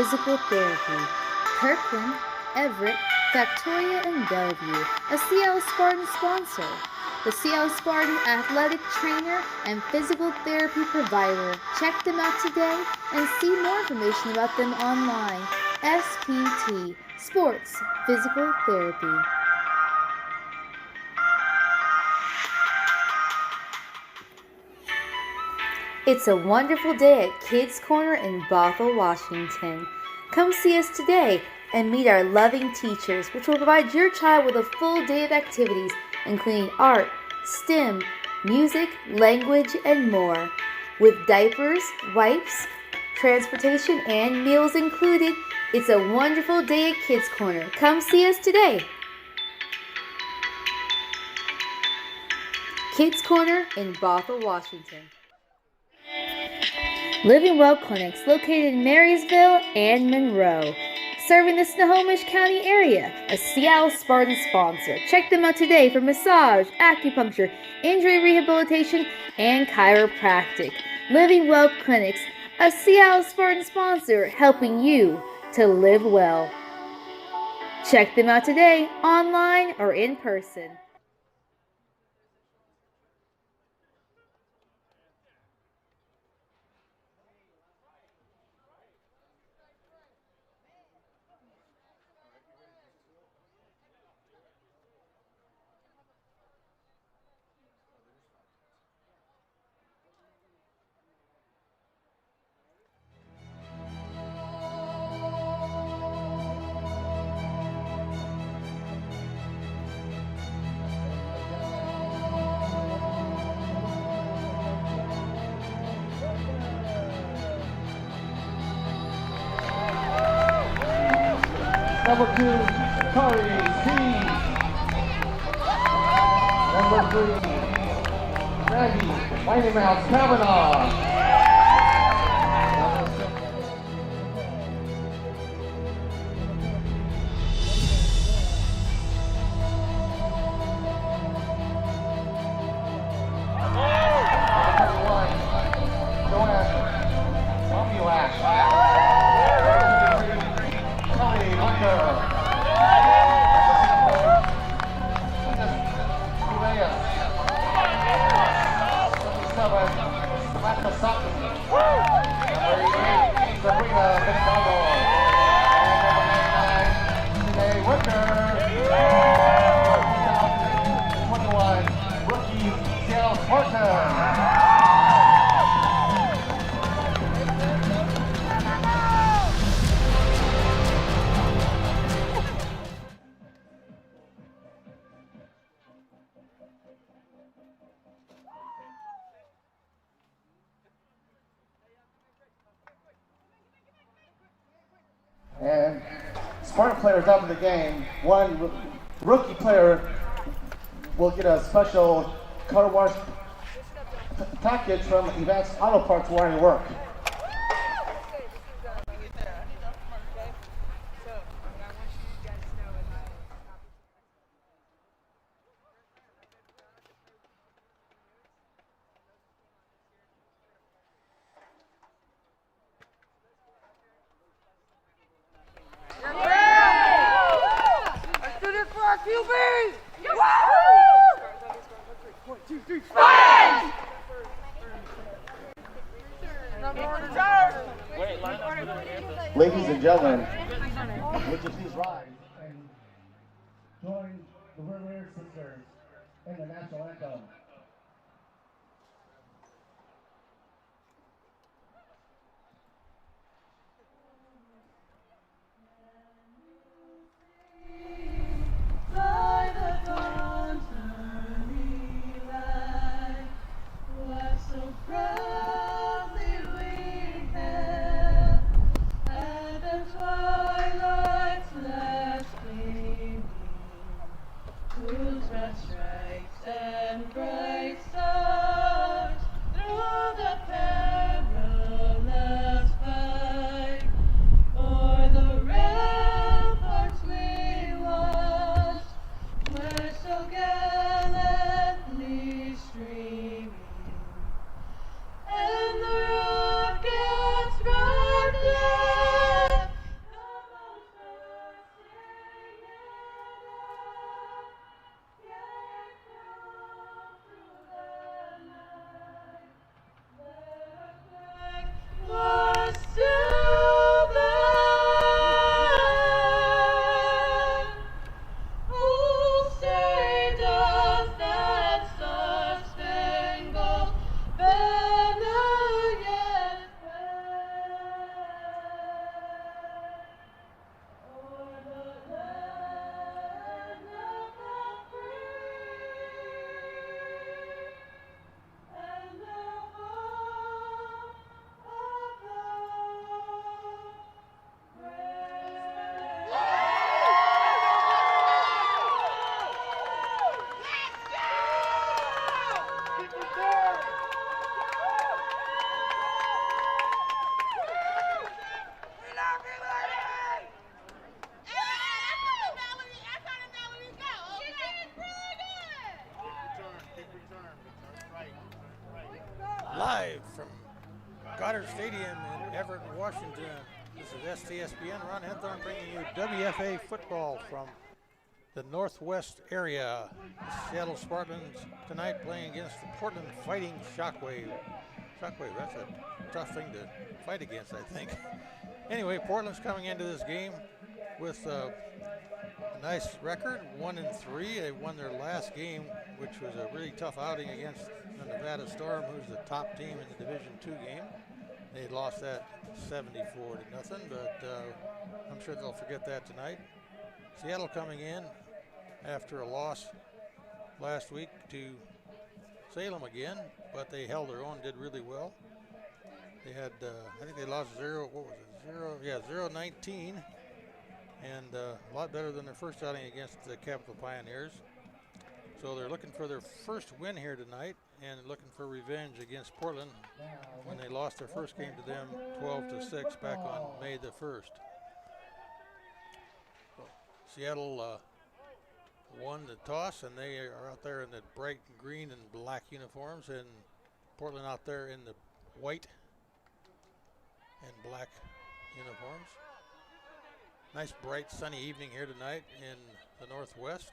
Physical Therapy. Kirkland, Everett, Victoria, and Bellevue, a Seattle Spartans sponsor. The Seattle Spartan athletic trainer and physical therapy provider. Check them out today and see more information about them online. SPT, Sports Physical Therapy. It's a wonderful day at Kids Corner in Bothell, Washington. Come see us today and meet our loving teachers, which will provide your child with a full day of activities, including art, STEM, music, language, and more. With diapers, wipes, transportation, and meals included, it's a wonderful day at Kids Corner. Come see us today. Kids Corner in Bothell, Washington. Living Well Clinics, located in Marysville and Monroe, serving the Snohomish County area, a Seattle Spartan sponsor. Check them out today for massage, acupuncture, injury rehabilitation, and chiropractic. Living Well Clinics, a Seattle Spartan sponsor, helping you to live well. Check them out today, online or in person. Number 2, Kari T. Number 3, Maggie Mighty Mouse Kavanaugh. And Spartan players up in the game, one rookie player will get a special car wash package from Advanced Auto Parts where I work. Ladies and gentlemen, would you please rise and join the River Sisters in the national anthem. By the dawn's early light, what so proudly we hailed, and the twilight's last gleaming, whose red stripes and bright stars through the perilous fight, o'er the ramparts we watched, were so gallantly streaming, and the rocket's bright glare Live from Goddard Stadium in Everett, Washington. This is STSPN. Ron Henthorn bringing you WFA football from the Northwest area. The Seattle Spartans tonight playing against the Portland Fighting Shockwave. Shockwave, that's a tough thing to fight against, I think. Anyway, Portland's coming into this game with a nice record, 1-3. They won their last game, which was a really tough outing against the Nevada Storm, who's the top team in the Division II game. They lost that 74-0, but I'm sure they'll forget that tonight. Seattle coming in after a loss last week to Salem again, but they held their own, did really well. They had, I think they lost 0-19, and a lot better than their first outing against the Capital Pioneers. So they're looking for their first win here tonight and looking for revenge against Portland when they lost their first game to them 12-6 back on May the 1st. So Seattle won the toss, and they are out there in the bright green and black uniforms, and Portland out there in the white and black uniforms. Nice bright sunny evening here tonight in the Northwest.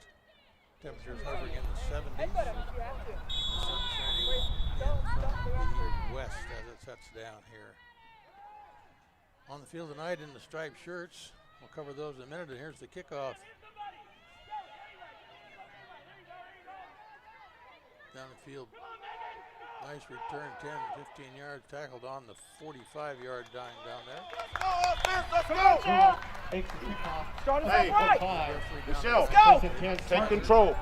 Temperatures hovering in the 70s. Sun shining in from the west as it sets down here. On the field tonight in the striped shirts. We'll cover those in a minute, and here's the kickoff. Down the field. Nice return, 10, 15 yards, tackled on the 45-yard line down there. Let's go! Start us Hey, right. Michelle, take control. Took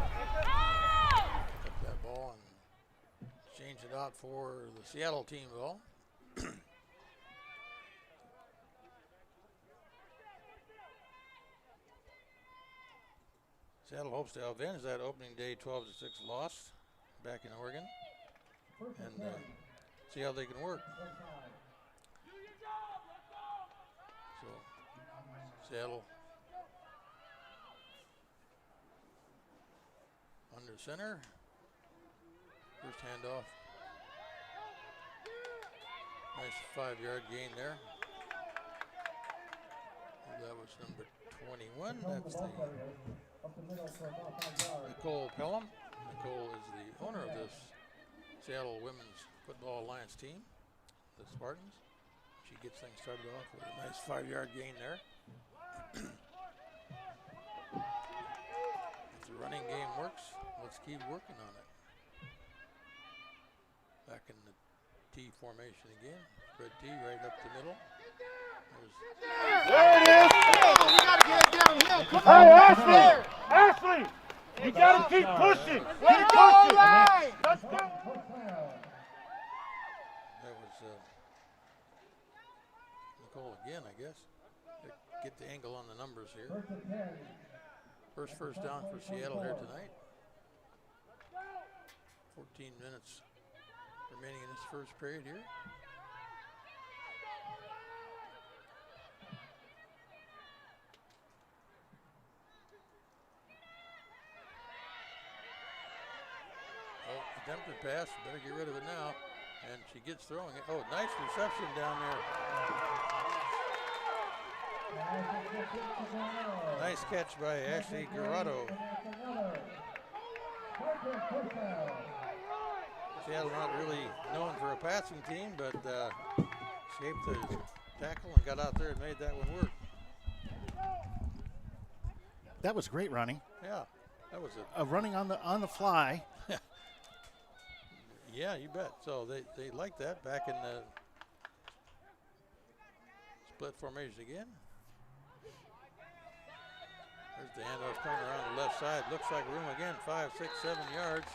that ball and changed it out for the Seattle team ball. Seattle hopes to avenge that opening day 12-6 loss back in Oregon and see how they can work. So Seattle under center. First handoff. Nice 5-yard gain there. That was number 21. That's the Nicole Pelham. Nicole is the owner of this Seattle Women's Football Alliance team, the Spartans. She gets things started off with a nice 5-yard gain there. If the running game works, let's keep working on it. Back in the T formation again. Spread T right up the middle. There it is. We got to get it downhill. Come Hey, on. Ashley! Ashley! You got to keep pushing. Keep pushing. Let's go. That was Nicole again, I guess. Get the angle on the numbers here. First down for Seattle here tonight. 14 minutes remaining in this first period here. Oh, attempted pass, better get rid of it now. And she gets throwing it. Oh, nice reception down there. Nice catch by Ashley Garado. Seattle not really known for a passing team, but escaped the tackle and got out there and made that one work. That was great running. Yeah, that was Running on the fly. Yeah, you bet. So they like that back in the split formation again. There's the handoff coming around the left side. Looks like room again, 5, 6, 7 yards.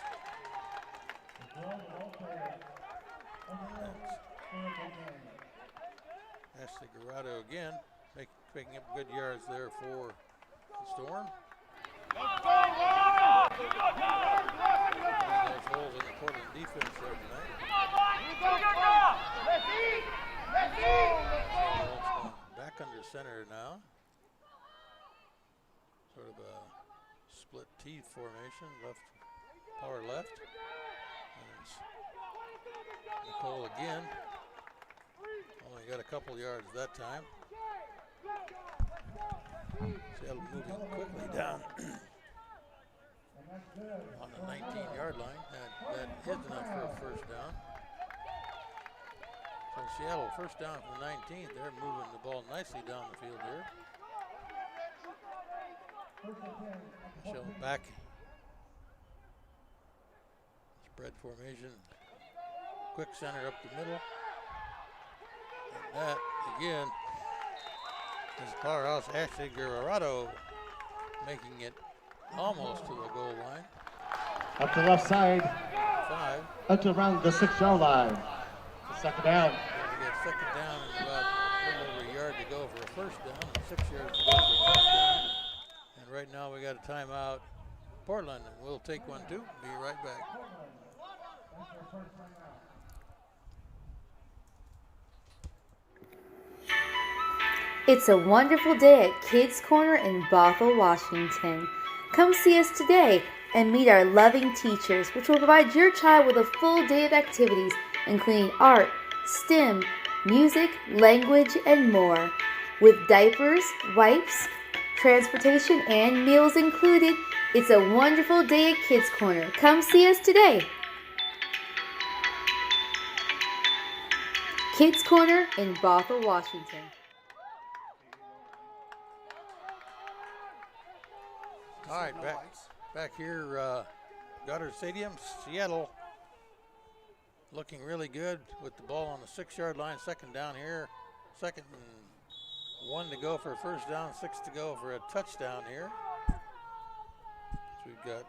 Ashley Garado again, picking up good yards there for the Storm. Those holes in the Portland defense there tonight. Back under center now. Sort of a split T formation, left, power left. And Nicole again. Only got a couple yards that time. Seattle moving quickly down on the 19-yard line. That is enough for a first down. So Seattle first down from the 19th. They're moving the ball nicely down the field here. Michelle back. Spread formation. Quick center up the middle. And that, again, is powerhouse Ashley Guerrero making it almost to the goal line. Up to the left side. 5. Up to around the 6-yard line. Second down. We got second down and about a little over a yard to go for a first down and 6 yards to go for a touchdown. And right now we got a timeout, Portland, and we'll take one too. Be right back. It's a wonderful day at Kids Corner in Bothell, Washington. Come see us today and meet our loving teachers, which will provide your child with a full day of activities, including art, STEM, music, language, and more. With diapers, wipes, transportation, and meals included, it's a wonderful day at Kids Corner. Come see us today. Kids Corner in Bothell, Washington. All right, back here, Goddard Stadium, Seattle looking really good with the ball on the 6-yard line. Second down here, second and 1 to go for a first down, 6 to go for a touchdown here. So we've got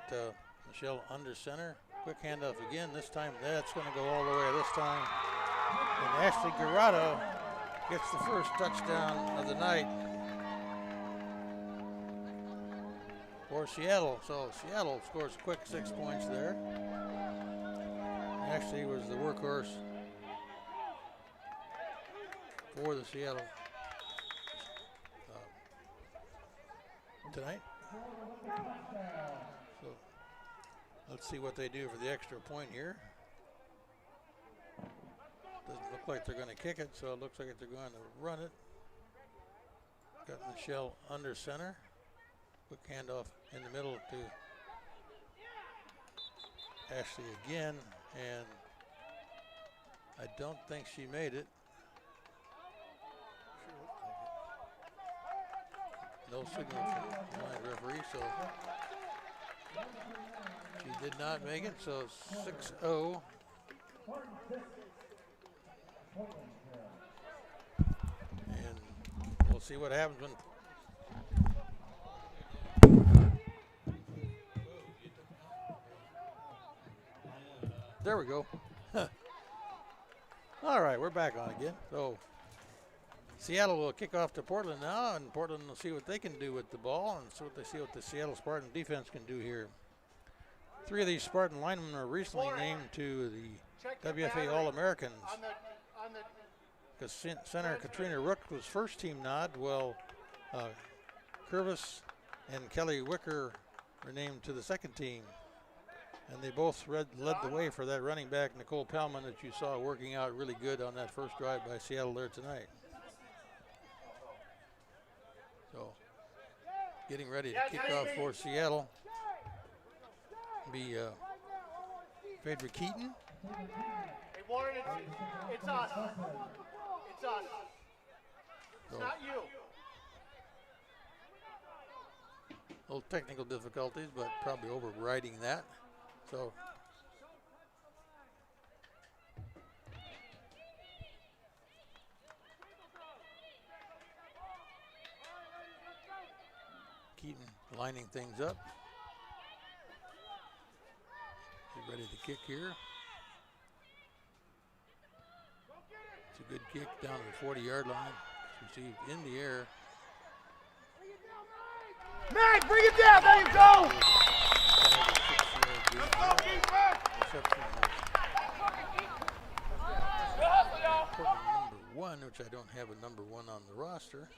Michelle under center, quick handoff again. This time that's going to go all the way this time. And Ashley Guerrero gets the first touchdown of the night for Seattle. So Seattle scores a quick 6 points there. Actually was the workhorse for the Seattle tonight. So let's see what they do for the extra point here. Doesn't look like they're going to kick it, so it looks like they're going to run it. Got Michelle under center. Quick handoff in the middle to Ashley again, and I don't think she made it. No signal from the line referee, so she did not make it, so 6-0. And we'll see what happens when there we go. All right, we're back on again. So Seattle will kick off to Portland now, and Portland will see what they can do with the ball and see what the Seattle Spartan defense can do here. 3 of these Spartan linemen were recently named to the WFA All-Americans. Because center Katrina Rook was first team nod, well, Curvis and Kelly Wicker were named to the second team. And they both led the way for that running back, Nicole Pellman, that you saw working out really good on that first drive by Seattle there tonight. So, getting ready to kick off for Seattle. Be Phaedra Keaton. Hey, Warren, it's us. It's us. It's not you. Little technical difficulties, but probably overriding that. So Keaton lining things up. Get ready to kick here. It's a good kick down to the 40-yard line. Received in the air. Meg, bring it down. There you go. Number 1, which I don't have a number 1 on the roster.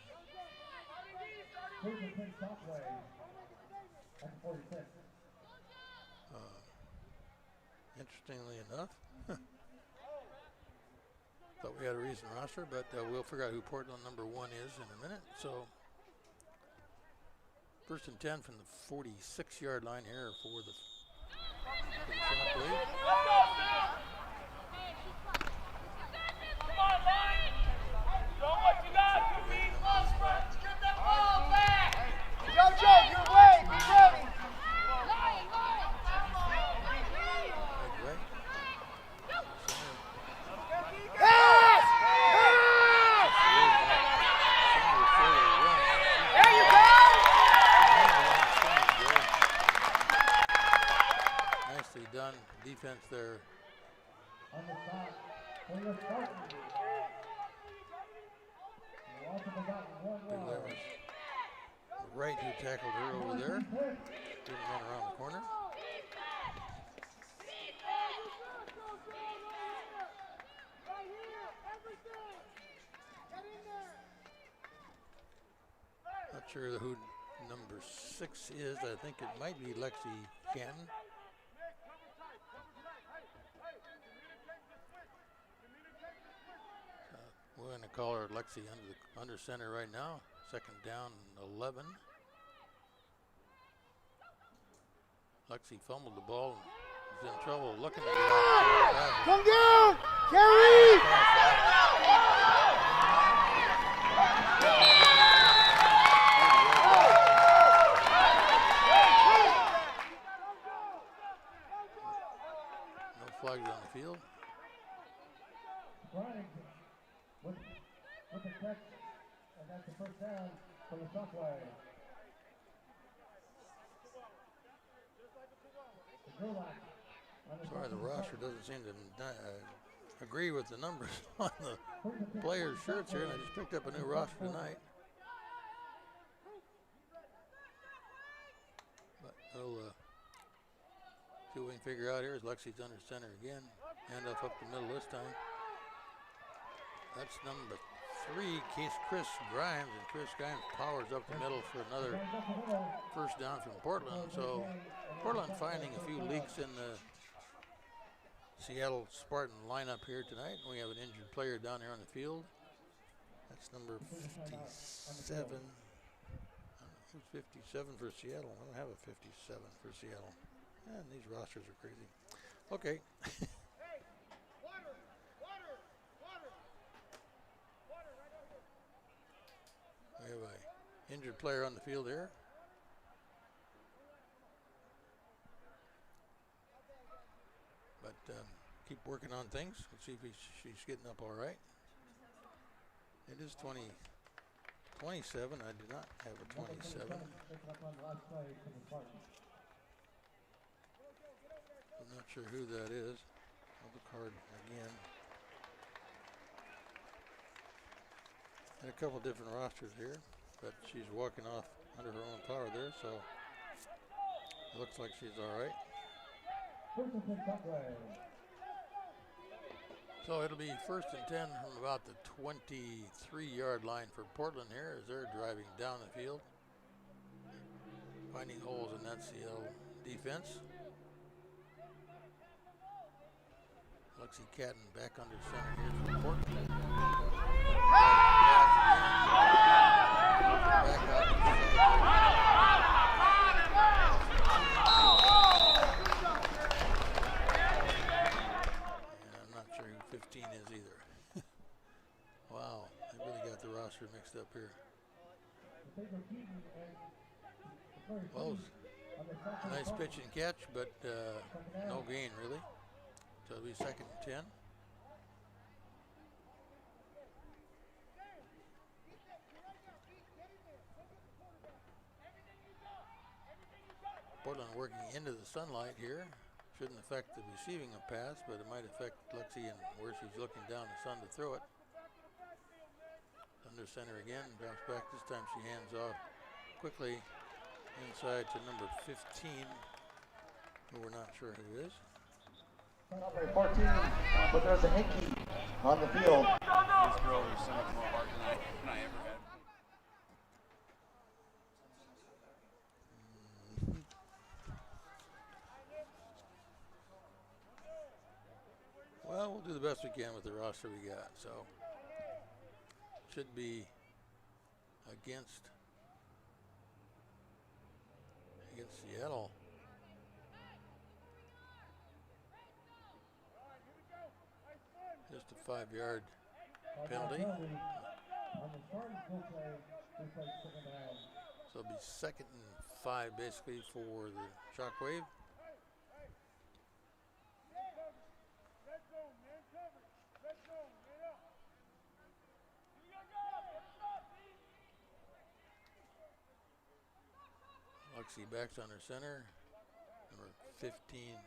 Interestingly enough, Thought we had a recent roster, but we'll figure out who Portland number 1 is in a minute. So 1st and 10 from the 46-yard line here for the Shockwave. Done defense there. On the spot for your Spartans. You also forgot one more. Right who tackled her over there. Didn't run around the corner. Not sure who number 6 is. I think it might be Lexi Canton. We're going to call her Lexi under center right now. 2nd down and 11. Lexi fumbled the ball and is in trouble looking at it. Come down! Carry! No flags on the field. With the catch, and that's the 1st down for the Shockwave. Sorry, the roster doesn't seem to agree with the numbers on the players' shirts here, and I just picked up a new roster tonight. But we'll see what we can figure out here. As Lexi's under center again. Handoff up the middle this time. That's number 3, Chris Grimes, and Chris Grimes powers up the middle for another 1st down from Portland. So Portland finding a few leaks in the Seattle Spartan lineup here tonight. We have an injured player down here on the field. That's number 57. Who's 57 for Seattle? I don't have a 57 for Seattle. Man, these rosters are crazy. Okay. We have an injured player on the field here. But keep working on things. Let's see if she's getting up all right. It is 27. I do not have a 27. I'm not sure who that is. I'll the card again. And a couple different rosters here, but she's walking off under her own power there, so it looks like she's all right. So it'll be 1st and 10 from about the 23-yard line for Portland here as they're driving down the field, finding holes in that Seattle defense. Lexi Catton back under center here for Portland. Back out to the and I'm not sure who 15 is either. Wow, they really got the roster mixed up here. Well, nice pitch and catch, but no gain really. So it'll be 2nd and 10. Portland working into the sunlight here. Shouldn't affect the receiving of pass, but it might affect Lexi and where she's looking down the sun to throw it. Under center again, drops back. This time she hands off quickly inside to number 15, who we're not sure who is. Number 14, but there's a Hickey on the field. This girl was so much more heart than I ever had. Well, we'll do the best we can with the roster we got. So should be against Seattle. Just a 5-yard penalty. So it'll be 2nd and 5 basically for the Shockwave. Lexi backs on her center, number 15.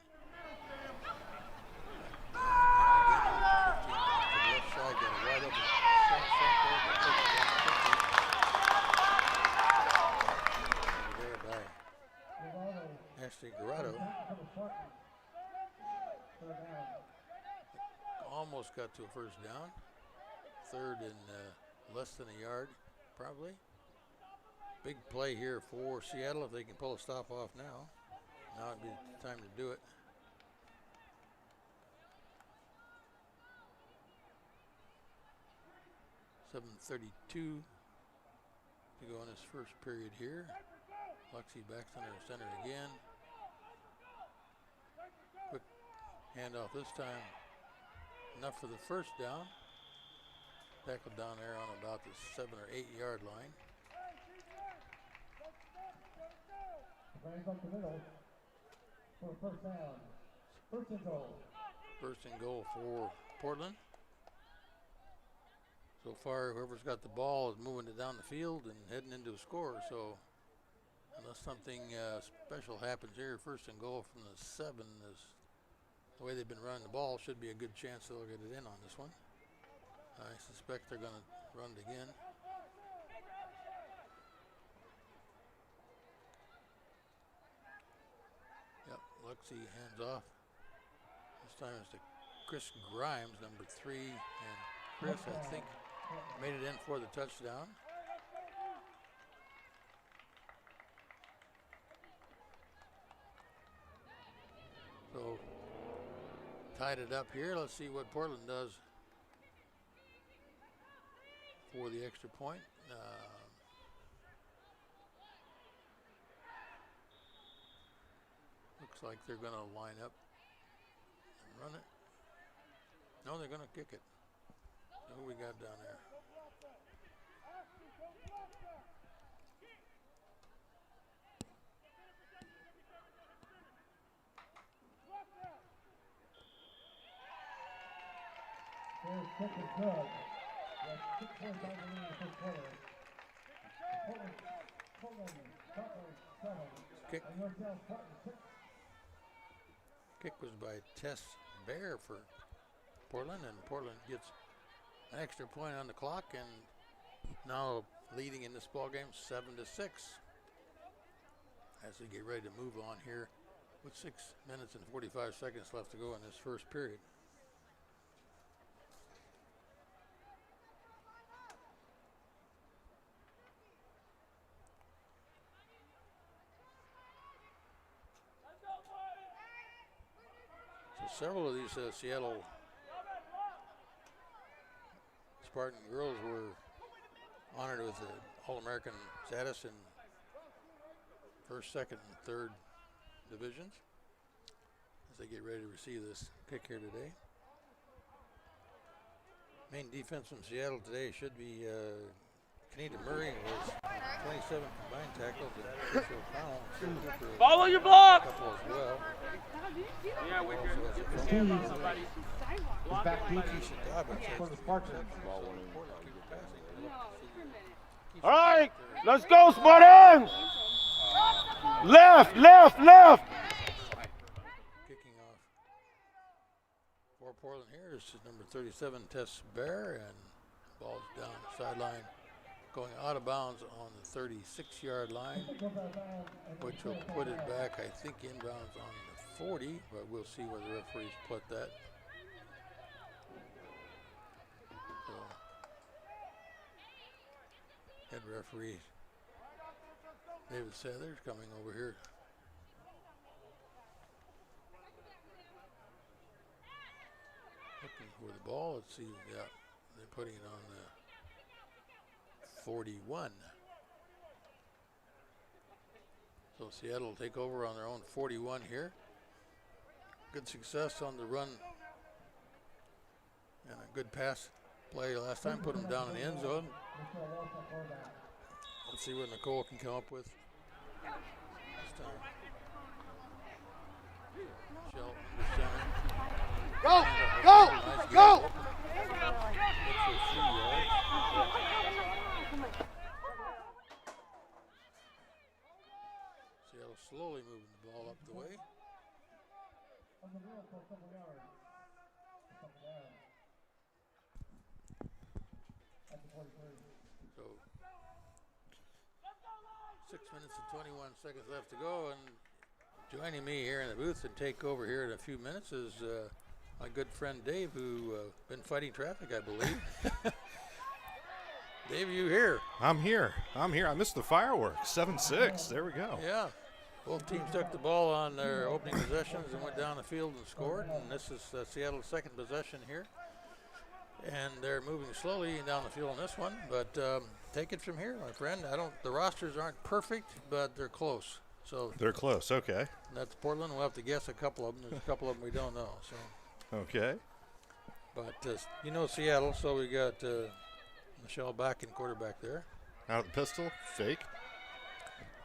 Left side, got it wide open. There by Ashley Garado. Almost got to a first down. 3rd and less than a yard, probably. Big play here for Seattle if they can pull a stop off now. Now would be the time to do it. .32 to go in this first period here. Lexi backs on her center again. Quick handoff this time. Enough for the first down. Tackled down there on about the 7 or 8 yard line. Up the middle for a first down. First and goal. First and goal for Portland. So far, whoever's got the ball is moving it down the field and heading into a score. So unless something special happens here, first and goal from the 7 is the way they've been running the ball. Should be a good chance they'll get it in on this one. I suspect they're going to run it again. Yep, Lexi hands off. This time it's to Chris Grimes, number 3, and Chris, I think, made it in for the touchdown. So tied it up here. Let's see what Portland does for the extra point. Looks like they're going to line up and run it. No, they're going to kick it. So who we got down there? There's kick is good. That's 6 points out in the first quarter. Portland, 7. Kick. And Yorkdale, Spartans, 6. Kick was by Tess Bear for Portland, and Portland gets an extra point on the clock, and now leading in this ball game 7-6 as they get ready to move on here with 6 minutes and 45 seconds left to go in this first period. So several of these Seattle Spartan girls were honored with the All-American status in 1st, 2nd, and 3rd divisions as they get ready to receive this kick here today. Main defense from Seattle today should be Kenita Murray with 27 combined tackles, and Tricia O'Connell. Follow your block! Couple as well. Yeah, we Steve can. Somebody. is back deep for the Spartans. All right, let's go, Spartans! Left, left, left! Kicking off for Portland here is number 37, Tess Bear, and ball's down the sideline, going out of bounds on the 36-yard line, which will put it back, I think, inbounds on the 40, but we'll see where the referees put that. So, head referee David Sather's coming over here. Looking for the ball. Let's see. Yeah, they're putting it on the 41. So Seattle will take over on their own 41 here. Good success on the run and a good pass play last time. Put them down in the end zone. Let's see what Nicole can come up with this time. Michelle under center. Go! Go! Nice Go! Look for 3 yards. Seattle slowly moving the ball up the way. So 6 minutes and 21 seconds left to go, and joining me here in the booth and take over here in a few minutes is my good friend Dave, who been fighting traffic, I believe. Dave, you here? I'm here. I missed the fireworks. 7-6. There we go. Yeah. Both teams took the ball on their opening possessions and went down the field and scored. And this is Seattle's second possession here. And they're moving slowly down the field on this one. But take it from here, my friend. The rosters aren't perfect, but they're close. So They're close. Okay. that's Portland. We'll have to guess a couple of them. There's a couple of them we don't know. So, Okay. but Seattle. So we got Michelle back in quarterback there. Out of the pistol. Fake.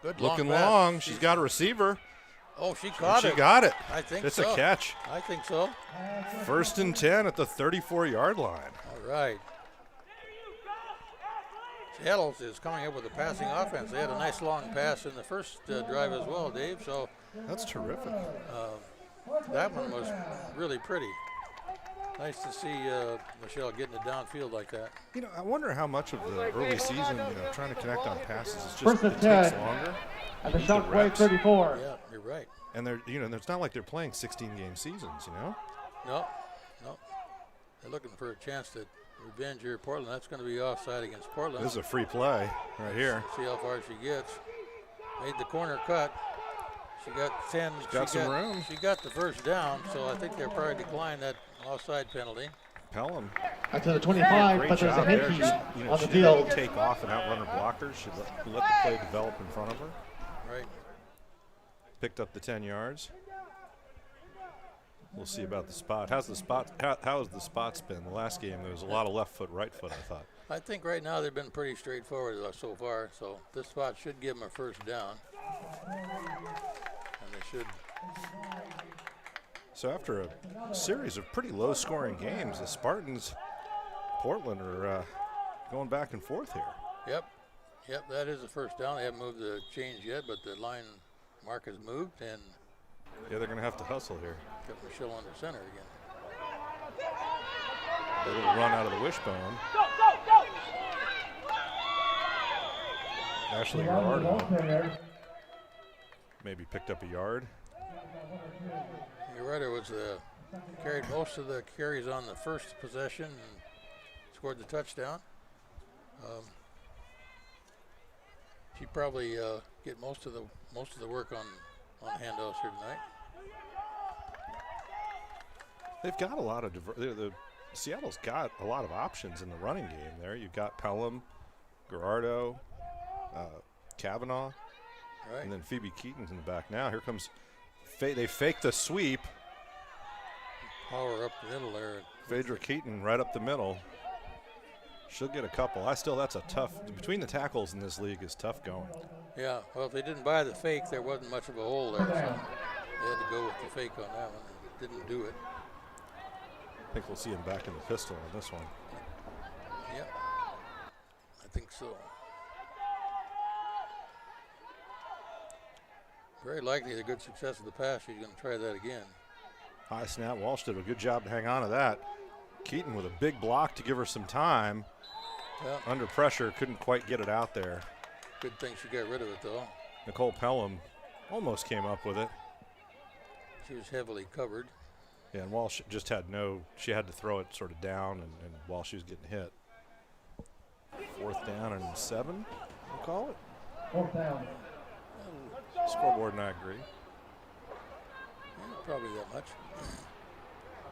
Good Looking long pass. long. She's got a receiver. Oh, she caught it. She got it. I think It's so. a catch. I think so. 1st and 10 at the 34-yard line. All right. Seattle is coming up with a passing offense. They had a nice long pass in the first drive as well, Dave. So That's terrific. that one was really pretty. Nice to see Michelle getting it downfield like that. I wonder how much of the early season, trying to connect on passes is just First and it takes 10. longer. At the You need the Shockwave reps. 34. Yeah, you're right. And they're, it's not like they're playing 16-game seasons, No. They're looking for a chance to revenge here, Portland. That's going to be offside against Portland. This is a free play right here. See how far she gets. Made the corner cut. She got 10. got some room. She got the first down, so I think they'll probably decline that offside penalty. Pelham. That's to the 25, Great but there's a job hit there. key Just, on she the didn't field. take off and outrun her blockers. She let the play develop in front of her. Right. Picked up the 10 yards. We'll see about the spot. How has the spots been? The last game there was a lot of left foot, right foot, I thought. I think right now they've been pretty straightforward so far, so this spot should give them a first down. And they should. So after a series of pretty low scoring games, the Spartans, Portland are going back and forth here. Yep, that is a first down. They haven't moved the change yet, but the line mark has moved, and Yeah, they're going to have to hustle here. got Michelle under center again. A little run out of the wishbone. Ashley Gerardo maybe picked up a yard. Gerardo was carried most of the carries on the first possession and scored the touchdown. She probably get most of the work on handoffs here tonight. They've got a lot of Seattle's got a lot of options in the running game there. You've got Pelham, Gerardo, Kavanaugh, Right. and then Phoebe Keaton's in the back now. Here comes they fake the sweep. Power up the middle there. Phaedra Keaton right up the middle. She'll get a couple. That's a tough, between the tackles in this league is tough going. Yeah, well, if they didn't buy the fake, there wasn't much of a hole there, so they had to go with the fake on that one. Didn't do it. I think we'll see him back in the pistol on this one. Yep, I think so. Very likely the good success of the pass. She's going to try that again. High snap. Walsh did a good job to hang on to that. Keaton with a big block to give her some time. Yeah, Under pressure, couldn't quite get it out there. good thing she got rid of it, though. Nicole Pelham almost came up with it. She was heavily covered. Yeah, and Walsh just she had to throw it sort of down, and while she was getting hit. 4th down and 7, we'll call it. 4th down. Scoreboard and I agree. Yeah, probably that much.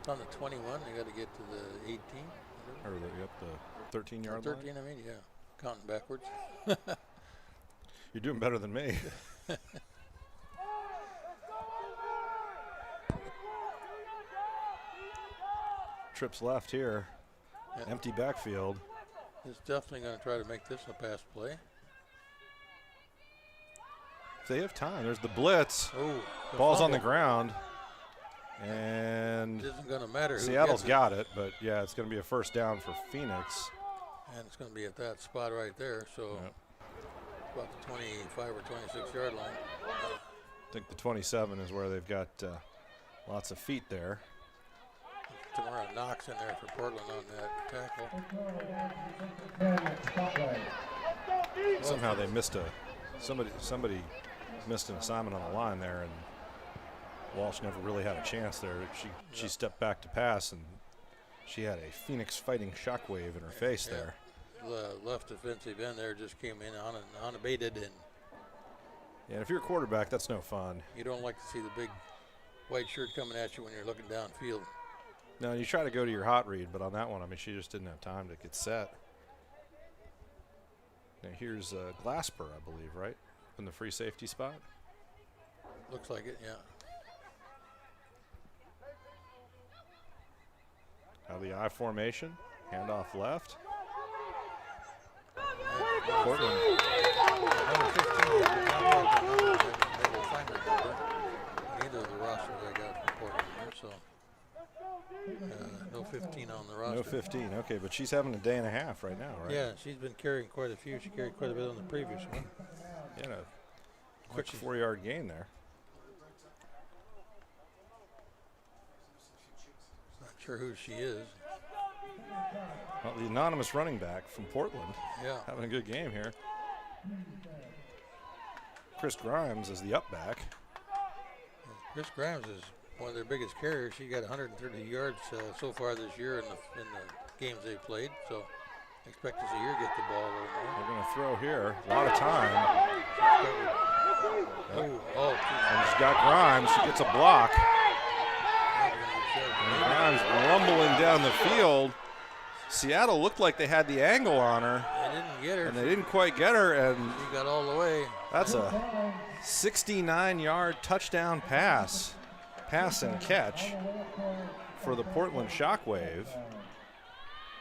It's on the 21. They got to get to the 18. Or the 13-yard line. 13, I mean, yeah. Counting backwards. You're doing better than me. Trips left here. Yeah. Empty backfield. He's definitely going to try to make this a pass play. If they have time, there's the blitz. Oh, Ball's on the ground. And it isn't going to matter who Seattle's gets got it, but yeah, it's going to be a first down for Phoenix. And it's going to be at that spot right there, so about the 25 or 26 yard line. I think the 27 is where they've got lots of feet there. Tomorrow Knox in there for Portland on that tackle. Somehow they missed somebody missed an assignment on the line there, and Walsh never really had a chance there. She stepped back to pass, and she had a Phoenix fighting Shockwave in her face there. The left defensive end there just came in unabated, and yeah, if you're a quarterback, that's no fun. you don't like to see the big white shirt coming at you when you're looking downfield. No, you try to go to your hot read, but on that one, I mean, she just didn't have time to get set. Now here's Glasper, I believe, right? In the free safety spot. Looks like it, yeah. Now the I formation, handoff left. Portland. Number 15. Neither of the rosters I got from Portland here, so no 15 on the roster. No 15, okay, but she's having a day and a half right now, right? Yeah, she's been carrying quite a few. She carried quite a bit on the previous one. Yeah, a quick 4-yard gain there. Not sure who she is. Well, the anonymous running back from Portland. Yeah. Having a good game here. Chris Grimes is the up back. Chris Grimes is one of their biggest carriers. She got 130 yards so far this year in the games they've played. So expect to see her get the ball a little more. They're going to throw here. A lot of time. And she's got Grimes. She gets a block. And Grimes rumbling down the field. Seattle looked like they had the angle on her. They didn't get her. And they didn't quite get her. And she got all the way. That's a 69-yard touchdown pass and catch for the Portland Shockwave.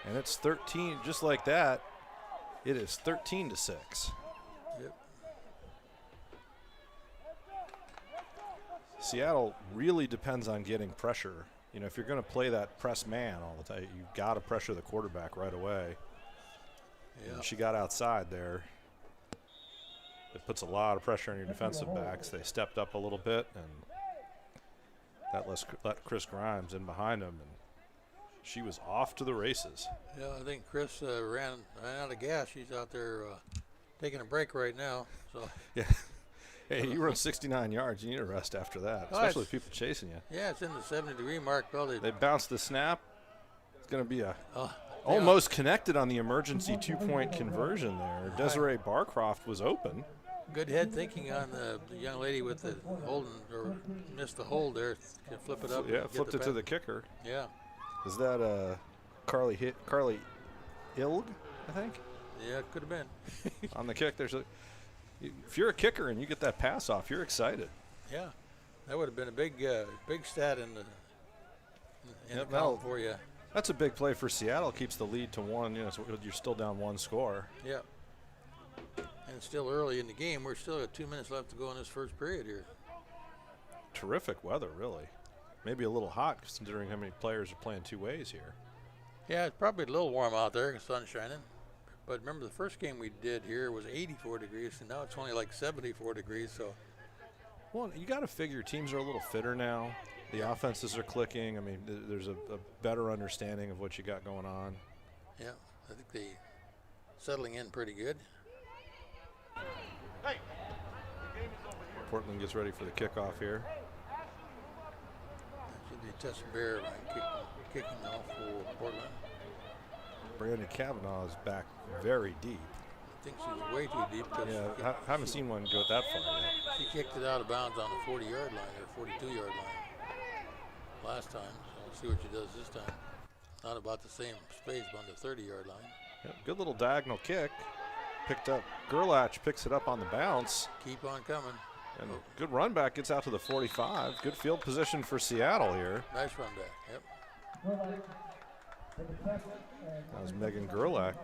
And it's 13, just like that. It is 13-6. Yep. Seattle really depends on getting pressure. You know, if you're going to play that press man all the time, you've got to pressure the quarterback right away. Yeah. And she got outside there. It puts a lot of pressure on your defensive backs. They stepped up a little bit, and that let Chris Grimes in behind him, and she was off to the races. Yeah, I think Chris ran out of gas. She's out there taking a break right now. So yeah. Hey, you run 69 yards. You need a rest after that, Oh, especially with people chasing you. yeah, it's in the 70-degree mark. Probably. They bounced the snap. It's going to be almost connected on the emergency 2-point conversion there. Desiree Barcroft was open. Good head thinking on the young lady with the holding or missed the hold there. Can flip it up. Yeah, flipped it to the kicker. Yeah. Is that Carly Ilg, I think? Yeah, it could have been. On the kick, if you're a kicker and you get that pass off, you're excited. Yeah, that would have been a big stat in the Yep, column for you. That's a big play for Seattle. Keeps the lead to 1. You know, so you're still down 1 score. Yeah. And it's still early in the game. We're still at 2 minutes left to go in this first period here. Terrific weather, really. Maybe a little hot considering how many players are playing 2 ways here. Yeah, it's probably a little warm out there. The sun's shining. But remember, the first game we did here was 84 degrees, and now it's only like 74 degrees. So, well, you got to figure teams are a little fitter now. The offenses are clicking. I mean, there's a better understanding of what you got going on. yeah, I think they settling in pretty good. Portland gets ready for the kickoff here. That should be Tessa Bear kicking off for Portland. Brandon Kavanaugh is back very deep. I think she's way too deep. Yeah, I haven't seen one go that far yet. She kicked it out of bounds on the 40-yard line or 42-yard line last time. So Let's see what she does this time. Not about the same space, but on the 30-yard line. Yep, good little diagonal kick. Picked up. Gerlach picks it up on the bounce. Keep on coming. And good run back, gets out to the 45. Good field position for Seattle here. Nice run back, yep. That was Megan Gerlach.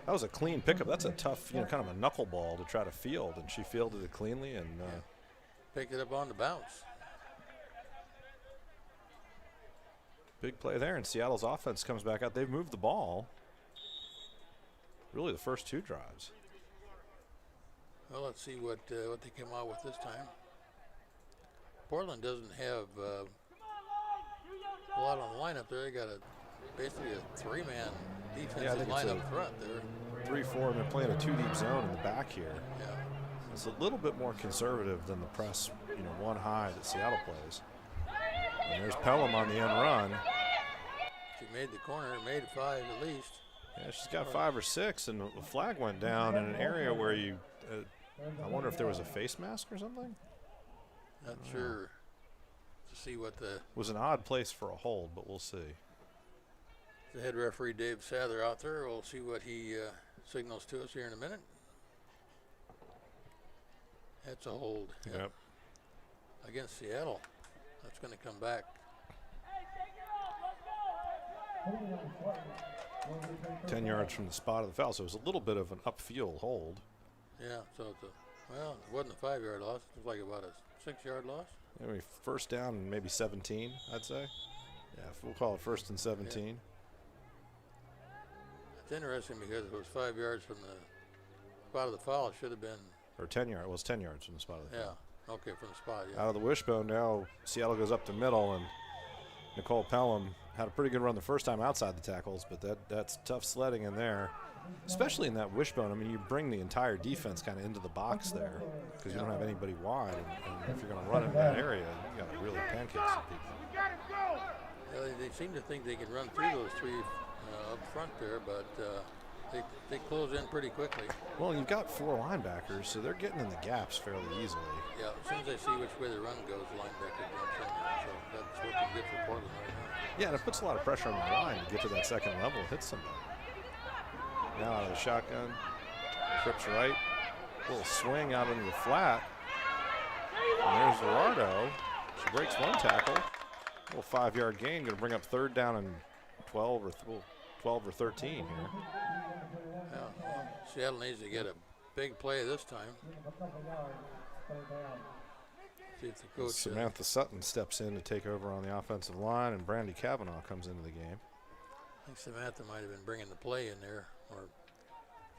That was a clean pickup. That's a tough, kind of a knuckleball to try to field, and she fielded it cleanly and picked it up on the bounce. Big play there, and Seattle's offense comes back out. They've moved the ball. Really, the first 2 drives. Well, let's see what they come out with this time. Portland doesn't have a lot on the line up there. They got basically a 3-man defensive line up front there. 3-4, and they're playing a 2 deep zone in the back here. Yeah. It's a little bit more conservative than the press, 1 high that Seattle plays. And there's Pelham on the end run. She made the corner, made 5 at least. Yeah, she's got 5 or 6, and the flag went down in an area where I wonder if there was a face mask or something? Not sure to see what the... It was an odd place for a hold, but we'll see. The head referee, Dave Sather, out there. We'll see what he signals to us here in a minute. That's a hold. Yep. Against Seattle. That's going to come back. 10 yards from the spot of the foul, so it was a little bit of an upfield hold. Yeah, so it wasn't a 5-yard loss. It was like about a 6-yard loss. Maybe first down and maybe 17, I'd say. Yeah, we'll call it 1st and 17. Yeah. It's interesting because it was 5 yards from the spot of the foul. It should have been. Or 10 yards. It was 10 yards from the spot of the foul. Yeah, okay, from the spot, yeah. Out of the wishbone now, Seattle goes up the middle, and Nicole Pelham had a pretty good run the first time outside the tackles, but that's tough sledding in there, especially in that wishbone. I mean, you bring the entire defense kind of into the box there because you don't have anybody wide, and if you're going to run in that area, you got to really pancake some people. Yeah, they seem to think they can run through those 3 up front there, but they close in pretty quickly. Well, you've got 4 linebackers, so they're getting in the gaps fairly easily. Yeah, as soon as they see which way the run goes, the linebacker jumps in. So that's working good for Portland right now. Yeah, and it puts a lot of pressure on the line to get to that second level, hit somebody. Now out of the shotgun, trips right, little swing out into the flat. And there's Gerardo. She breaks 1 tackle. Little 5-yard gain, going to bring up 3rd down and 12 or 13 here. Yeah, Seattle needs to get a big play this time. See if the coach. Samantha Sutton steps in to take over on the offensive line, and Brandy Kavanaugh comes into the game. I think Samantha might have been bringing the play in there, or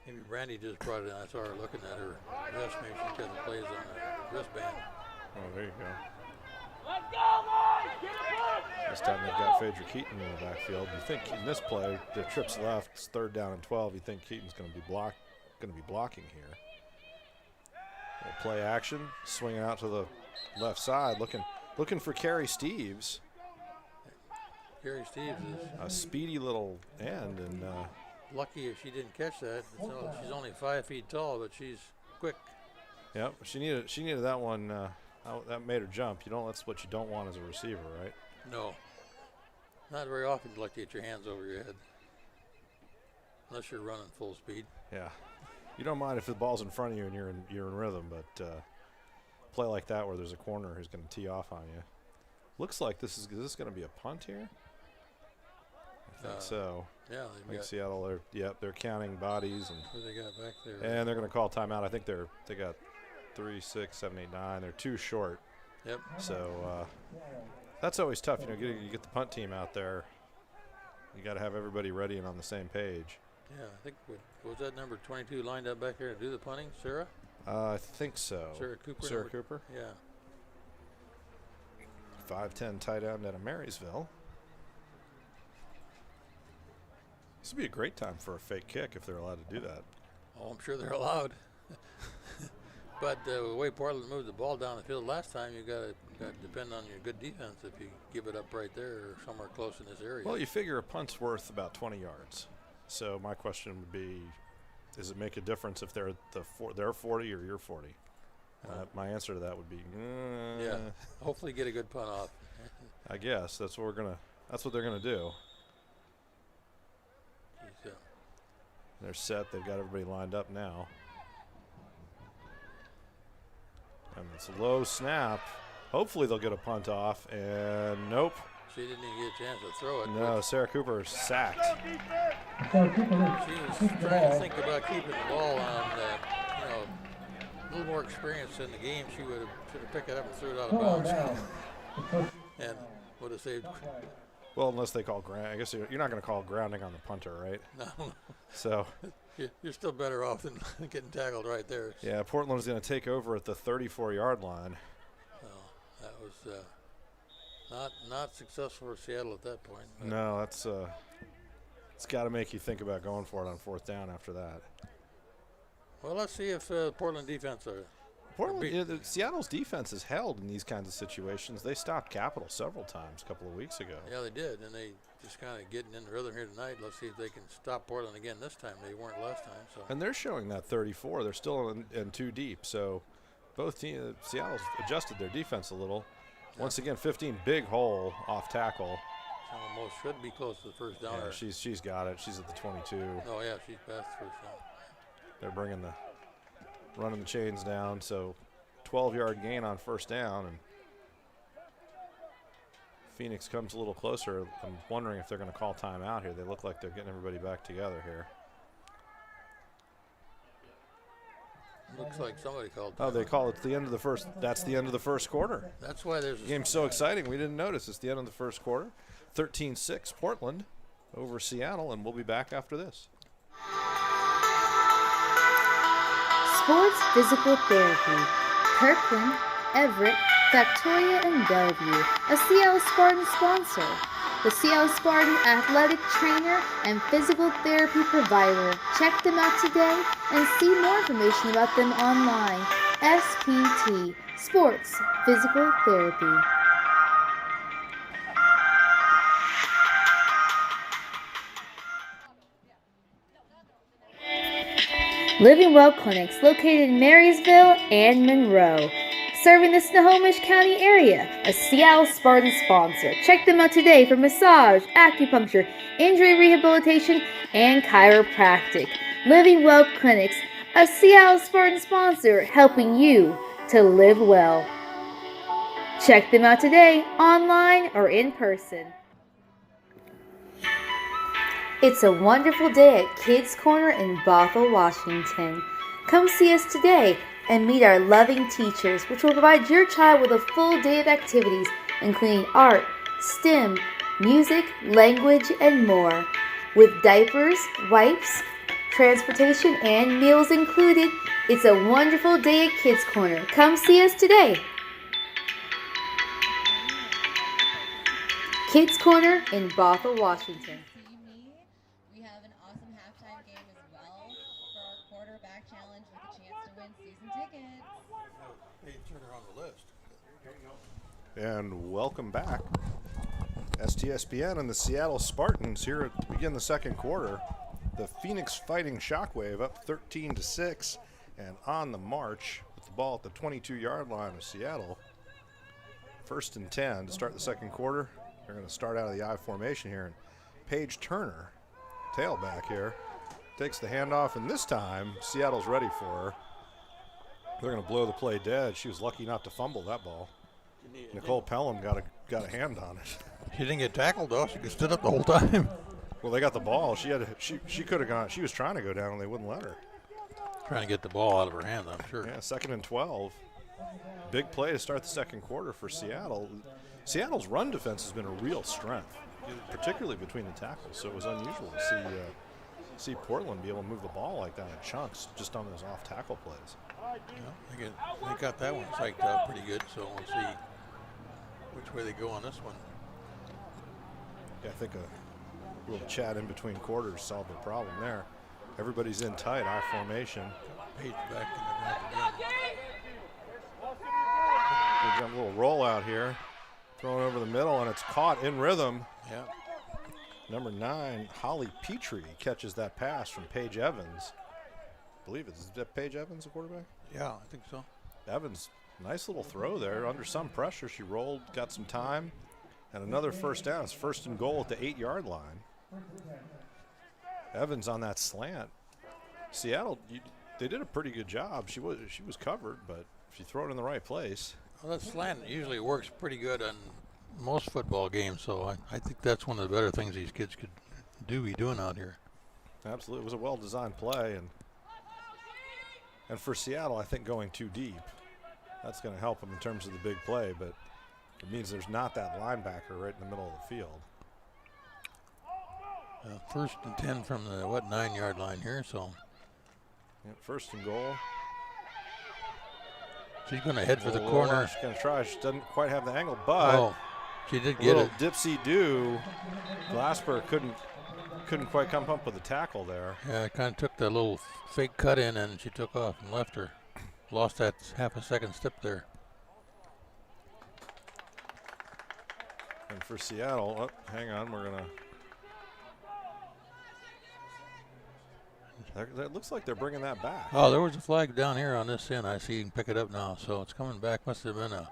maybe Brandy just brought it in. I saw her looking at her wrist. Maybe she got the plays on her wristband. Oh, there you go. Let's go, boys! Get it. This time they've got Phaedra Keaton in the backfield. You think in this play, the trips left, it's 3rd down and 12. You think Keaton's going to be blocking here. Little play action, swinging out to the left side, looking for Carrie Steves. Carrie Steves is a speedy little end, and lucky if she didn't catch that. So she's only 5 feet tall, but she's quick. Yep, she needed that one. That made her jump. That's what you don't want as a receiver, right? No. Not very often you like to get your hands over your head. Unless you're running full speed. Yeah. You don't mind if the ball's in front of you and you're in rhythm, but play like that where there's a corner who's going to tee off on you. Looks like is this going to be a punt here? I think so. Yeah, I think Seattle. They're counting bodies and. Who they got back there? And they're going to call timeout. I think they got 3, 6, 7, 8, 9. They're 2 short. Yep. So that's always tough. You get the punt team out there. You got to have everybody ready and on the same page. Yeah, I think was that number 22 lined up back there to do the punting, Sarah? I think so. Sarah Cooper. Sarah Cooper. Yeah. 5'10" tight end out of Marysville. This would be a great time for a fake kick if they're allowed to do that. Oh, I'm sure they're allowed. But the way Portland moved the ball down the field last time, you got to depend on your good defense if you give it up right there or somewhere close in this area. Well, you figure a punt's worth about 20 yards. So my question would be, does it make a difference if they're they're 40 or you're 40? My answer to that would be, yeah. Hopefully get a good punt off. I guess that's what we're That's what they're going to do. He's, They're set. They've got everybody lined up now. And it's a low snap. Hopefully they'll get a punt off. And nope. she didn't even get a chance to throw it. No, Sarah Cooper sacked. She was trying to think about keeping the ball on a little more experience in the game. She should have picked it up and threw it out of bounds. And would have saved. Well, unless they call ground. I guess you're not going to call grounding on the punter, right? No. So. You're still better off than getting tackled right there. Yeah, Portland's going to take over at the 34-yard line. Well, that was not successful for Seattle at that point. No, it's got to make you think about going for it on 4th down after that. Well, let's see if Portland defense are. Seattle's defense is held in these kinds of situations. They stopped Capital several times a couple of weeks ago. Yeah, they did, and they just kind of getting in the rhythm here tonight. Let's see if they can stop Portland again this time. They weren't last time. So. And they're showing that 34. They're still in too deep. So both teams, Seattle's adjusted their defense a little. Yeah. Once again, 15 big hole off tackle. Almost should be close to the first down. Yeah, she's got it. She's at the 22. Oh yeah, she's past the first down. They're running the chains down. So 12-yard gain on 1st down, and Phoenix comes a little closer. I'm wondering if they're going to call timeout here. They look like they're getting everybody back together here. Looks like somebody called timeout. Oh, they call it the end of the first. That's the end of the first quarter. That's why there's the game's so exciting. We didn't notice. It's the end of the first quarter. 13-6 Portland over Seattle, and we'll be back after this. Sports Physical Therapy. Kirkland, Everett, Victoria, and Bellevue, a Seattle Spartan sponsor. The Seattle Spartan athletic trainer and physical therapy provider. Check them out today and see more information about them online. SPT, Sports Physical Therapy. Living Well Clinics located in Marysville and Monroe. Serving the Snohomish County area, a Seattle Spartan sponsor. Check them out today for massage, acupuncture, injury rehabilitation, and chiropractic. Living Well Clinics, a Seattle Spartan sponsor, helping you to live well. Check them out today, online or in person. It's a wonderful day at Kids Corner in Bothell, Washington. Come see us today and meet our loving teachers, which will provide your child with a full day of activities, including art, STEM, music, language, and more. With diapers, wipes, transportation, and meals included, it's a wonderful day at Kids Corner. Come see us today. Kids Corner in Bothell, Washington. We have an awesome halftime game as well for our quarterback challenge with a chance to win season tickets. Hey, turn her on the list. And welcome back. STSPN and the Seattle Spartans here to begin the second quarter. The Phoenix Fighting Shockwave up 13-6 and on the march with the ball at the 22-yard line of Seattle. 1st and 10 to start the second quarter. They're going to start out of the I formation here. And Paige Turner, tailback here, takes the handoff, and this time Seattle's ready for her. They're going to blow the play dead. She was lucky not to fumble that ball. Nicole Pelham got a hand on it. She didn't get tackled though. She stood up the whole time. Well, they got the ball. She could have gone. She was trying to go down and they wouldn't let her. Trying to get the ball out of her hands, I'm sure. Yeah, 2nd and 12. Big play to start the second quarter for Seattle. Seattle's run defense has been a real strength, particularly between the tackles. So it was unusual to see Portland be able to move the ball like that in chunks just on those off tackle plays. Yeah, they got that one psyched out pretty good. So we'll see which way they go on this one. Yeah, I think a little chat in between quarters solved the problem there. Everybody's in tight, I formation. Page back in the back again. We've got a little rollout here. Thrown over the middle, and it's caught in rhythm. Yeah. Number 9, Holly Petrie, catches that pass from Paige Evans. I believe it's Paige Evans, the quarterback? Yeah, I think so. Evans, nice little throw there. Under some pressure, she rolled, got some time, And another first down. It's 1st and goal at the 8-yard line. Evans on that slant. Seattle, they did a pretty good job. She was covered, but if you throw it in the right place. Well, that slant usually works pretty good on most football games, so I think that's one of the better things these kids could be doing out here. Absolutely. It was a well-designed play. And for Seattle, I think going too deep, that's going to help them in terms of the big play, but it means there's not that linebacker right in the middle of the field. 1st and 10 from the 9-yard line here, so. Yeah, 1st and goal. She's going to head for the corner. She's going to try. She doesn't quite have the angle, but she did get it. Dipsy-do. Glasper couldn't quite come up with a tackle there. Yeah, it kind of took the little fake cut in, and she took off and left her. Lost that half a second step there. And for Seattle, hang on, we're going to. It looks like they're bringing that back. Oh, there was a flag down here on this end. I see you can pick it up now. So it's coming back. Must have been a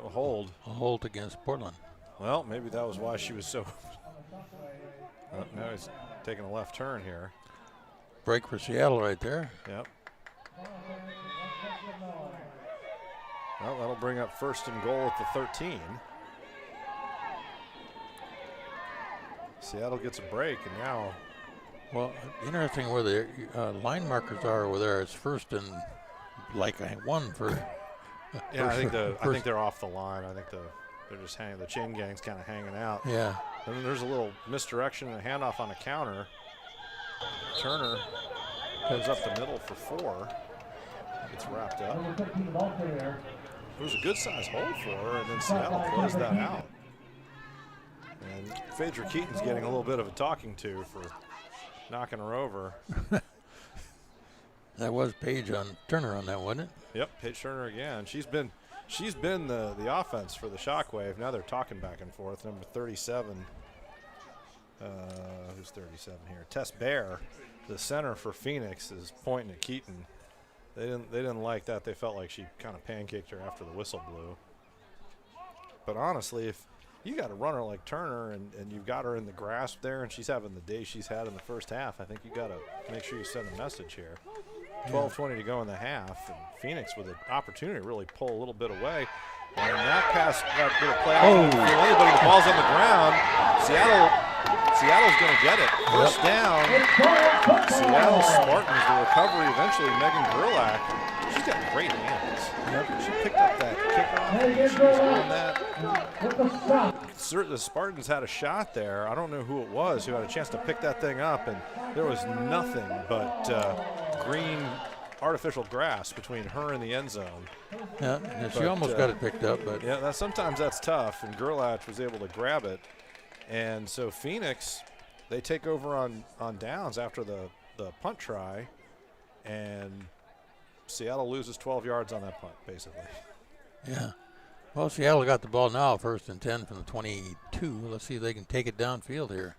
hold. A hold against Portland. Well, maybe that was why she was so. Now he's taking a left turn here. Break for Seattle right there. Yep. Well, that'll bring up 1st and goal at the 13. Seattle gets a break, and now. Well, interesting where the line markers are over there. It's 1st and like 1 for. Yeah, I think they're off the line. I think they're just hanging. The chain gang's kind of hanging out. Yeah. And then there's a little misdirection and a handoff on a counter. Turner goes up the middle for 4. Gets wrapped up. It was a good size hold for her, and then Seattle closed that out. And Phaedra Keaton's getting a little bit of a talking to for knocking her over. That was Paige on Turner on that, wasn't it? Yep, Paige Turner again. She's been the offense for the Shockwave. Now they're talking back and forth. Number 37. Who's 37 here? Tess Bear, the center for Phoenix, is pointing at Keaton. They didn't like that. They felt like she kind of pancaked her after the whistle blew. But honestly, if you got a runner like Turner and you've got her in the grasp there and she's having the day she's had in the first half, I think you got to make sure you send a message here. 12:20 to go in the half, and Phoenix with an opportunity to really pull a little bit away. And that pass got a little play out. Anybody, the ball's on the ground. Seattle's going to get it. First down. Seattle Spartans, the recovery eventually. Megan Gerlach, she's got great hands. She picked up that kickoff. She was on that. The Spartans had a shot there. I don't know who it was who had a chance to pick that thing up, and there was nothing but green artificial grass between her and the end zone. Yeah, she almost got it picked up, but yeah, sometimes that's tough, and Gerlach was able to grab it. And so Phoenix, they take over on downs after the punt try, and Seattle loses 12 yards on that punt, basically. Yeah. Well, Seattle got the ball now, 1st and 10 from the 22. Let's see if they can take it downfield here.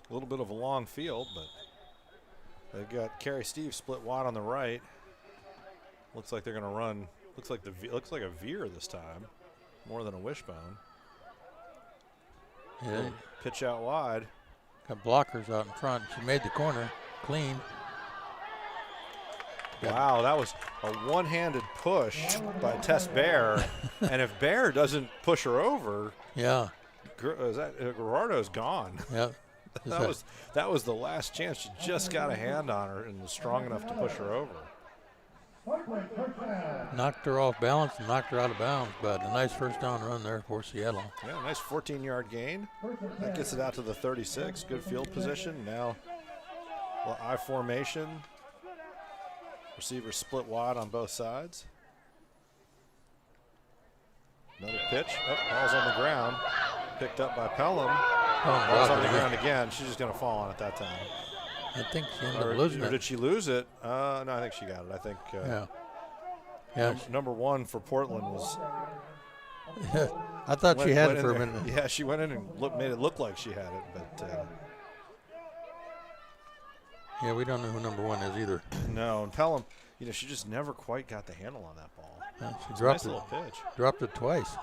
A little bit of a long field, but they've got Carrie Steve split wide on the right. Looks like they're going to run. Looks like a veer this time, more than a wishbone. Yeah. Pitch out wide. Got blockers out in front. She made the corner clean. Wow, that was a one-handed push by Tess Bear, and if Bear doesn't push her over, Gerardo's gone. Yeah, that was the last chance. She just got a hand on her and was strong enough to push her over. Knocked her off balance and knocked her out of bounds, but a nice first down run there for Seattle. Yeah, nice 14-yard gain. That gets it out to the 36. Good field position. Now, I formation. Receivers split wide on both sides. Another pitch. Ball's on the ground. Picked up by Pelham. Ball's on the ground again. She's just going to fall on it that time. I think she ended up losing it. Or did she lose it? No, I think she got it. I think number 1 for Portland was. I thought she had it for a minute. Yeah, she went in and made it look like she had it, but. Yeah, we don't know who number 1 is either. No, and Pelham, she just never quite got the handle on that ball. Yeah, she dropped it. Nice little pitch. Dropped it twice.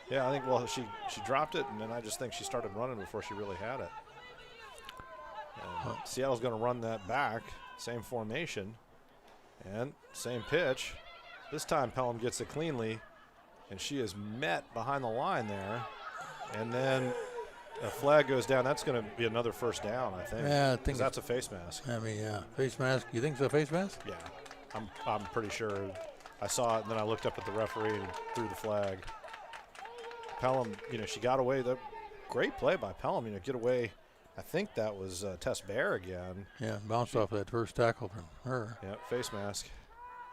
Yeah, I think, well, she dropped it, and then I just think she started running before she really had it. And Seattle's going to run that back, same formation, and same pitch. This time Pelham gets it cleanly, and she is met behind the line there. And then a flag goes down. That's going to be another first down, I think. Yeah, I think that's a face mask. I mean, yeah, face mask. You think it's a face mask? Yeah, I'm pretty sure. I saw it, and then I looked up at the referee and threw the flag. Pelham, she got away. The great play by Pelham, get away. I think that was Tess Bear again. Yeah, bounced off that first tackle from her. Yeah, face mask.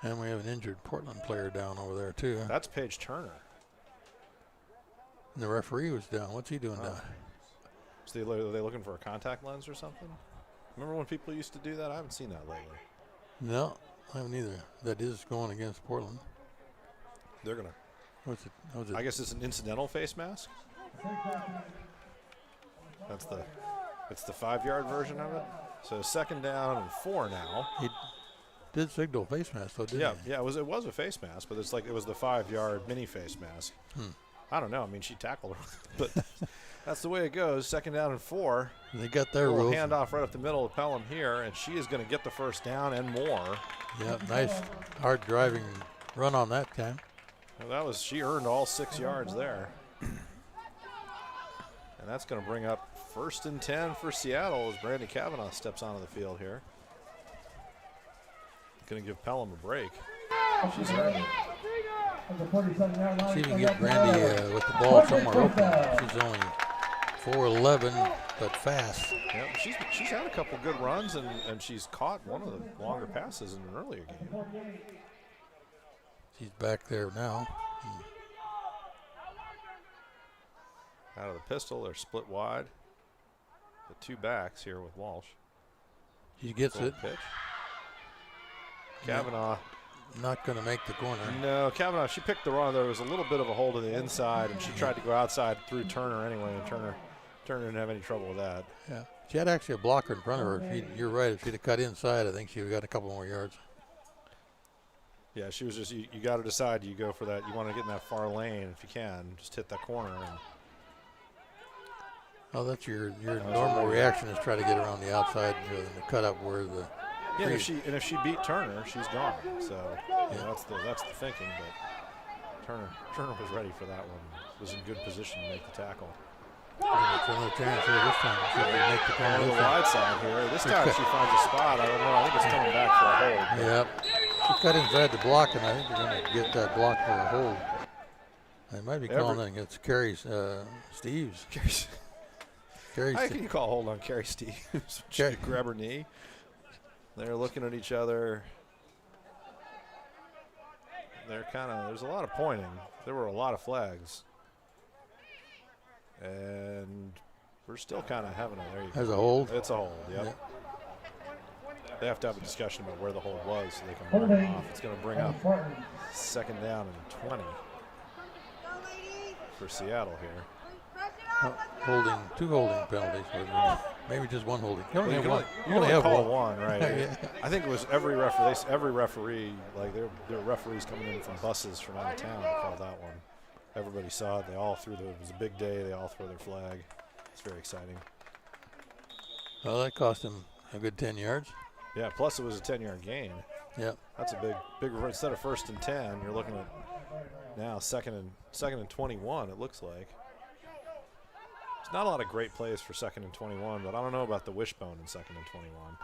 And we have an injured Portland player down over there, too. That's Paige Turner. And the referee was down. What's he doing down? Are they looking for a contact lens or something? Remember when people used to do that? I haven't seen that lately. No, I haven't either. That is going against Portland. They're going to. What's it? I guess it's an incidental face mask. It's the 5-yard version of it. So 2nd down and 4 now. He did signal face mask, though, didn't he? Yeah, it was a face mask, but it's like it was the 5-yard mini face mask. I don't know. I mean, she tackled her, but that's the way it goes. 2nd down and 4. They got their rules. Handoff right up the middle of Pelham here, and she is going to get the first down and more. Yeah, nice hard driving run on that time. Well, she earned all 6 yards there. And that's going to bring up 1st and 10 for Seattle as Brandy Kavanaugh steps onto the field here. Going to give Pelham a break. She's earned it. See if you can get Brandy with the ball somewhere open. She's only 4'11", but fast. Yeah, she's had a couple good runs, and she's caught one of the longer passes in an earlier game. She's back there now. Out of the pistol, they're split wide. The 2 backs here with Walsh. He gets it. Pitch. Kavanaugh. Not going to make the corner. No, Kavanaugh, she picked the wrong. There was a little bit of a hole to the inside, and she tried to go outside through Turner anyway, and Turner didn't have any trouble with that. Yeah, she had actually a blocker in front of her. You're right. If she'd have cut inside, I think she would have got a couple more yards. Yeah, she was just, you got to decide, you go for that. You want to get in that far lane if you can. Just hit that corner. And oh, that's your normal reaction is try to get around the outside and cut up where the. Yeah, if she beat Turner, she's gone. So that's the thinking. But Turner was ready for that one. Was in good position to make the tackle. It's another chance here this time. She can make the corner. On the wide side here. This time she finds a spot. I don't know. I think it's coming back for a hold. Yep. She cut inside the block, and I think they're going to get that block for a hold. They might be calling it against Carrie Steves. How can you call a hold on Carrie Steves? She grab her knee. They're looking at each other. There's a lot of pointing. There were a lot of flags. And we're still kind of having there you go. There's a hold? It's a hold, yep. They have to have a discussion about where the hold was so they can run it off. It's going to bring up 2nd down and 20 for Seattle here. Two holding penalties, maybe just one holding. You only have one, right? Yeah. I think it was every referee, like there were referees coming in from buses from out of town that called that one. Everybody saw it. They all threw it was a big day. They all threw their flag. It's very exciting. Well, that cost him a good 10 yards. Yeah, plus it was a 10-yard gain. Yep. That's a big instead of 1st and 10, you're looking at now 2nd and 21, it looks like. There's not a lot of great plays for 2nd and 21, but I don't know about the wishbone in 2nd and 21.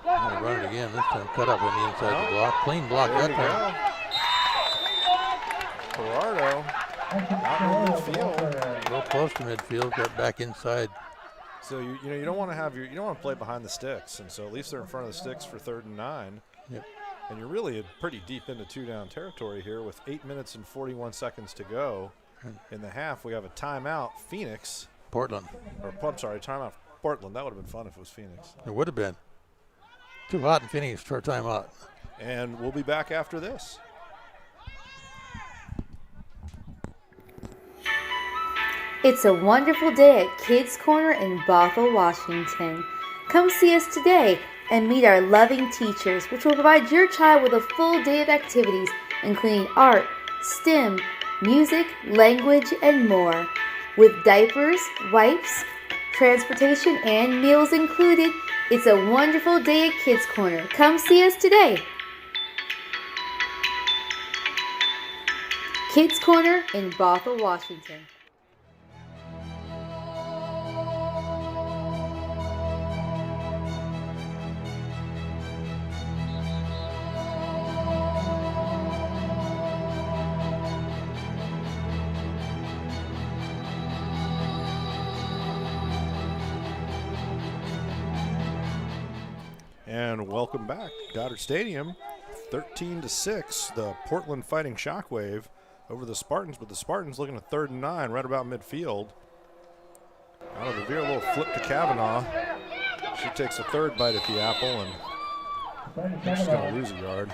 I'm going to run it again this time. Cut up on the inside the block. Clean block that time. Gerardo out in midfield. Real close to midfield. Got back inside. So you don't want to play behind the sticks, and so at least they're in front of the sticks for 3rd and 9. Yep. And you're really pretty deep into 2-down territory here with 8 minutes and 41 seconds to go in the half. We have a timeout. Portland. Timeout Portland. That would have been fun if it was Phoenix. It would have been. Too hot in Phoenix for a timeout. And we'll be back after this. It's a wonderful day at Kids Corner in Bothell, Washington. Come see us today and meet our loving teachers, which will provide your child with a full day of activities, including art, STEM, music, language, and more. With diapers, wipes, transportation, and meals included, it's a wonderful day at Kids Corner. Come see us today. Kids Corner in Bothell, Washington. And welcome back. Goddard Stadium, 13-6. The Portland Fighting Shockwave over the Spartans, but the Spartans looking at 3rd and 9, right about midfield. Out of the veer, a little flip to Kavanaugh. She takes a 3rd bite at the apple, and I think she's going to lose a yard.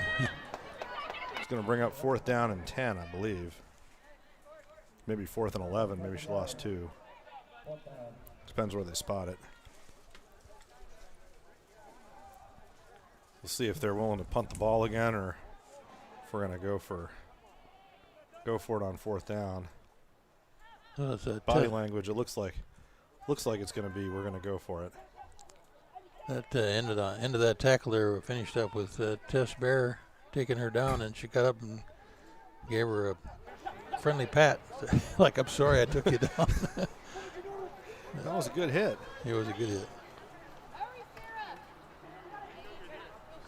It's going to bring up 4th down and 10, I believe. Maybe 4th and 11. Maybe she lost 2. Depends where they spot it. We'll see if they're willing to punt the ball again, or if we're going to go for it on 4th down. Body language, it looks like it's going to be we're going to go for it. That end of that tackle there finished up with Tess Bear taking her down, and she got up and gave her a friendly pat, like, I'm sorry I took you down. That was a good hit. It was a good hit.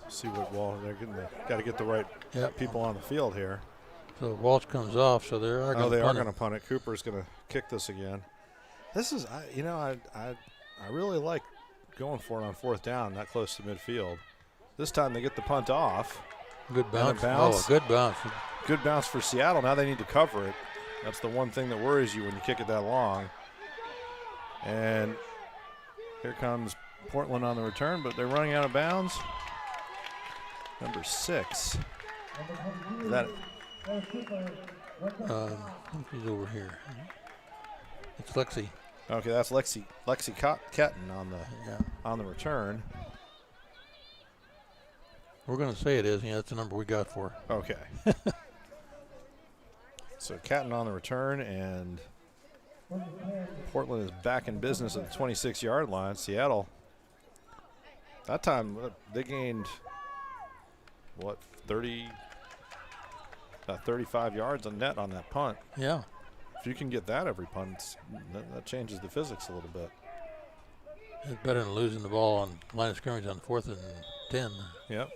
See what Walsh, they're getting got to get the right people on the field here. So Walsh comes off, so they are going to punt it. Cooper's going to kick this again. This is, I really like going for it on 4th down, that close to midfield. This time they get the punt off. Good bounce. Oh, good bounce. Good bounce for Seattle. Now they need to cover it. That's the one thing that worries you when you kick it that long. And here comes Portland on the return, but they're running out of bounds. Number 6. That he's over here. It's Lexi. Okay, that's Lexi Catton on the return. We're going to say it is. Yeah, that's the number we got for. Okay. So Catton on the return, and Portland is back in business at the 26-yard line. Seattle, that time they gained, what, 35 yards on net on that punt. Yeah. If you can get that every punt, that changes the physics a little bit. It's better than losing the ball on line of scrimmage on 4th and 10. Yep.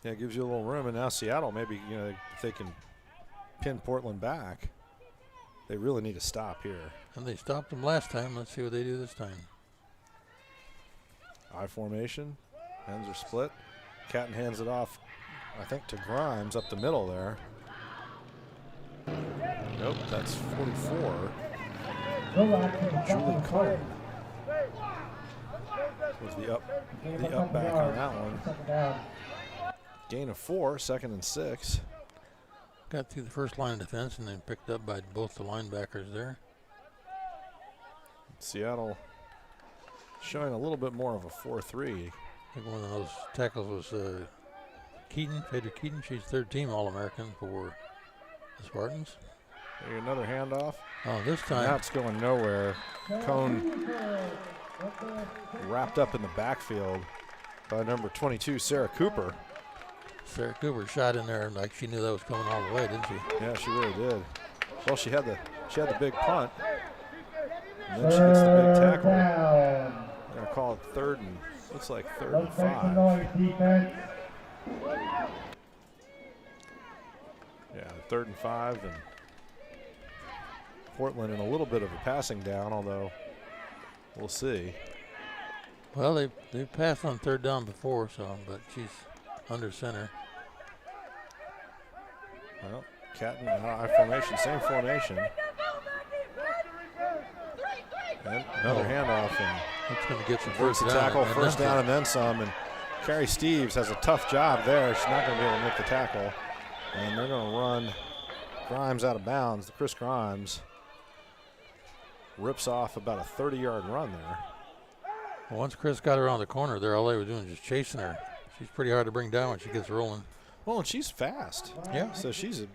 Yeah, it gives you a little room, and now Seattle, maybe, if they can pin Portland back, they really need to stop here. And they stopped them last time. Let's see what they do this time. I formation. Ends are split. Catton hands it off, I think, to Grimes up the middle there. Nope, that's 44. Julie Cohen was the up back on that one. Gain of 4, 2nd and 6. Got through the first line of defense and then picked up by both the linebackers there. Seattle showing a little bit more of a 4-3. I think one of those tackles was Keaton, Phaedra Keaton. She's 3rd team All-American for the Spartans. There, another handoff. Oh, this time. That's going nowhere. Cone wrapped up in the backfield by number 22, Sarah Cooper. Sarah Cooper shot in there like she knew that was coming all the way, didn't she? Yeah, she really did. Well, she had the big punt, and then she gets the big tackle. They're gonna call it 3rd and looks like 3rd and 5. Yeah, 3rd and 5, and Portland in a little bit of a passing down, although we'll see. Well, they passed on 3rd down before, but she's under center. Well, Catton I formation, same formation. And another handoff, and it's going to get some first tackle, first down, and then some. And Carrie Steves has a tough job there. She's not going to be able to make the tackle, and they're going to run Grimes out of bounds. Chris Grimes rips off about a 30-yard run there. Well, once Chris got around the corner there, all they were doing was just chasing her. She's pretty hard to bring down when she gets rolling. Well, and she's fast. Yeah. So she's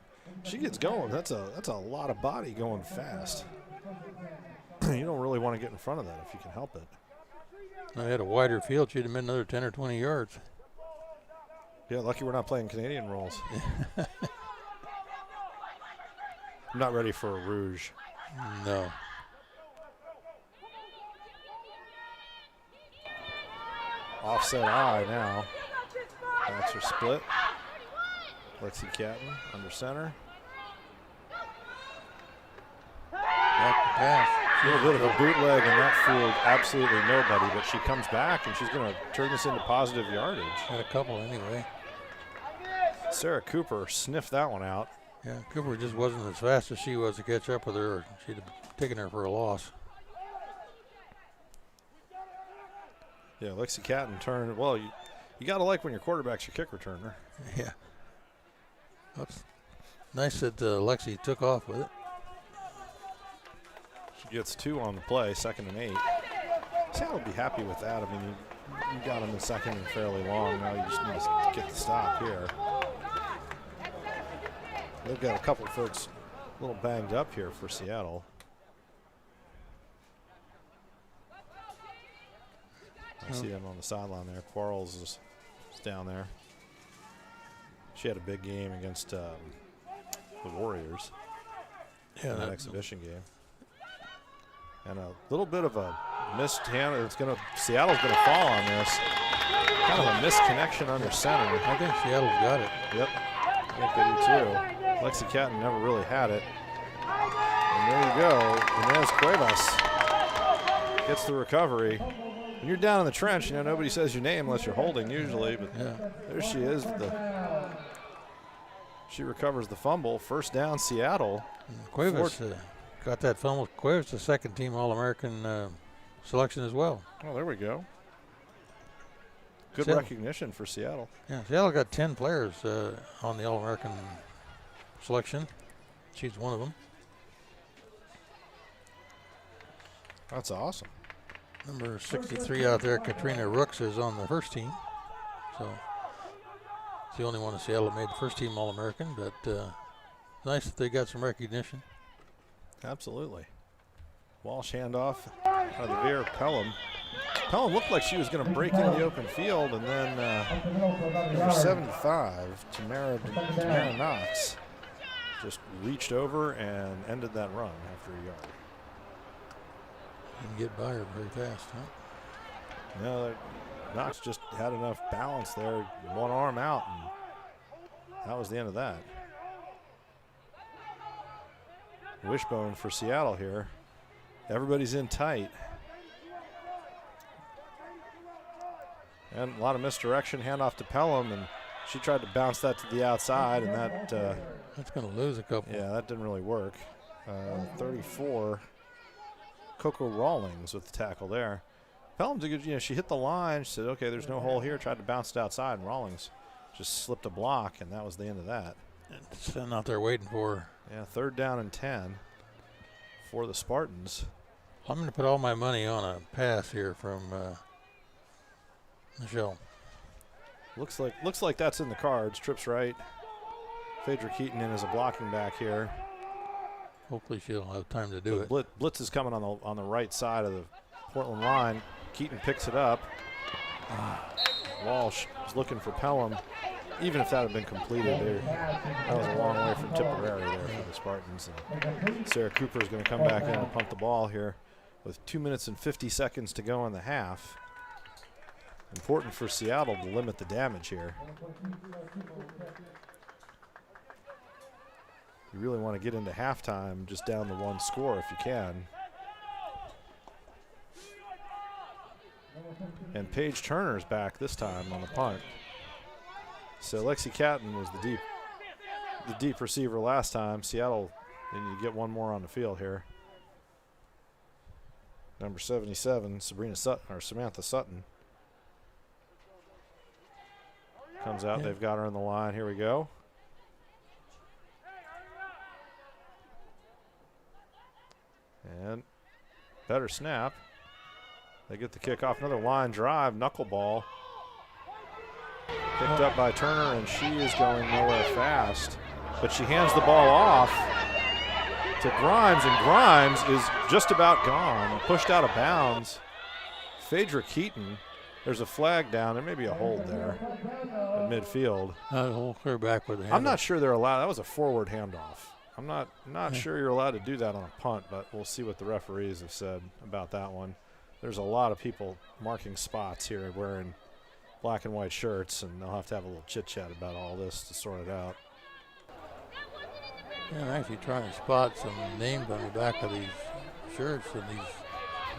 She gets going. That's a lot of body going fast. You don't really want to get in front of that if you can help it. I had a wider field. She'd have been another 10 or 20 yards. Yeah, lucky we're not playing Canadian rules. I'm not ready for a rouge. No. Offset eye now. Backs are split. Lexi Catton under center. Back to pass. A little bit of a bootleg, and that fooled absolutely nobody, but she comes back, and she's going to turn this into positive yardage. Had a couple anyway. Sarah Cooper sniffed that one out. Yeah, Cooper just wasn't as fast as she was to catch up with her. She'd have taken her for a loss. Yeah, Lexi Catton turned. Well, you got to like when your quarterback's your kick returner. Yeah. That's nice that Lexi took off with it. She gets 2 on the play, 2nd and 8. Seattle will be happy with that. I mean, you got them in 2nd and fairly long. Now you just need to get the stop here. They've got a couple folks a little banged up here for Seattle. I see them on the sideline there. Quarles is down there. She had a big game against the Warriors in an exhibition game. And a little bit of a missed hand. Seattle's gonna fall on this. Kind of a misconnection under center. I think Seattle's got it. Yep, I think they do too. Lexi Catton never really had it. And there you go. Inez Cuevas gets the recovery. When you're down in the trench, nobody says your name unless you're holding usually, but yeah. There she is. She recovers the fumble. First down, Seattle. Cuevas got that fumble. Cuevas, the 2nd team All-American selection as well. Oh, there we go. Good Seattle. Recognition for Seattle. Yeah, Seattle got 10 players on the All-American selection. She's one of them. That's awesome. Number 63 out there, Katrina Rooks, is on the first team. So it's the only one in Seattle that made the first team All-American, but nice that they got some recognition. Absolutely. Walsh handoff out of the veer. Pelham. Pelham looked like she was going to break into the open field, and then number 75, Tamara Knox, just reached over and ended that run after a yard. Didn't get by her very fast, huh? No, Knox just had enough balance there, one arm out, and that was the end of that. Wishbone for Seattle here. Everybody's in tight. And a lot of misdirection, handoff to Pelham, and she tried to bounce that to the outside, and that's going to lose a couple. Yeah, that didn't really work. 34, Coco Rawlings with the tackle there. Pelham did good, she hit the line. She said, okay, there's no hole here. Tried to bounce it outside, and Rawlings just slipped a block, and that was the end of that. Sitting out there waiting for her. Yeah, 3rd down and 10 for the Spartans. I'm going to put all my money on a pass here from Michelle. Looks like that's in the cards. Trips right. Phaedra Keaton in as a blocking back here. Hopefully she'll have time to do it. Blitz is coming on the right side of the Portland line. Keaton picks it up. Walsh is looking for Pelham. Even if that had been completed, that was a long way from Tipperary there for the Spartans. And Sarah Cooper is going to come back in and punt the ball here with 2 minutes and 50 seconds to go in the half. Important for Seattle to limit the damage here. You really want to get into halftime just down to 1 score if you can. And Paige Turner's back this time on the punt. So Lexi Catton was the deep receiver last time. Seattle, they need to get one more on the field here. Number 77, Samantha Sutton. Comes out, they've got her on the line. Here we go. And better snap. They get the kickoff. Another line drive, knuckleball. Picked up by Turner, and she is going nowhere fast. but she hands the ball off to Grimes, and Grimes is just about gone, pushed out of bounds. Phaedra Keaton, there's a flag down. There may be a hold there at midfield. Hold clear back with the hand. I'm not sure they're allowed. That was a forward handoff. I'm not sure you're allowed to do that on a punt, but we'll see what the referees have said about that one. There's a lot of people marking spots here wearing black and white shirts, and they'll have to have a little chit-chat about all this to sort it out. Yeah, I'm actually trying to spot some names on the back of these shirts that these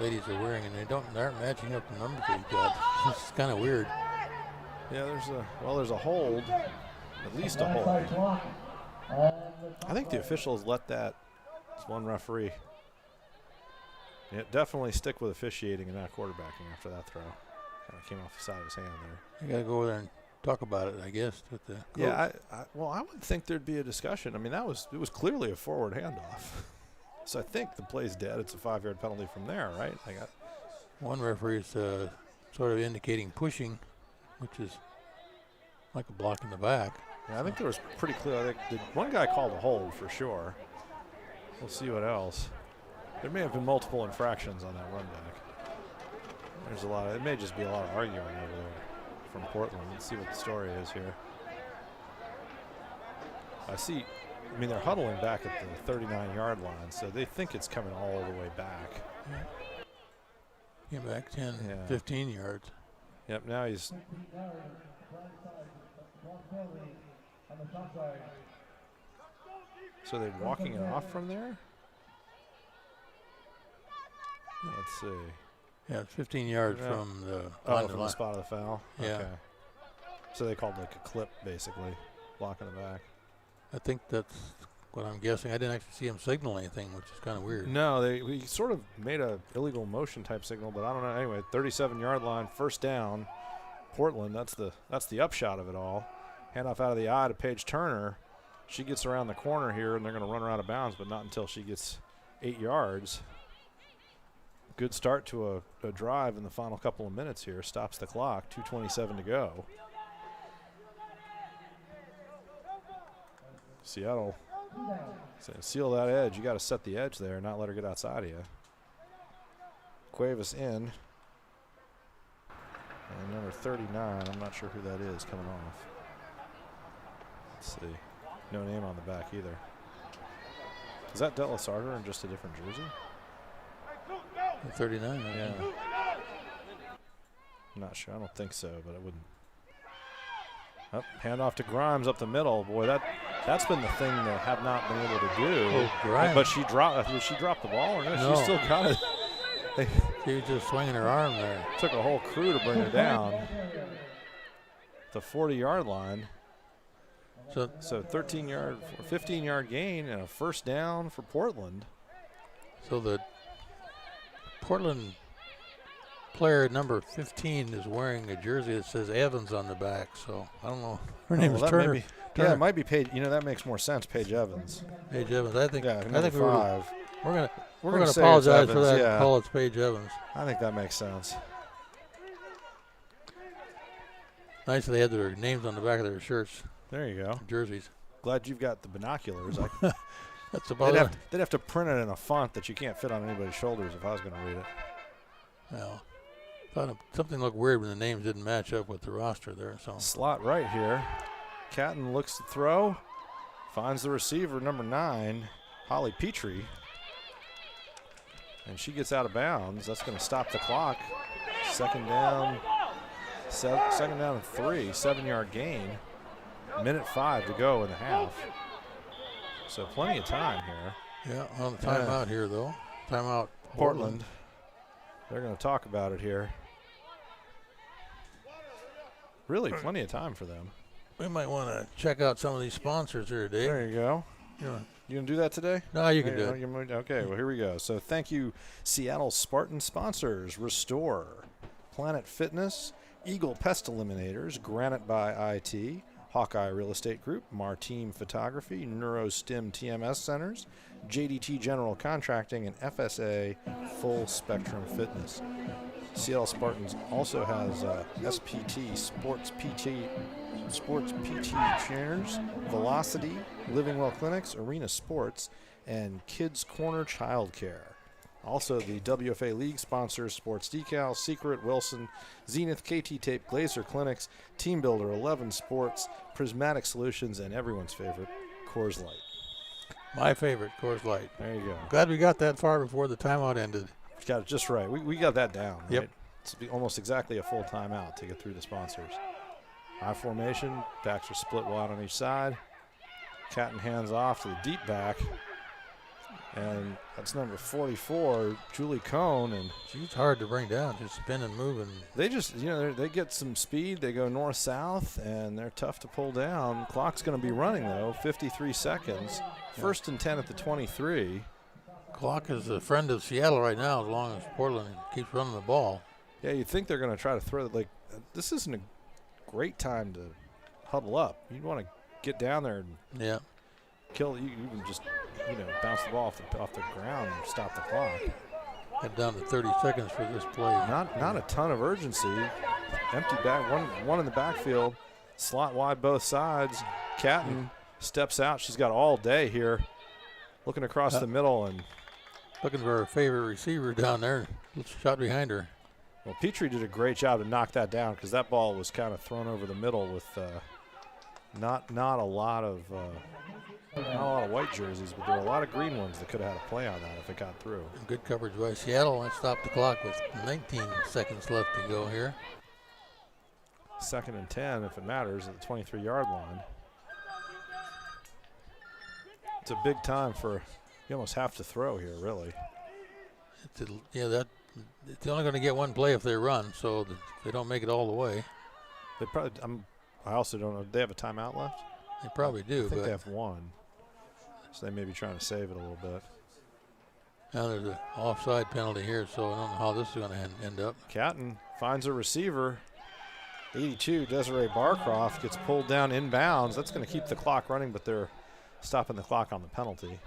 ladies are wearing, and they aren't matching up the numbers they've got. It's kind of weird. Yeah, there's a hold, at least a hold. I think the officials let that, it's one referee. Yeah, definitely stick with officiating and not quarterbacking after that throw. Kind of came off the side of his hand there. You got to go over there and talk about it, I guess. With the yeah, I would think there'd be a discussion. I mean, it was clearly a forward handoff. So I think the play's dead. It's a 5-yard penalty from there, right? One referee's sort of indicating pushing, which is like a block in the back. Yeah, I think there was pretty clear. I think one guy called a hold for sure. We'll see what else. There may have been multiple infractions on that run back. There's a lot. It may just be a lot of arguing over there from Portland. Let's see what the story is here. I mean, they're huddling back at the 39-yard line, so they think it's coming all the way back. Came back 10, 15 yards. Yep, now he's... So they're walking it off from there? Let's see. Yeah, it's 15 yards from the from the spot of the foul? Yeah. Okay. So they called like a clip, basically, blocking the back. I think that's what I'm guessing. I didn't actually see him signal anything, which is kind of weird. No, he sort of made a illegal motion type signal, but I don't know. Anyway, 37-yard line, first down, Portland. That's the upshot of it all. Handoff out of the eye to Paige Turner. She gets around the corner here, and they're going to run her out of bounds, but not until she gets 8 yards. Good start to a drive in the final couple of minutes here. Stops the clock, 2:27 to go. Seattle saying, seal that edge. You got to set the edge there, not let her get outside of you. Cuevas in. And number 39, I'm not sure who that is coming off. Let's see. No name on the back either. Is that Della Sarter in just a different jersey? 39, yeah. I'm not sure. I don't think so, but it wouldn't. Hand off to Grimes up the middle. Boy, that's been the thing they have not been able to do. Oh, Grimes. But she dropped the ball, or no? No. She still got it. She was just swinging her arm there. Took a whole crew to bring her down. The 40-yard line. So 15-yard gain and a first down for Portland. So the Portland player number 15 is wearing a jersey that says Evans on the back. So I don't know. Her name is Turner. Yeah, it might be Paige. You know, that makes more sense. Paige Evans. Paige Evans. I think. Yeah, I think we're gonna say apologize it's for that. Yeah. Call it's Paige Evans. I think that makes sense. Nice that they had their names on the back of their shirts. There you go. Jerseys. Glad you've got the binoculars. That's about they'd have to print it in a font that you can't fit on anybody's shoulders if I was going to read it. Well, thought something looked weird when the names didn't match up with the roster there. So slot right here. Catton looks to throw, finds the receiver, number 9, Holly Petrie, and she gets out of bounds. That's going to stop the clock. Second down and 3, 7-yard gain. Minute 5 to go in the half. So plenty of time here. Yeah, on the timeout here though. Timeout Portland. They're going to talk about it here. Really plenty of time for them. We might want to check out some of these sponsors here today. There you go. You going to do that today? No, you can do it. Okay, well, here we go. So thank you, Seattle Spartans sponsors, Restore, Planet Fitness, Eagle Pest Eliminators, Granite by IT, Hawkeye Real Estate Group, Martine Photography, NeuroStim TMS Centers, JDT General Contracting, and FSA Full Spectrum Fitness. Seattle Spartans also has SPT, Sports PT chairs, Velocity, Living Well Clinics, Arena Sports, and Kids Corner Childcare. Also, the WFA League sponsors Sports Decal, Secret, Wilson, Zenith, KT Tape, Glazer Clinics, Team Builder, 11 Sports, Prismatic Solutions, and everyone's favorite, Coors Light. My favorite, Coors Light. There you go. Glad we got that far before the timeout ended. Got it just right. We got that down, right? Yep. It's almost exactly a full timeout to get through the sponsors. I formation, backs are split wide on each side. Catton hands off to the deep back. And that's number 44, Julie Cohn. And she's hard to bring down, just spin and move. And they just, they get some speed. They go north-south, and they're tough to pull down. Clock's going to be running, though, 53 seconds. First and 10 at the 23. Clock is a friend of Seattle right now as long as Portland keeps running the ball. Yeah, you'd think they're going to try to throw, this isn't a great time to huddle up. You want to get down there and kill. You can just, bounce the ball off the ground and stop the clock. Get down to 30 seconds for this play. Not a ton of urgency. Empty back, one in the backfield. Slot wide both sides. Catton steps out. She's got all day here. Looking across the middle and looking for her favorite receiver down there. Shot behind her. Well, Petrie did a great job to knock that down because that ball was kind of thrown over the middle with not a lot of white jerseys, but there were a lot of green ones that could have had a play on that if it got through. Good coverage by Seattle. Let's stop the clock with 19 seconds left to go here. 2nd and 10 if it matters at the 23-yard line. It's a big time for, you almost have to throw here, really. It's only going to get one play if they run, so if they don't make it all the way. They probably. I also don't know. Do they have a timeout left? They probably do. I think they have one, so they may be trying to save it a little bit. Now there's an offside penalty here, so I don't know how this is going to end up. Catton finds a receiver. 82, Desiree Barcroft gets pulled down inbounds. That's going to keep the clock running, but they're stopping the clock on the penalty.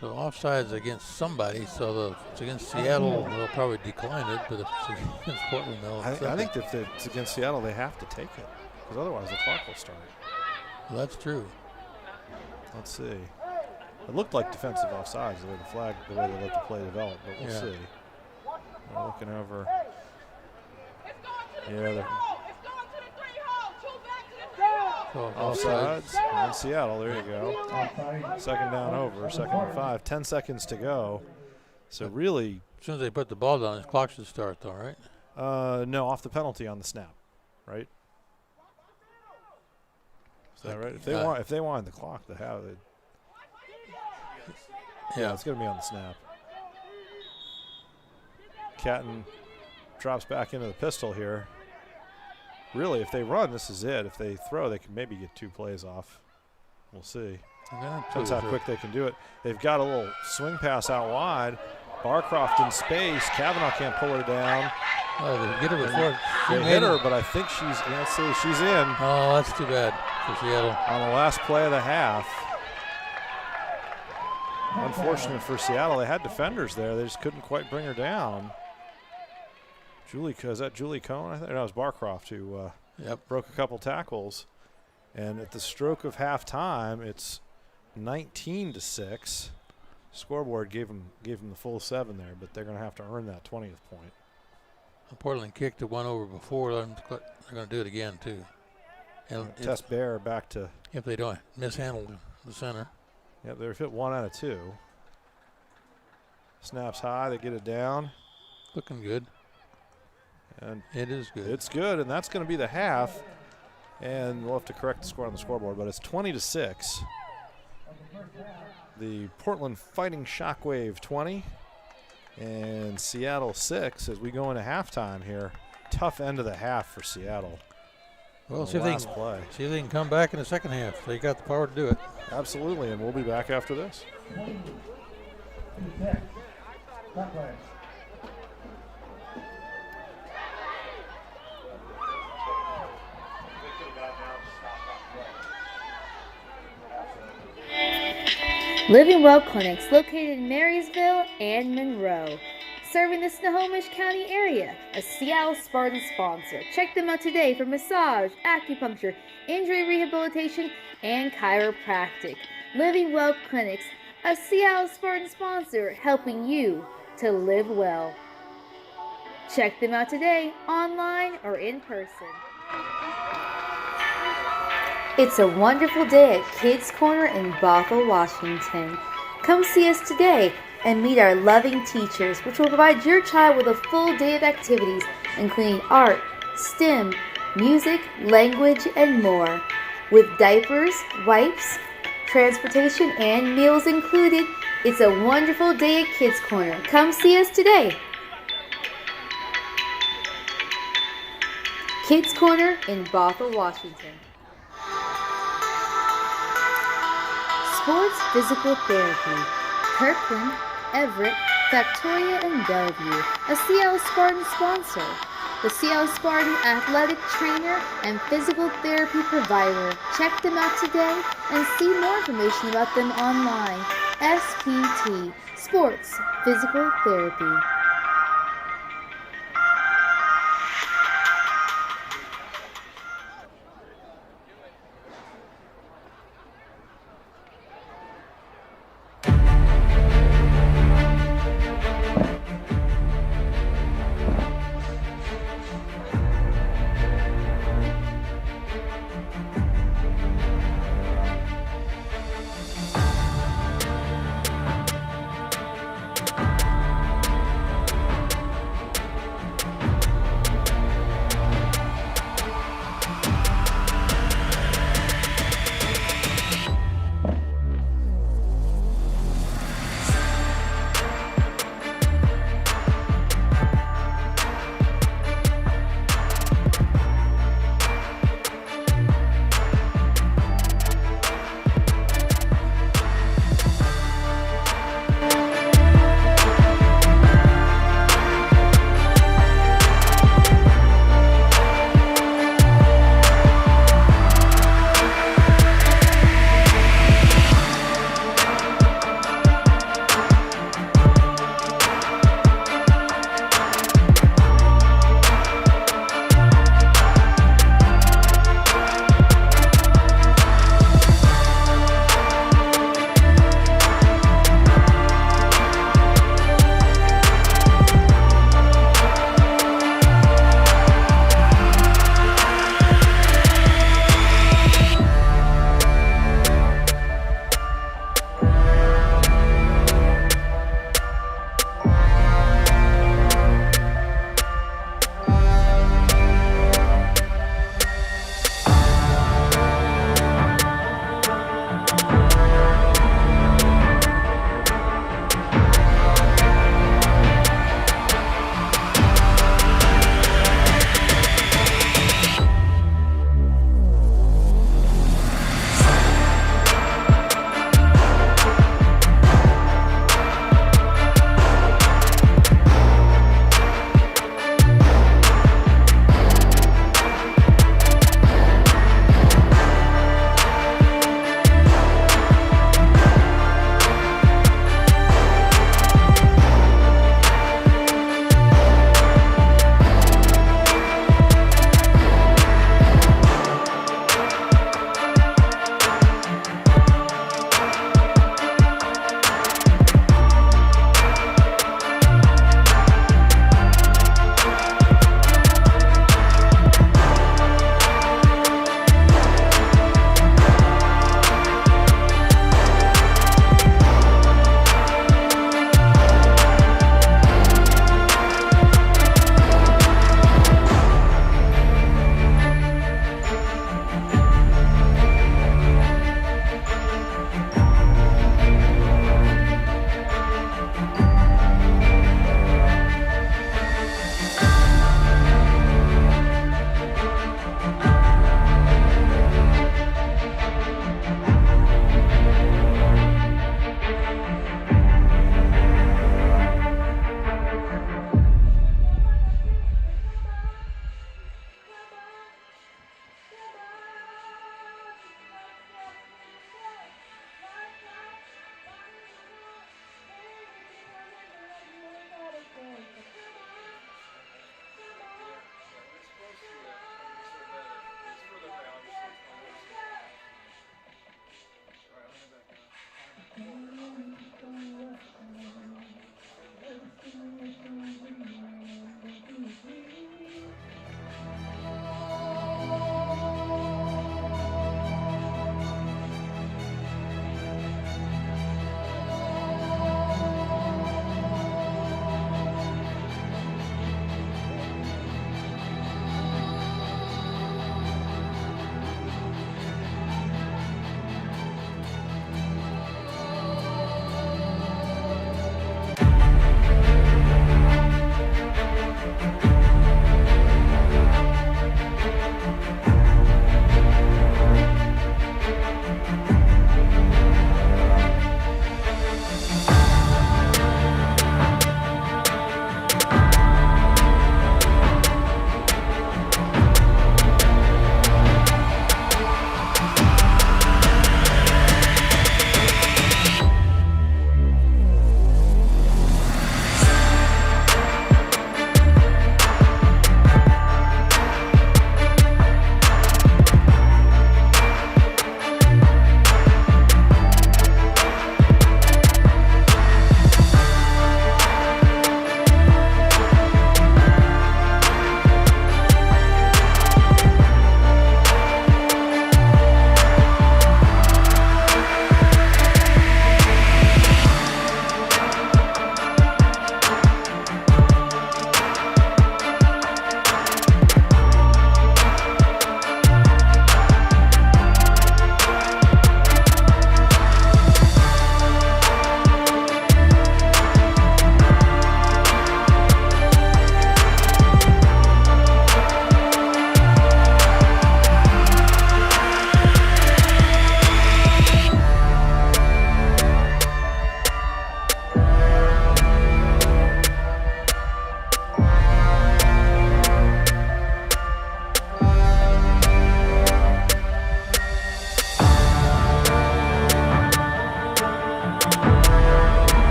So offside's against somebody, so if it's against Seattle, they'll probably decline it, but if it's against Portland, they'll accept it. I think if it's against Seattle, they have to take it, because otherwise the clock will start. Well, that's true. Let's see. It looked like defensive offsides, the way they let the play develop, but we'll see. We're looking over. Yeah, so offsides on Seattle. There you go. 2nd down over, 2nd and 5. 10 seconds to go. So really, as soon as they put the ball down, the clock should start, though, right? No, off the penalty on the snap, right? Is that right? If they want the clock to have it, it's going to be on the snap. Catton drops back into the pistol here. Really, if they run, this is it. If they throw, they can maybe get 2 plays off. We'll see. Depends how quick they can do it. They've got a little swing pass out wide. Barcroft in space. Kavanaugh can't pull her down. Oh, they get her before. They hit her, but I think she's in. Oh, that's too bad for Seattle. On the last play of the half. Unfortunate for Seattle. They had defenders there. They just couldn't quite bring her down. Is that Julie Cohn? I think that was Barcroft who broke a couple tackles. And at the stroke of halftime, it's 19-6. Scoreboard gave them the full 7 there, but they're going to have to earn that 20th point. Portland kicked the one over before. They're going to do it again, too. And Tess Bear back to. If they don't mishandle the center. Yep, they've hit 1 out of 2. Snaps high, they get it down. Looking good. And it is good. It's good, and that's going to be the half. And we'll have to correct the score on the scoreboard, but it's 20-6. The Portland Fighting Shockwave 20 and Seattle 6 as we go into halftime here. Tough end of the half for Seattle. Well, see if they can come back in the second half. They got the power to do it. Absolutely, and we'll be back after this. Living Well Clinics located in Marysville and Monroe. serving the Snohomish County area, a Seattle Spartans sponsor. Check them out today for massage, acupuncture, injury rehabilitation, and chiropractic. Living Well Clinics, a Seattle Spartan sponsor, helping you to live well. Check them out today, online or in person. It's a wonderful day at Kids Corner in Bothell, Washington. Come see us today and meet our loving teachers, which will provide your child with a full day of activities, including art, STEM, music, language, and more. With diapers, wipes, transportation, and meals included, it's a wonderful day at Kids Corner. Come see us today. Kids Corner in Bothell, Washington. Sports Physical Therapy, Kirkland, Everett, Victoria, and Bellevue, a Seattle Spartan sponsor. The Seattle Spartan athletic trainer and physical therapy provider. Check them out today and see more information about them online. SPT, Sports Physical Therapy.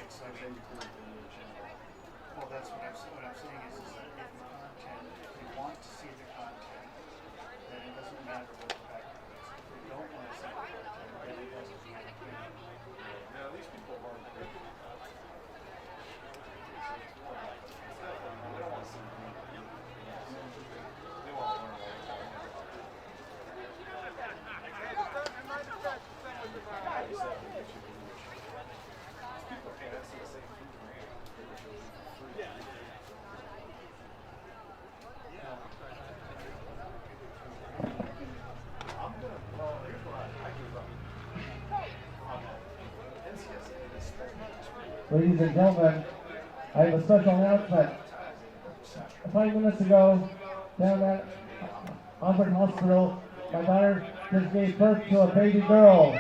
Well, that's what I'm saying is that if the content, if they want to see the content, then it doesn't matter what the background is. If they don't want to see the content, then it doesn't matter. Yeah, these people are great. Ladies and gentlemen, I have a special announcement. 5 minutes ago, down at Auburn Hospital, my daughter just gave birth to a baby girl.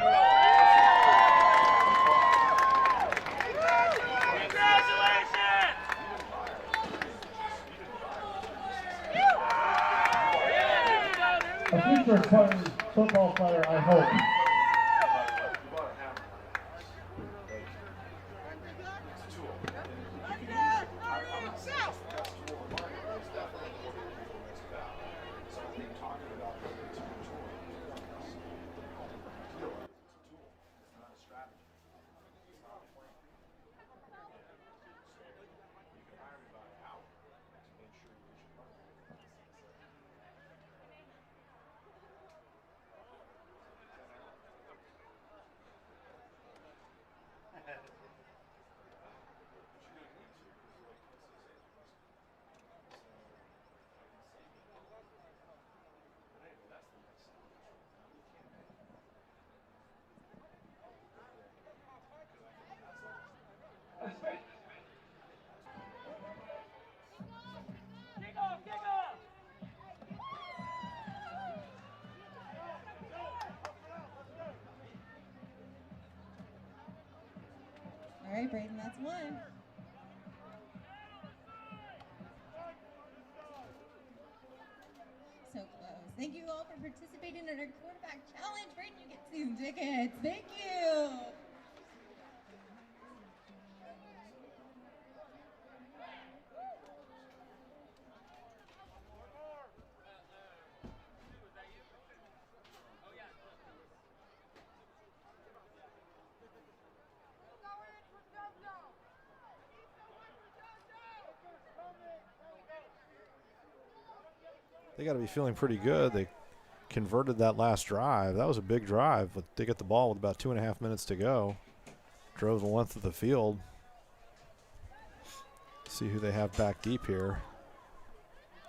A future Spartan football player, I hope. All right, Brayden, that's one. So close. Thank you all for participating in our quarterback challenge. Brayden, you get season tickets. Thank you. They got to be feeling pretty good. They converted that last drive. That was a big drive, but they get the ball with about 2.5 minutes to go. Drove the length of the field. See who they have back deep here.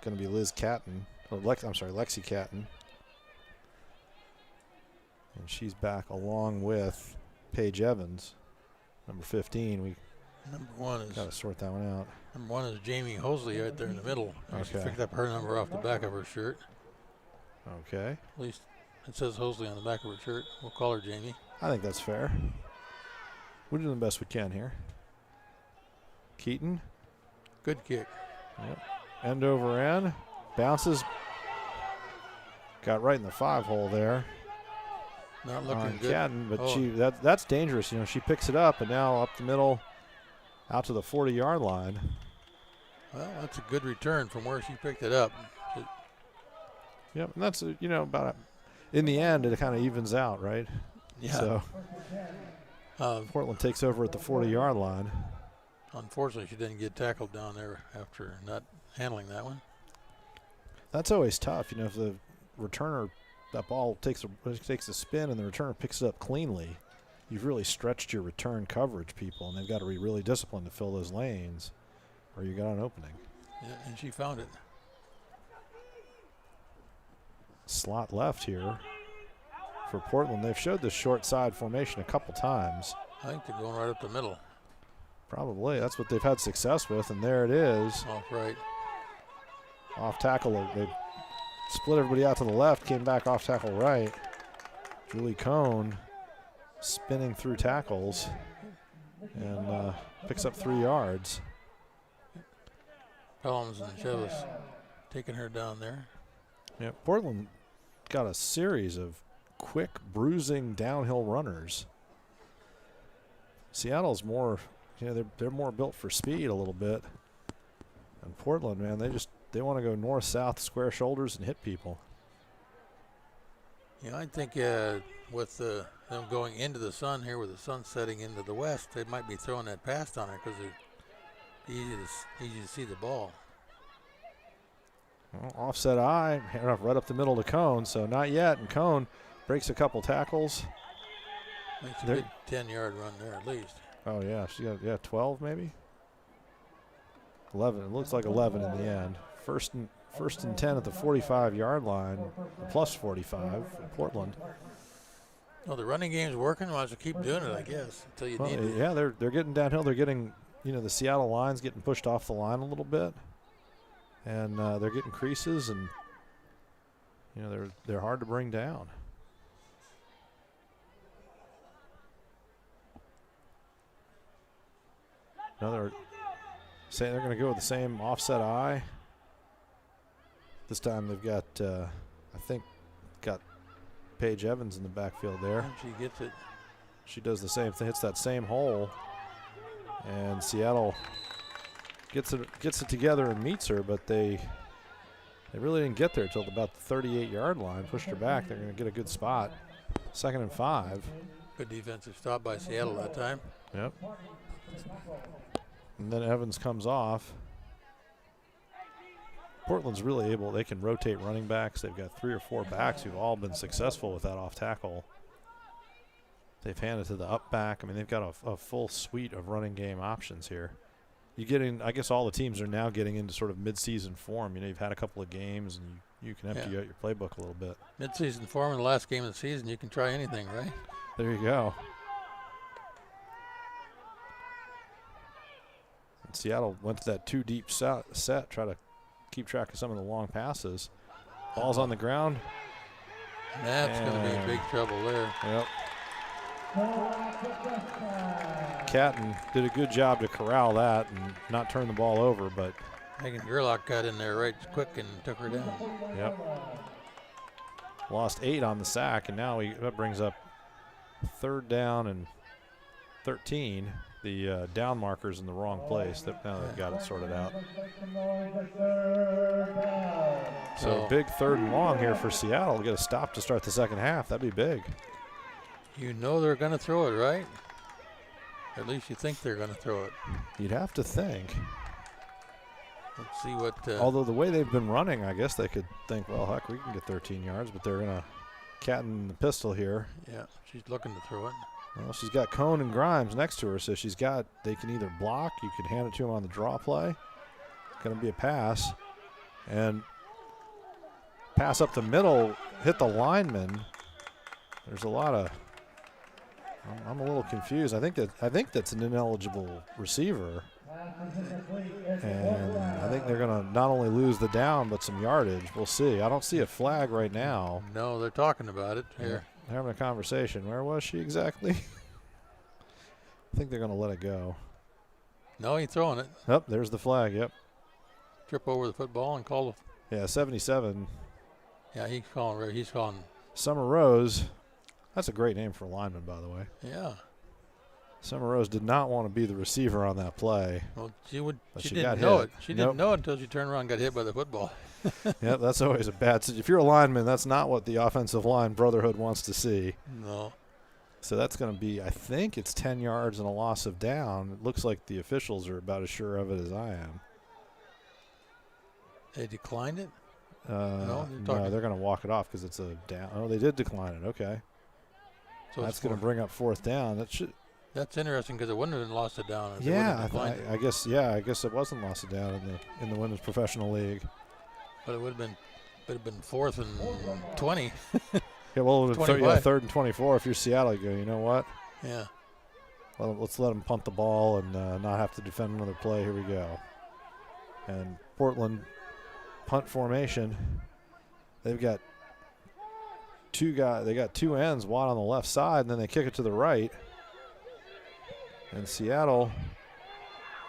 Going to be Liz Catton, or Lexi Catton. And she's back along with Paige Evans, number 15. Number one is got to sort that one out. Number one is Jamie Hosley right there in the middle. She Okay. picked up her number off the back of her shirt. Okay. At least it says Hosley on the back of her shirt. We'll call her Jamie. I think that's fair. We're doing the best we can here. Keaton. Good kick. Yep. End over end. Bounces. Got right in the 5-hole there. Not looking good. Catton, but that's dangerous. You know, she picks it up, and now up the middle, out to the 40-yard line. Well, that's a good return from where she picked it up. Yep, and that's about in the end it kind of evens out, right? Yeah. So Portland takes over at the 40-yard line. Unfortunately, she didn't get tackled down there after not handling that one. That's always tough, if the returner, that ball takes a spin and the returner picks it up cleanly. You've really stretched your return coverage, people, and they've got to be really disciplined to fill those lanes, or you got an opening. Yeah, and she found it. Slot left here for Portland. They've showed this short side formation a couple times. I think they're going right up the middle. Probably. That's what they've had success with, and there it is. Off right. Off tackle. They split everybody out to the left, came back off tackle right. Julie Cohn spinning through tackles and picks up 3 yards. Pelhams and Chevis taking her down there. Yeah, Portland got a series of quick, bruising downhill runners. Seattle's more they're more built for speed a little bit. And Portland, man, they want to go north, south, square shoulders, and hit people. Yeah, I think with them going into the sun here, with the sun setting into the west, they might be throwing that pass on her because it's easy to see the ball. Well, offset eye, right up the middle to Cone, so not yet. And Cone breaks a couple tackles. Makes a good 10-yard run there at least. Oh, yeah, she got 12 maybe? 11, it looks like 11 in the end. First and 10 at the 45-yard line, plus 45 for Portland. Well, the running game's working. Might as well keep doing it, I guess, until you need it. Yeah, they're getting downhill. They're getting, the Seattle line's getting pushed off the line a little bit. And they're getting creases, and, they're hard to bring down. They're going to go with the same offset eye. This time they've got, got Paige Evans in the backfield there. And she gets it. She does the same thing, hits that same hole. And Seattle gets it together and meets her, but they really didn't get there until about the 38-yard line. Pushed her back. They're going to get a good spot. 2nd and 5. Good defensive stop by Seattle that time. Yep. And then Evans comes off. Portland's really able. They can rotate running backs. They've got 3 or 4 backs who've all been successful with that off tackle. They've handed to the up back. I mean, they've got a full suite of running game options here. I guess all the teams are now getting into sort of midseason form. You've had a couple of games, and you can empty out your playbook a little bit. Midseason form in the last game of the season, you can try anything, right? There you go. And Seattle went to that 2 deep set, try to keep track of some of the long passes. Ball's on the ground. That's going to be in big trouble there. Yep. Catton did a good job to corral that and not turn the ball over, but Megan Gerlach got in there right quick and took her down. Yep. Lost 8 on the sack, and now that brings up 3rd down and 13. The down marker's in the wrong place. Now they've got it sorted out. So big 3rd and long here for Seattle to get a stop to start the second half. That'd be big. They're going to throw it, right? At least you think they're going to throw it. You'd have to think. Let's see what. Although the way they've been running, I guess they could think, well, heck, we can get 13 yards, but they're going to Catton the pistol here. Yeah, she's looking to throw it. Well, she's got Cone and Grimes next to her, so they can either block, you can hand it to them on the draw play. Going to be a pass. And pass up the middle, hit the lineman. There's a lot of, I'm a little confused. I think that's an ineligible receiver. And I think they're going to not only lose the down, but some yardage. We'll see. I don't see a flag right now. No, they're talking about it here. They're having a conversation. Where was she exactly? I think they're going to let it go. No, he's throwing it. Yep, there's the flag. Yep. Trip over the football and call the. Yeah, 77. Yeah, he's calling. Summer Rose. That's a great name for a lineman, by the way. Yeah. Summer Rose did not want to be the receiver on that play. Well, she she didn't know it. She didn't know it until she turned around and got hit by the football. Yeah, that's always a bad. If you're a lineman, that's not what the offensive line brotherhood wants to see. No. So that's going to be, I think it's 10 yards and a loss of down. It looks like the officials are about as sure of it as I am. They declined it? No, they're going to walk it off because it's a down. Oh, they did decline it. Okay. So that's going to bring up 4th down. That's interesting because it wouldn't have been lost it down. Yeah, I guess it wasn't lost it down in the Women's Professional League. But it would have been 4th and 20. Yeah, well, it would have been 3rd and 24 if you're Seattle. You go, you know what? Yeah. Well, let's let them punt the ball and not have to defend another play. Here we go. And Portland punt formation. They've got 2 guys. They got 2 ends, one on the left side, and then they kick it to the right. And Seattle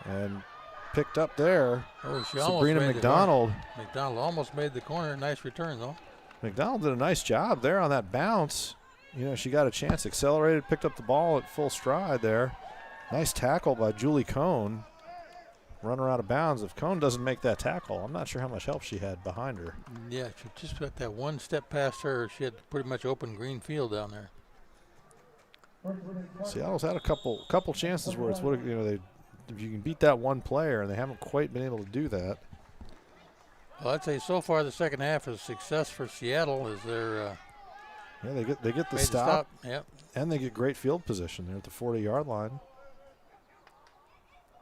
and picked up there. Oh, Sabrina McDonald. McDonald almost made the corner. Nice return, though. McDonald did a nice job there on that bounce. She got a chance, accelerated, picked up the ball at full stride there. Nice tackle by Julie Cohn. Runner out of bounds. If Cohn doesn't make that tackle, I'm not sure how much help she had behind her. Yeah, she just got that one step past her. She had pretty much open green field down there. Seattle's had a couple chances where it's if you can beat that one player, and they haven't quite been able to do that. Well, I'd say so far the second half is a success for Seattle. Is their yeah, they get the made stop. Yep. And they get great field position there at the 40-yard line.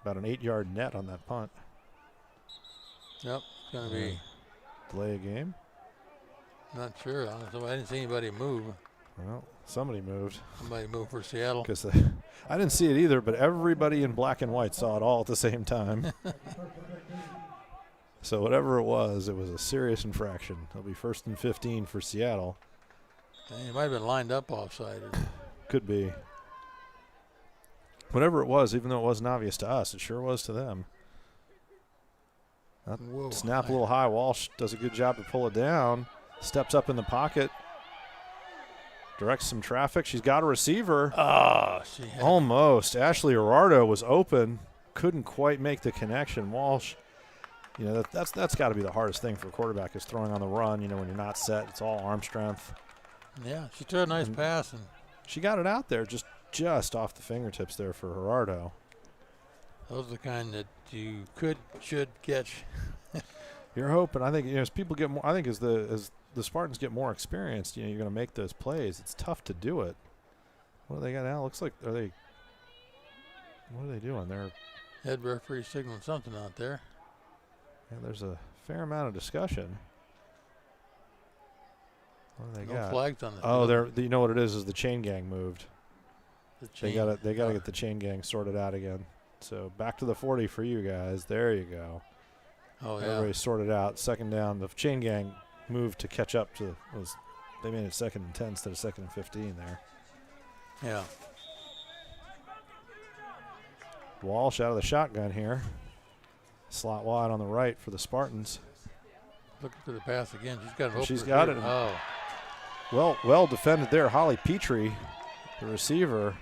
About an 8-yard net on that punt. Yep, it's going to be. Delay a game? Not sure. I didn't see anybody move. Well, somebody moved. Somebody moved for Seattle. Because I didn't see it either, but everybody in black and white saw it all at the same time. So whatever it was a serious infraction. It'll be 1st and 15 for Seattle. He might have been lined up offside. Could be. Whatever it was, even though it wasn't obvious to us, it sure was to them. Whoa, snap a little high. Walsh does a good job to pull it down. Steps up in the pocket. Directs some traffic. She's got a receiver. Almost. Ashley Gerardo was open. Couldn't quite make the connection. Walsh, that's got to be the hardest thing for a quarterback is throwing on the run. When you're not set, it's all arm strength. Yeah, she threw a nice pass. And she got it out there just off the fingertips there for Gerardo. Those are the kind that you should catch. You're hoping. I think as people get more. I think as the Spartans get more experienced, you're going to make those plays. It's tough to do it. What do they got now? Looks like what are they doing? They're head referee signaling something out there. Yeah, there's a fair amount of discussion. What do they got? Flags on the field. You know what it is the chain gang moved. They got to Oh. get the chain gang sorted out again. So back to the 40 for you guys. There you go. Oh, yeah. Everybody sorted out. Second down. The chain gang moved to catch up to they made it 2nd and 10 instead of 2nd and 15 there. Yeah. Walsh out of the shotgun here. Slot wide on the right for the Spartans. Looking for the pass again. She's got it open. She's got it. Oh. Well defended there. Holly Petrie, the receiver,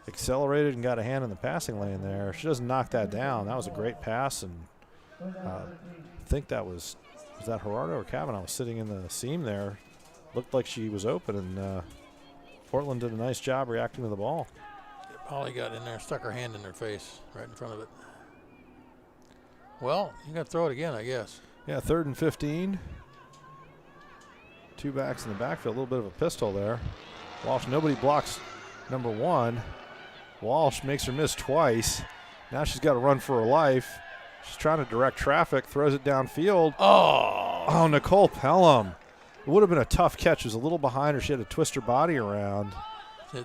accelerated and got a hand in the passing lane there. She doesn't knock that down. That was a great pass, and I think that was that Gerardo or Kavanaugh was sitting in the seam there. Looked like she was open, and Portland did a nice job reacting to the ball. Holly got in there, stuck her hand in her face right in front of it. Well, you got to throw it again, I guess. Yeah, 3rd and 15. 2 backs in the backfield. A little bit of a pistol there. Walsh, nobody blocks number 1. Walsh makes her miss twice. Now she's got to run for her life. She's trying to direct traffic, throws it downfield. Oh, Nicole Pelham. It would have been a tough catch. It was a little behind her. She had to twist her body around.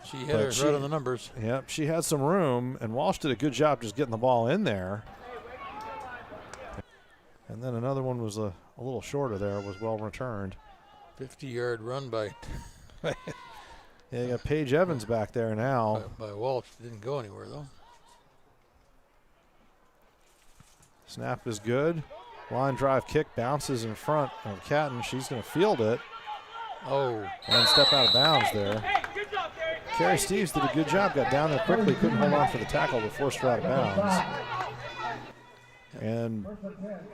She hit her right on the numbers. Yep, she had some room, and Walsh did a good job just getting the ball in there. And then another one was a little shorter there. It was well returned. 50-yard run by yeah, you got Paige Evans back there now. By Walsh. Didn't go anywhere, though. Snap is good. Line drive kick bounces in front of Catton. She's going to field it. Oh. And step out of bounds there. Carrie Steves did a good job. Got down there quickly. Couldn't hold on for the tackle, but forced her out of bounds. And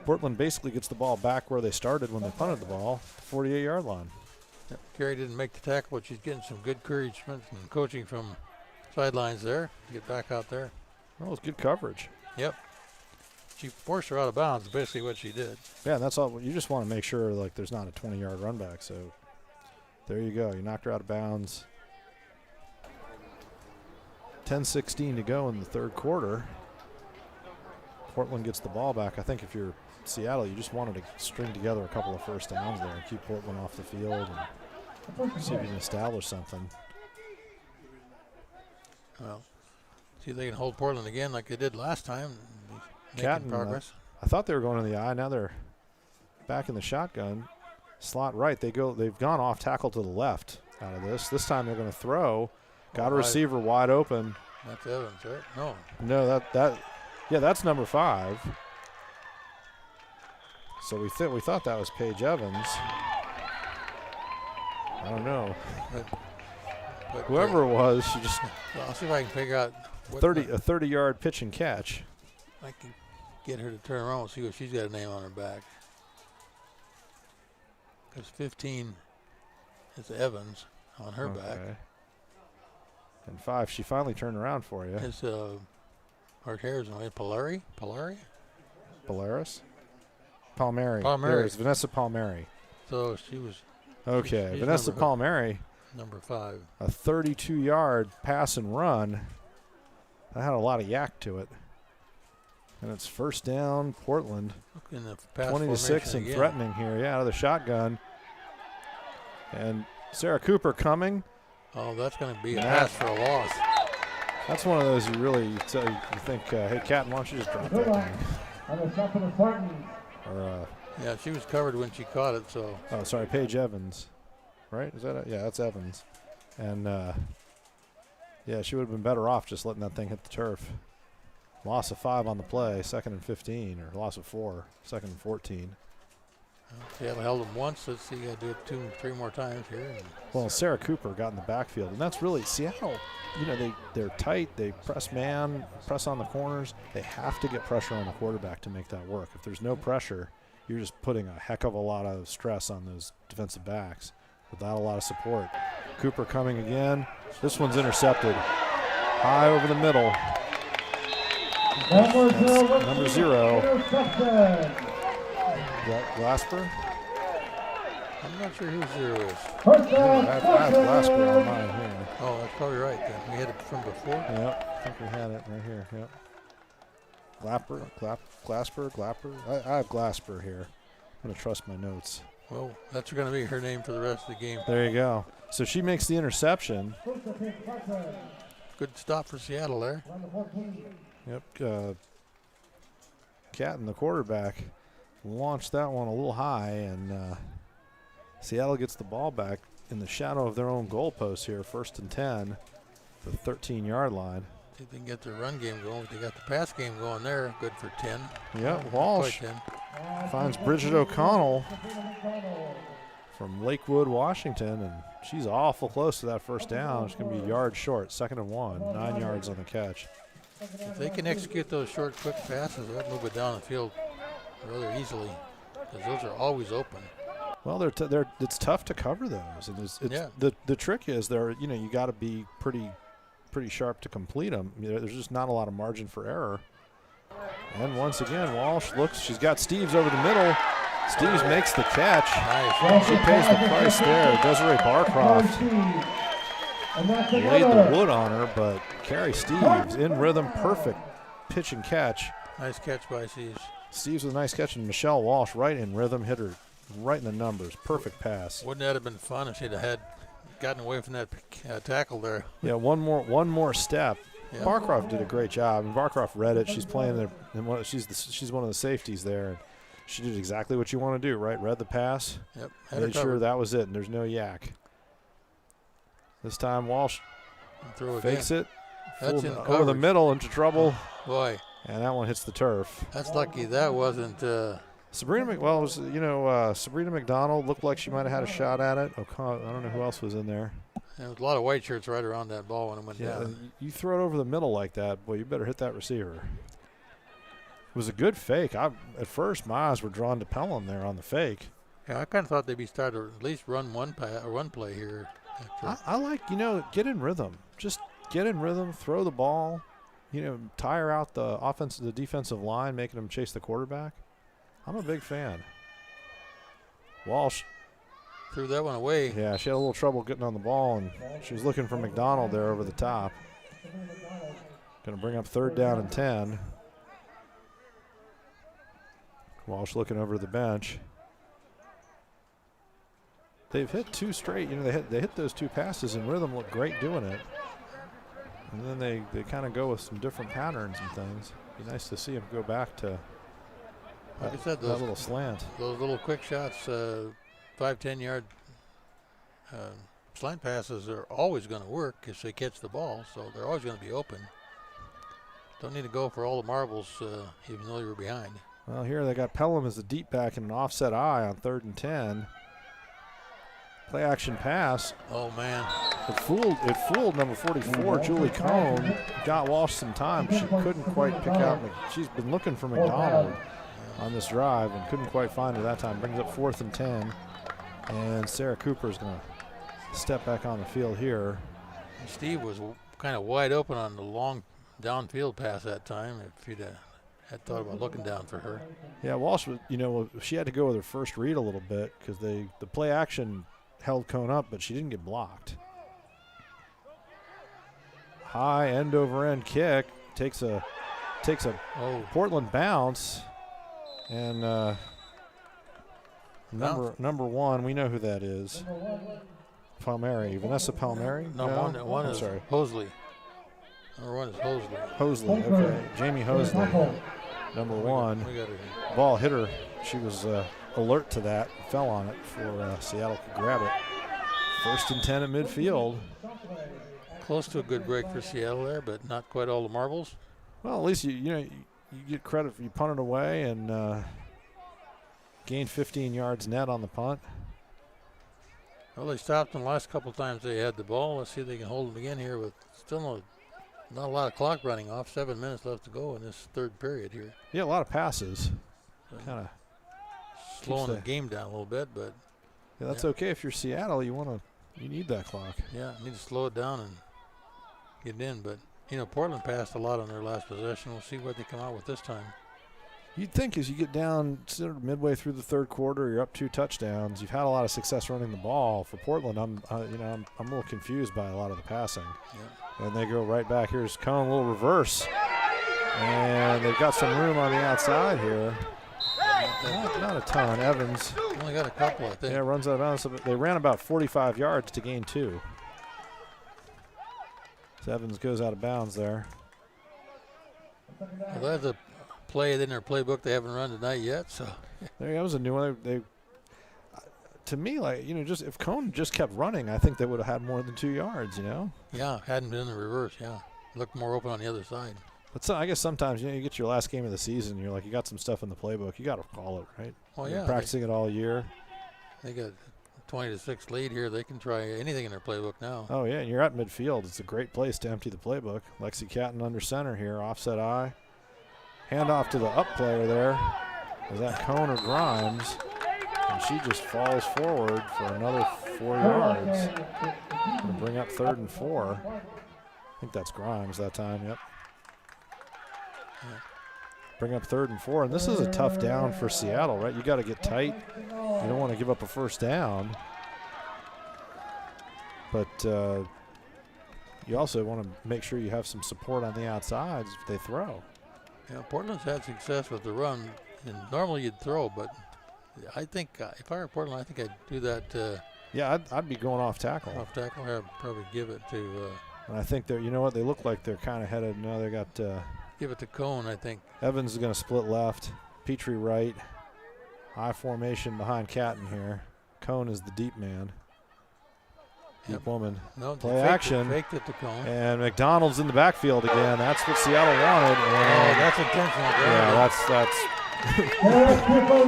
Portland basically gets the ball back where they started when they punted the ball, 48-yard line. Yep. Carrie didn't make the tackle, but she's getting some good encouragement and coaching from sidelines there. Get back out there. Well, it was good coverage. Yep. She forced her out of bounds, basically what she did. Yeah, and that's all. You just want to make sure like there's not a 20-yard run back. So there you go. You knocked her out of bounds. 10:16 to go in the 3rd quarter. Portland gets the ball back. I think if you're Seattle, you just wanted to string together a couple of first downs there and keep Portland off the field and see if you can establish something. Well, see if they can hold Portland again like they did last time. Catton, progress. I thought they were going to the eye. Now they're back in the shotgun. Slot right. They've gone off tackle to the left out of this. This time they're going to throw. Got a receiver wide open. That's Evans, right? No, that's number 5. So we thought that was Paige Evans. I don't know. But, whoever it was, she just I'll see if I can figure out what 30-yard pitch and catch. I can get her to turn around and see what she's got a name on her back. Because 15 is Evans on her back. And 5, she finally turned around for you. It's Mark Harrison, Polari? Polaris? Palmieri. Palmieri. There's Vanessa Palmieri. So she was. Okay, she's Vanessa Palmieri. Number 5. A 32-yard pass and run. That had a lot of yak to it. And it's first down, Portland. In the pass 20-6 and threatening here. Yeah, out of the shotgun. And Sarah Cooper coming. Oh, that's going to be a pass for a loss. That's one of those you really think, hey, Catton, why don't you just drop that thing? On the shot for the Spartans. Or, yeah, she was covered when she caught it, so. Oh, sorry, Paige Evans. Right? Is that it? Yeah, that's Evans. And, yeah, she would have been better off just letting that thing hit the turf. Loss of 5 on the play, 2nd and 15, or loss of 4, 2nd and 14. Seattle held them once. Let's see, I do it 2 or 3 more times here. Well, Sarah Cooper got in the backfield, and that's really Seattle. You know, they're tight. They press man, press on the corners. They have to get pressure on the quarterback to make that work. If there's no pressure, you're just putting a heck of a lot of stress on those defensive backs without a lot of support. Cooper coming again. This one's intercepted. High over the middle. Number 0. Is that Glasper? I'm not sure who 0 is. I have Glasper on mine here. Oh, that's probably right then. We had it from before? Yep, I think we had it right here. Yep. Glasper. I have Glasper here. I'm going to trust my notes. Well, that's going to be her name for the rest of the game. There you go. So she makes the interception. Good stop for Seattle there. Yep. Catton, the quarterback, launched that one a little high, and Seattle gets the ball back in the shadow of their own goalpost here, 1st and 10, the 13-yard line. See if they can get their run game going. They got the pass game going there. Good for 10. Yeah, Walsh finds Bridget O'Connell from Lakewood, Washington, and she's awful close to that first down. It's going to be a yard short, 2nd and 1, 9 yards on the catch. If they can execute those short, quick passes, they'll move it down the field rather easily because those are always open. Well, it's tough to cover those, and the trick is you got to be pretty sharp to complete them. There's just not a lot of margin for error. And once again, Walsh looks. She's got Steves over the middle. Steves makes the catch. Nice. She pays the price there. Desiree Barcroft laid the wood on her, but Carrie Steves in rhythm, perfect pitch and catch. Nice catch by Steves. Steves with a nice catch, and Michelle Walsh right in rhythm, hit her right in the numbers. Perfect pass. Wouldn't that have been fun if she'd had gotten away from that tackle there? Yeah, one more step. Yeah. Barcroft did a great job, and Barcroft read it. She's playing there, and she's one of the safeties there, and she did exactly what you want to do, right? Read the pass. Yep. Made sure that was it, and there's no yak. This time Walsh fakes it. That's over the middle into trouble. Oh, boy. And that one hits the turf. That's lucky that wasn't. Sabrina Sabrina McDonald looked like she might have had a shot at it. I don't know who else was in there. There was a lot of white shirts right around that ball when it went down. You throw it over the middle like that, boy, you better hit that receiver. It was a good fake. At first, my eyes were drawn to Pelham there on the fake. Yeah, I kind of thought they'd be starting to at least run one play here. I like, get in rhythm. Just get in rhythm, throw the ball, tire out the defensive line, making them chase the quarterback. I'm a big fan. Walsh threw that one away. Yeah, she had a little trouble getting on the ball, and she was looking for McDonald there over the top. Going to bring up 3rd down and 10. Walsh looking over the bench. They've hit 2 straight. They hit those 2 passes in rhythm, look great doing it. And then they kind of go with some different patterns and things. It'd be nice to see them go back to like I said, that little slant. Those little quick shots, 5-10 yard slant passes are always going to work if they catch the ball, so they're always going to be open. Don't need to go for all the marbles even though you're behind. Well, here they got Pelham as the deep back and an offset eye on 3rd and 10. Play action pass. Oh, man. It fooled number 44, Julie Cohn. Got Walsh some time. She couldn't quite pick out. She's been looking for McDonald on this drive and couldn't quite find her that time. Brings up 4th and 10. And Sarah Cooper is going to step back on the field here. Steve was kind of wide open on the long downfield pass that time. If he'd had thought about looking down for her. Yeah, Walsh was, she had to go with her first read a little bit because the play action held Cohn up, but she didn't get blocked. High end over end kick takes a Portland bounce, and number 1, we know who that is. Palmieri, Vanessa Palmieri. No, one is sorry. Hosley. Number 1 is Hosley. Hosley, okay. Jamie Hosley, number 1. Ball hit her. She was alert to that. Fell on it before Seattle could grab it. 1st and 10 at midfield. Close to a good break for Seattle there, but not quite all the marbles. Well, at least you get credit for you punted away and gained 15 yards net on the punt. Well, they stopped them the last couple times they had the ball. Let's see if they can hold them again here with still not a lot of clock running off. 7 minutes left to go in this 3rd period here. Yeah, a lot of passes. Kind of slowing the game down a little bit, but yeah, that's okay if you're Seattle. You need that clock. Yeah, need to slow it down and get it in. But Portland passed a lot on their last possession. We'll see what they come out with this time. You'd think as you get down sort of midway through the 3rd quarter, you're up 2 touchdowns. You've had a lot of success running the ball. For Portland, I'm a little confused by a lot of the passing. Yeah. And they go right back. Here's Cohn, a little reverse, and they've got some room on the outside here. Not a ton. Evans only got a couple, I think. Yeah, runs out of bounds. They ran about 45 yards to gain 2. So Evans goes out of bounds there. Well, that's a play in their playbook they haven't run tonight yet. So that was a new one. They to me, just if Cohn just kept running, I think they would have had more than 2 yards. Yeah, hadn't been in the reverse. Yeah, looked more open on the other side. But I guess sometimes you get your last game of the season, you're like, you got some stuff in the playbook, you got to call it, right? Well, You're yeah, practicing it all year. They got 20-6 lead here. They can try anything in their playbook now. Oh yeah, and you're at midfield. It's a great place to empty the playbook. Lexi Catton under center here, offset eye. Hand off to the up player there. Is that Cohn or Grimes? And she just falls forward for another 4 yards. Gonna bring up 3rd and 4. I think that's Grimes that time. Yep. Bring up 3rd and 4, and this is a tough down for Seattle, right? You got to get tight. You don't want to give up a 1st down, but you also want to make sure you have some support on the outsides if they throw. Yeah, Portland's had success with the run, and normally you'd throw, but I think if I were Portland, I think I'd do that. Yeah, I'd be going off tackle. Off tackle, I'd probably give it to. And I think they're, they look like they're kind of headed. No, they got. Give it to Cohn, I think. Evans is going to split left. Petrie right. High formation behind Catton here. Cohn is the deep man. Deep woman. No, play action. Faked it to Cohn. And McDonald's in the backfield again. That's what Seattle wanted. And that's intentional Yeah,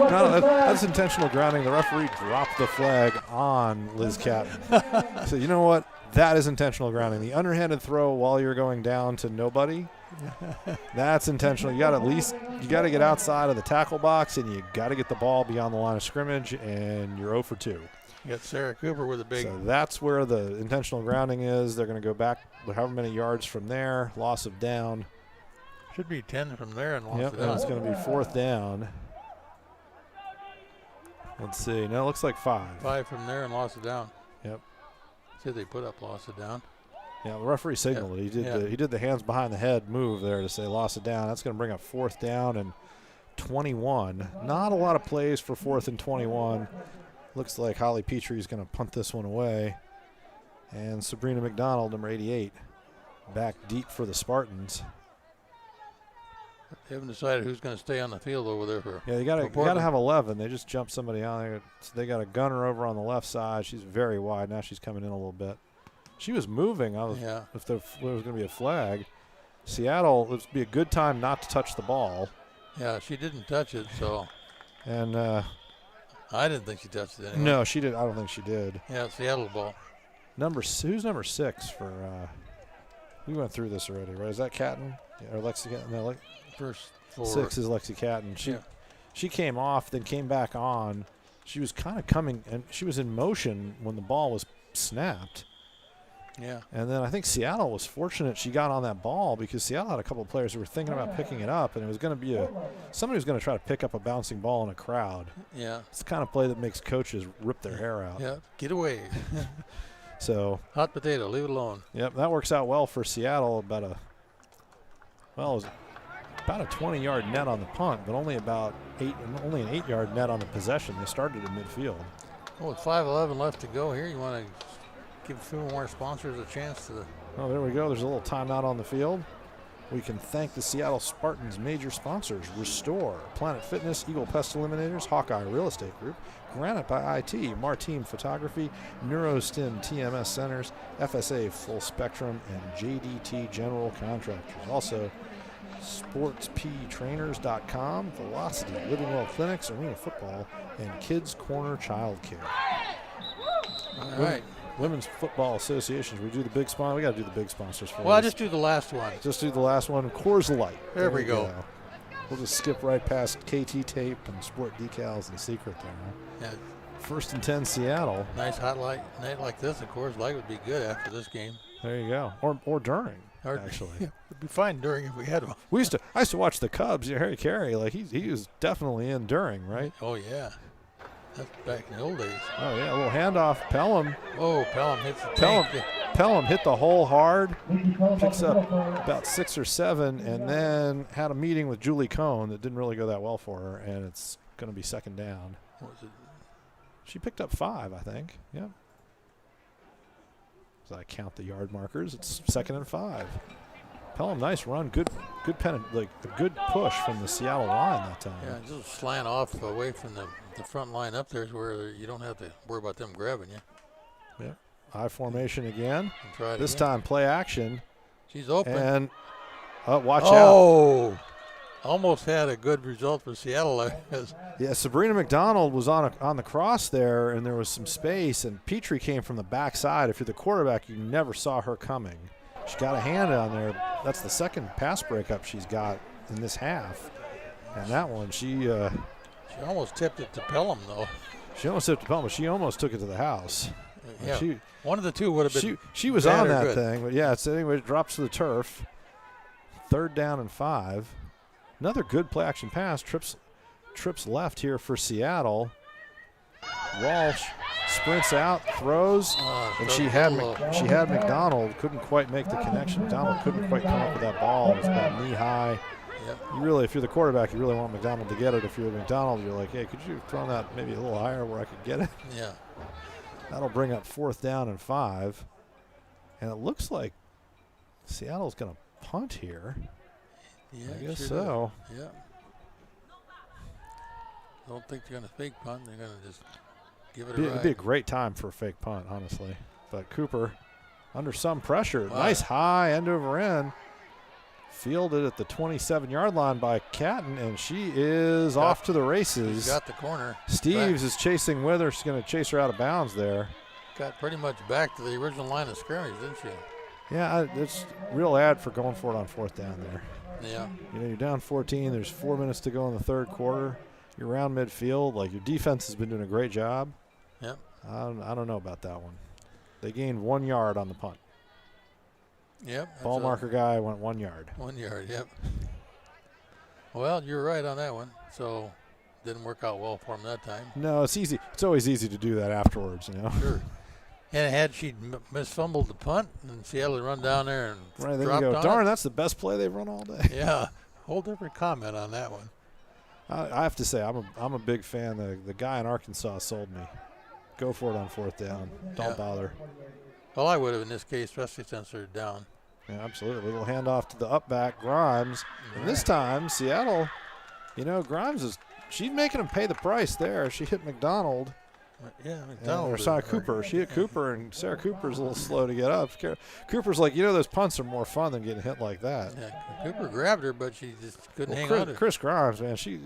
grounding. that's intentional grounding. The referee dropped the flag on Liz Catton. So you know what? That is intentional grounding. The underhanded throw while you're going down to nobody. That's intentional. You got to get outside of the tackle box, and you got to get the ball beyond the line of scrimmage, and you're 0 for 2. You got Sarah Cooper with a big. So that's where the intentional grounding is. They're going to go back however many yards from there. Loss of down. Should be 10 from there and loss of down. It's going to be 4th down. Let's see. No, it looks like 5. 5 from there and loss of down. Yep. See if they put up loss of down. Yeah, the referee signaled it. He did the hands behind the head move there to say loss of down. That's going to bring up 4th down and 21. Not a lot of plays for 4th and 21. Looks like Holly Petrie is going to punt this one away. And Sabrina McDonald, number 88, back deep for the Spartans. They haven't decided who's going to stay on the field over there for. Yeah, you got to have 11. They just jumped somebody out. They got a gunner over on the left side. She's very wide. Now she's coming in a little bit. She was moving. If there was going to be a flag. Seattle, it would be a good time not to touch the ball. Yeah, she didn't touch it, so. And I didn't think she touched it anyway. No, she did. I don't think she did. Yeah, Seattle ball. Who's number 6 for? We went through this already, right? Is that Catton or Lexi Catton? No, First 4. 6 is Lexi Catton. She came off, then came back on. She was kind of coming, and she was in motion when the ball was snapped. Yeah. And then I think Seattle was fortunate she got on that ball because Seattle had a couple of players who were thinking about picking it up, and it was going to be somebody was going to try to pick up a bouncing ball in a crowd. Yeah. It's the kind of play that makes coaches rip their hair out. Yeah. Get away. So hot potato, leave it alone. Yep, that works out well for Seattle. It was about a 20-yard net on the punt, but only an 8-yard net on the possession. They started in midfield. Well, with 5:11 left to go here, you want to give a few more sponsors a chance to. Oh, there we go. There's a little timeout on the field. We can thank the Seattle Spartans' major sponsors: Restore, Planet Fitness, Eagle Pest Eliminators, Hawkeye Real Estate Group, Granite by IT, Martine Photography, NeuroStim TMS Centers, FSA Full Spectrum, and JDT General Contractors. Also, SportsPTrainers.com, Velocity, Living Well Clinics, Arena Football, and Kids Corner Childcare. All right. Women's Football Associations. We do the big sponsor. We got to do the big sponsors for Well, I'll just do the last one. Just do the last one. Coors Light. There we go. We'll just skip right past KT Tape and Sport Decals and Secret there. Yeah. 1st and 10 Seattle. Nice hot night like this, of course, light would be good after this game. There you go. Or during. Actually, yeah, it'd be fine during if we had one. I used to watch the Cubs. Harry Carey, like he was definitely in during, right? Oh yeah, that's back in the old days. Oh yeah, a little handoff. Pelham. Oh, Pelham hits the Pelham hit the hole hard, picks up about 6 or 7, and then had a meeting with Julie Cohn that didn't really go that well for her, and it's going to be 2nd down. What was it? She picked up 5, I think. Yep. As I count the yard markers, it's 2nd and 5. Pelham, nice run, good a good push from the Seattle line that time. Yeah, just slant off away from the front line up there, where you don't have to worry about them grabbing you. Yeah, I formation again. This again. time play action. She's open. And watch out. Oh, almost had a good result for Seattle. Yeah, Sabrina McDonald was on the cross there, and there was some space, and Petrie came from the backside. If you're the quarterback, you never saw her coming. She got a hand on there. That's the 2nd pass breakup she's got in this half. And that one, she almost tipped it to Pelham, though. She almost tipped it to Pelham, but she almost took it to the house. Yeah, one of the two would have been. She was on that thing, but yeah. So anyway, it drops to the turf. 3rd down and 5. Another good play action pass. Trips left here for Seattle. Walsh sprints out, throws, and she had McDonald. Couldn't quite make the connection. McDonald couldn't quite come up with that ball. It was about knee high. Yep. If you're the quarterback, you really want McDonald to get it. If you're McDonald, you're like, hey, could you throw that maybe a little higher where I could get it? Yeah. That'll bring up 4th down and 5. And it looks like Seattle's going to punt here. Yeah, I guess so. Yeah. Don't think they're going to fake punt. They're going to just give it a ride. It'd be a great time for a fake punt, honestly. But Cooper, under some pressure, nice high end over end. Fielded at the 27-yard line by Catton, and she is off to the races. She's got the corner. Steves is chasing with her. She's going to chase her out of bounds there. Got pretty much back to the original line of scrimmage, didn't she? Yeah, it's real ad for going for it on 4th down there. Yeah. You're down 14. There's 4 minutes to go in the 3rd quarter. You're around midfield. Like, your defense has been doing a great job. Yep. I don't know about that one. They gained 1 yard on the punt. Yep. Ball marker guy went 1 yard. 1 yard, yep. Well, you're right on that one. So, didn't work out well for him that time. No, it's easy. It's always easy to do that afterwards, Sure. And had she misfumbled the punt, and Seattle had run down there and right, there dropped you go. on Darn, it. that's the best play they've run all day. Yeah, whole different comment on that one. I have to say, I'm a big fan. The guy in Arkansas sold me. Go for it on 4th down. Don't bother. Well, I would have in this case, especially since they're down. Yeah, absolutely. A little handoff to the up back, Grimes. And this time, Seattle, Grimes she's making him pay the price there. She hit McDonald. Yeah, McDonald. Or sorry, Cooper. She hit Cooper, and Sarah Cooper's a little slow to get up. Cooper's like, those punts are more fun than getting hit like that. Yeah, Cooper grabbed her, but she just couldn't hang on to it. Chris Grimes, man, she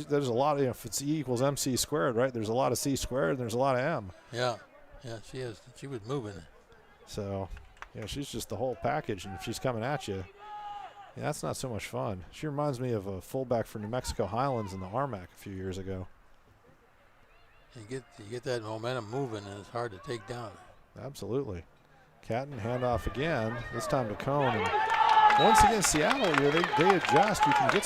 there's a lot of, if it's E equals MC squared, right? There's a lot of C squared, and there's a lot of M. Yeah, she is. She was moving. So, yeah, she's just the whole package, and if she's coming at you, yeah, that's not so much fun. She reminds me of a fullback for New Mexico Highlands in the RMAC a few years ago. You get that momentum moving, and it's hard to take down. Absolutely. Catton handoff again. This time to Cone. And once again, Seattle, they adjust. You can get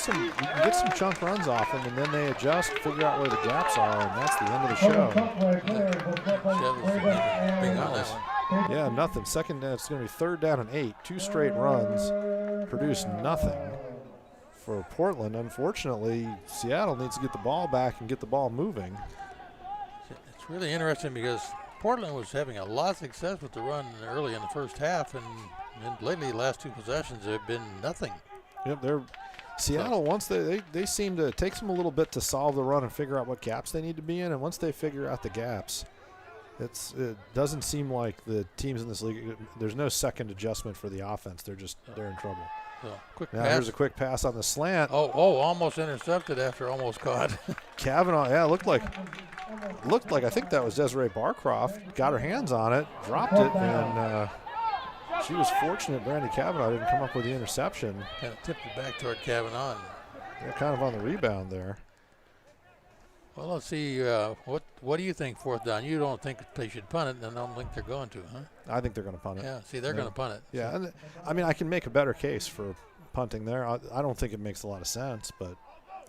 some chunk runs off them, and then they adjust, figure out where the gaps are, and that's the end of the show. Being honest. Yeah, nothing. Second down, it's going to be 3rd down and 8. 2 straight runs produce nothing for Portland. Unfortunately, Seattle needs to get the ball back and get the ball moving. It's really interesting because Portland was having a lot of success with the run early in the first half, and lately the last 2 possessions have been nothing. Yep, Seattle, once they seem to, it takes them a little bit to solve the run and figure out what gaps they need to be in, and once they figure out the gaps, it doesn't seem like the teams in this league, there's no second adjustment for the offense. They're in trouble. So, quick now pass. Here's a quick pass on the slant. Oh, almost intercepted after almost caught. Kavanaugh, yeah, looked like I think that was Desiree Barcroft. Got her hands on it, dropped it, and she was fortunate Brandy Kavanaugh didn't come up with the interception. Kind of tipped it back toward Kavanaugh. They're kind of on the rebound there. Well, let's see. What do you think 4th down? You don't think they should punt it, and I don't think they're going to, huh? I think they're going to punt it. Yeah, see, they're going to punt it. Yeah, and I mean, I can make a better case for punting there. I don't think it makes a lot of sense, but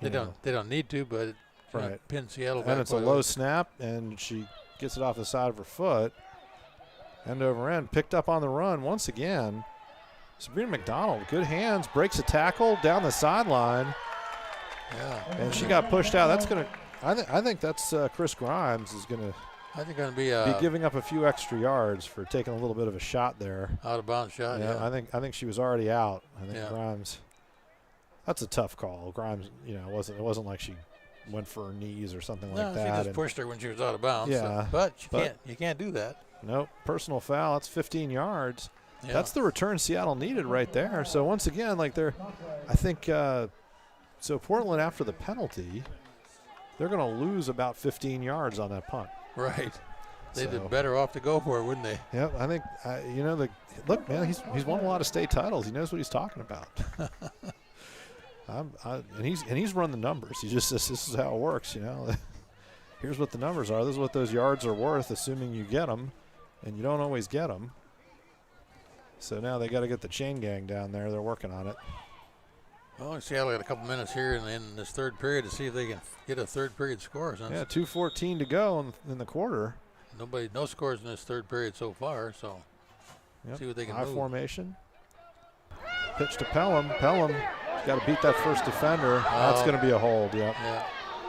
they don't need to, but right. Pin Seattle back. And it's a low snap, and she gets it off the side of her foot. End over end, picked up on the run once again. Sabrina McDonald, good hands, breaks a tackle down the sideline. Yeah. And she got pushed out. That's going to, I think that's Chris Grimes is going to be giving up a few extra yards for taking a little bit of a shot there. Out of bounds shot, yeah. I think she was already out. I think Grimes, that's a tough call. Grimes, it wasn't like she went for her knees or something like that. No, she just pushed her when she was out of bounds. Yeah. But you can't do that. Nope, personal foul. That's 15 yards. Yeah. That's the return Seattle needed right there. So once again, I think, so Portland after the penalty, they're going to lose about 15 yards on that punt. Right. They'd be better off to go for it, wouldn't they? Yeah, I think, look, man, he's won a lot of state titles. He knows what he's talking about. And he's run the numbers. He just says, this is how it works, Here's what the numbers are. This is what those yards are worth, assuming you get them, and you don't always get them. So now they got to get the chain gang down there. They're working on it. Well, Seattle got a couple minutes here in this 3rd period to see if they can get a 3rd period score. Yeah, 2:14 to go in the quarter. No scores in this 3rd period so far, so see what they can High move. formation. Pitch to Pelham. Pelham's got to beat that first defender. That's going to be a hold, Yeah,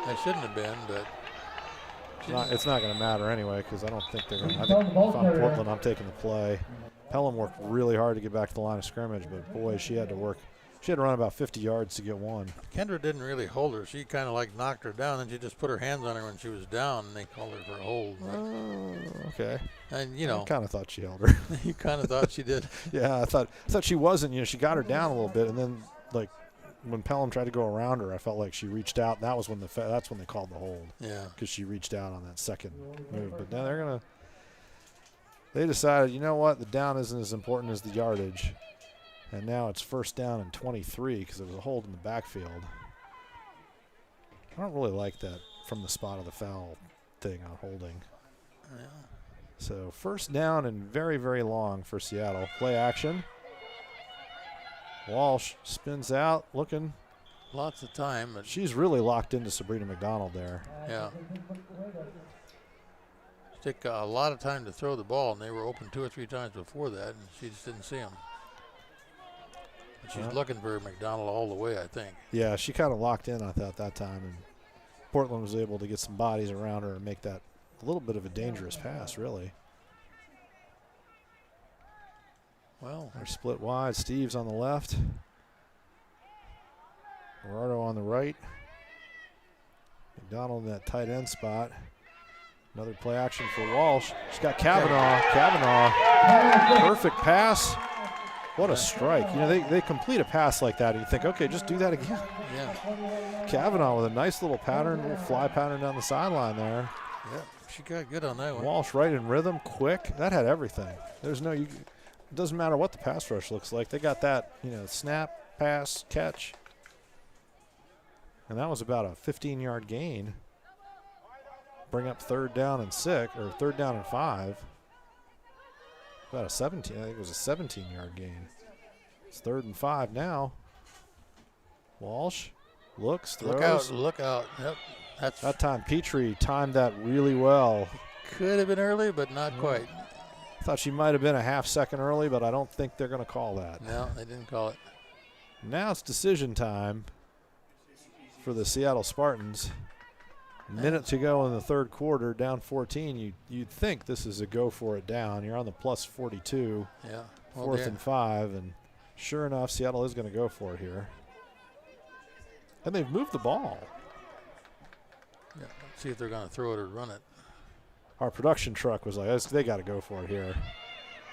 that shouldn't have been, but it's not going to matter anyway because I don't think they're going to. I think if I'm Portland, I'm taking the play. Pelham worked really hard to get back to the line of scrimmage, but boy, she had to work. She had to run about 50 yards to get one. Kendra didn't really hold her. She kind of knocked her down, and she just put her hands on her when she was down, and they called her for a hold. Okay. And I kind of thought she held her. You kind of thought she did. Yeah, I thought she wasn't. She got her down a little bit, and then when Pelham tried to go around her, I felt like she reached out. And that was that's when they called the hold. Yeah. Because she reached out on that second move. But now they decided, you know what, the down isn't as important as the yardage. And now it's 1st down and 23 because there was a hold in the backfield. I don't really like that from the spot of the foul thing on holding. Yeah. So 1st down and very, very long for Seattle. Play action. Walsh spins out, looking. Lots of time. But she's really locked into Sabrina McDonald there. Yeah. It took a lot of time to throw the ball, and they were open 2 or 3 times before that, and she just didn't see them. But she's looking for McDonald all the way, I think. Yeah, she kind of locked in, I thought, that time, and Portland was able to get some bodies around her and make that a little bit of a dangerous pass, really. Well, they're split wide. Steve's on the left. Gerardo on the right. McDonald in that tight end spot. Another play action for Walsh. She's got Kavanaugh. Perfect pass. What a strike. They complete a pass like that and you think, okay, just do that again. Yeah. Kavanaugh with a nice little pattern, little fly pattern down the sideline there. Yeah, she got good on that one. Walsh right in rhythm, quick. That had everything. There's no, it doesn't matter what the pass rush looks like. They got that, snap, pass, catch. And that was about a 15-yard gain. Bring up 3rd down and 5. About a 17, I think it was a 17-yard gain. It's 3rd and 5 now. Walsh looks, throws. Look out. Yep. That time Petrie timed that really well. Could have been early, but not quite. Thought she might have been a half second early, but I don't think they're going to call that. No, they didn't call it. Now it's decision time for the Seattle Spartans. Minute to go in the 3rd quarter, down 14. You'd think this is a go for it down. You're on the plus 42. Yeah. 4th and 5, and sure enough, Seattle is going to go for it here. And they've moved the ball. Yeah. Let's see if they're going to throw it or run it. Our production truck was like, they got to go for it here.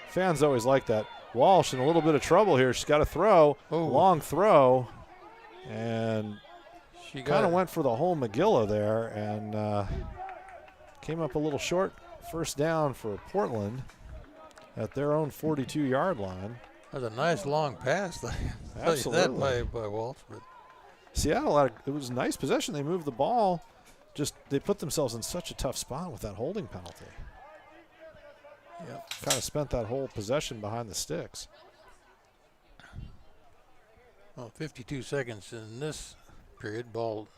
Fans always like that. Walsh in a little bit of trouble here. She's got to throw. Long throw. And she kind of went for the whole Magilla there and came up a little short. 1st down for Portland at their own 42-yard line. That was a nice long pass. Absolutely. That by Walsh. But Seattle, it was a nice possession. They moved the ball. Just they put themselves in such a tough spot with that holding penalty. Yep. Kind of spent that whole possession behind the sticks. Well, 52 seconds in this period. Ball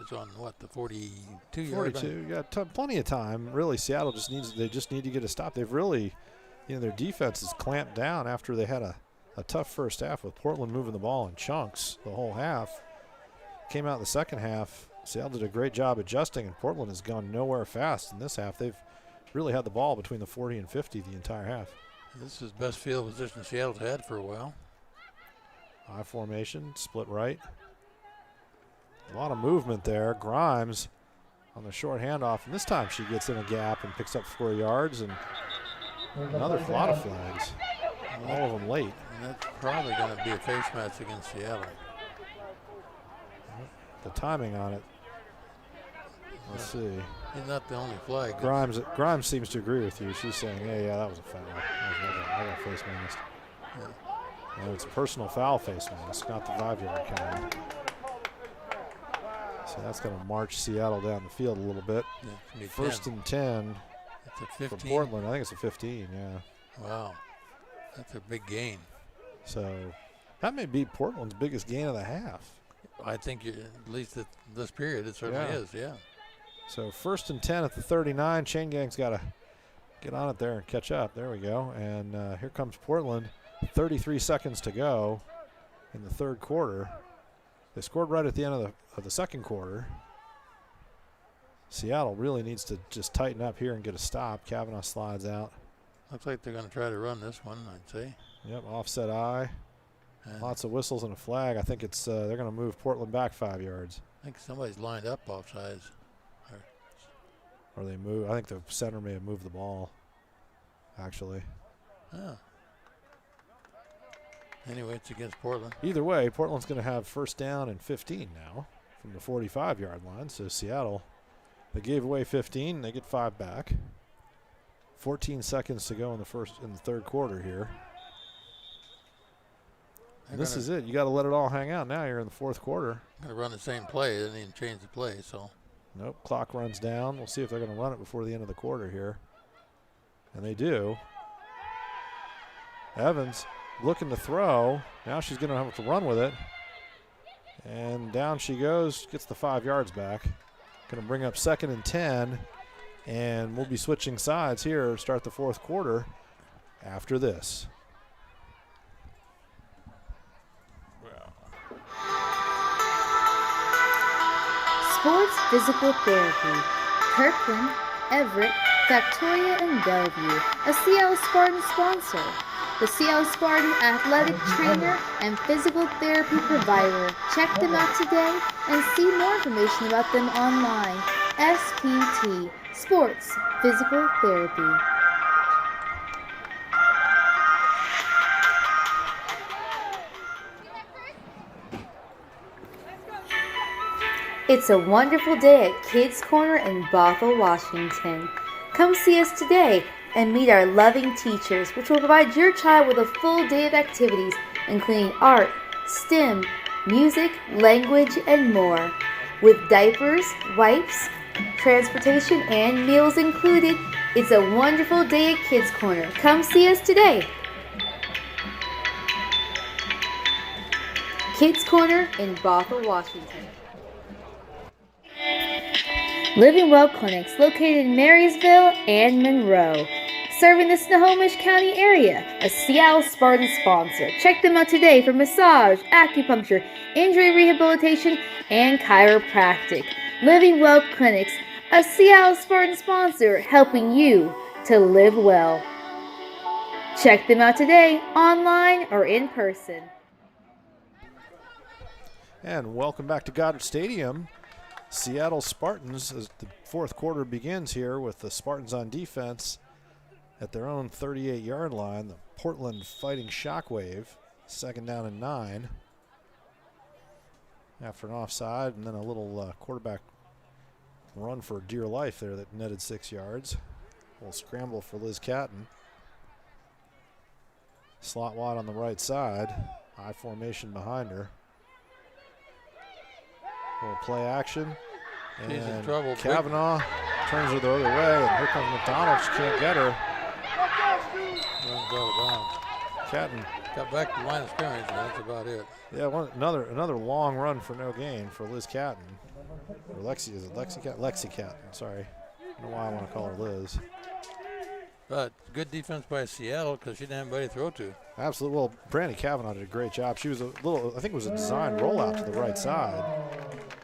is on the 42-yard 42. Yeah, plenty of time. Really, Seattle they just need to get a stop. They've really, their defense is clamped down after they had a tough first half with Portland moving the ball in chunks the whole half. Came out in the second half. Seattle did a great job adjusting, and Portland has gone nowhere fast in this half. They've really had the ball between the 40 and 50 the entire half. This is best field position Seattle's had for a while. I formation, split right. A lot of movement there. Grimes on the short handoff, and this time she gets in a gap and picks up 4 yards, and another lot of flags. All of them late. And that's probably going to be a face match against Seattle. The timing on it. Let's see. He's not the only flag. Grimes seems to agree with you. She's saying, yeah, that was a foul. I got face mask. Yeah. No, it's a personal foul face mask, not the 5-yard kind. So that's going to march Seattle down the field a little bit. Yeah, 1st and 10 that's a 15. for Portland. I think it's a 15, yeah. Wow. That's a big gain. So that may be Portland's biggest gain of the half. I think at least at this period it certainly is, yeah. So 1st and 10 at the 39. Chain Gang's got to get on it there and catch up. There we go. And here comes Portland. 33 seconds to go in the 3rd quarter. They scored right at the end of the 2nd quarter. Seattle really needs to just tighten up here and get a stop. Kavanaugh slides out. Looks like they're going to try to run this one, I'd say. Yep, offset eye. And lots of whistles and a flag. I think it's they're going to move Portland back 5 yards. I think somebody's lined up offsides. Or they move. I think the center may have moved the ball, actually. Oh. Anyway, it's against Portland. Either way, Portland's going to have 1st down and 15 now from the 45-yard line. So Seattle, they gave away 15. They get 5 back. 14 seconds to go in the 3rd quarter here. And this is it. You got to let it all hang out. Now you're in the 4th quarter. Going to run the same play. They didn't even change the play, so. Nope. Clock runs down. We'll see if they're going to run it before the end of the quarter here. And they do. Evans looking to throw. Now she's going to have to run with it. And down she goes. Gets the 5 yards back. Going to bring up 2nd and 10. And we'll be switching sides here. Start the 4th quarter after this. Sports Physical Therapy. Kirkland, Everett, Victoria, and Bellevue. A Seattle Spartan sponsor. The Seattle Spartan athletic trainer and physical therapy provider. Check them out today and see more information about them online. SPT, Sports Physical Therapy. It's a wonderful day at Kids Corner in Bothell, Washington. Come see us today and meet our loving teachers, which will provide your child with a full day of activities, including art, STEM, music, language, and more. With diapers, wipes, transportation, and meals included, it's a wonderful day at Kids Corner. Come see us today. Kids Corner in Bothell, Washington. Living Well Clinics located in Marysville and Monroe. Serving the Snohomish County area, a Seattle Spartans sponsor. Check them out today for massage, acupuncture, injury rehabilitation, and chiropractic. Living Well Clinics, a Seattle Spartans sponsor, helping you to live well. Check them out today, online or in person. And welcome back to Goddard Stadium. Seattle Spartans, as the fourth quarter begins here with the Spartans on defense at their own 38-yard line. The Portland Fighting Shockwave, 2nd down and 9. After an offside and then a little quarterback run for dear life there that netted 6 yards. A little scramble for Liz Catton. Slot wide on the right side. I formation behind her. Little play action. She's in trouble. Kavanaugh turns her the other way, and here comes McDonald. She can't get her. Runs out of bounds. Catton got back to the line of scrimmage, and that's about it. Yeah, another long run for no gain for Liz Catton. Or Lexi, is it Lexi Catton? Lexi Catton, sorry. I don't know why I want to call her Liz. But good defense by Seattle because she didn't have anybody to throw to. Absolutely. Well, Brandy Kavanaugh did a great job. She was a little, I think it was a designed rollout to the right side.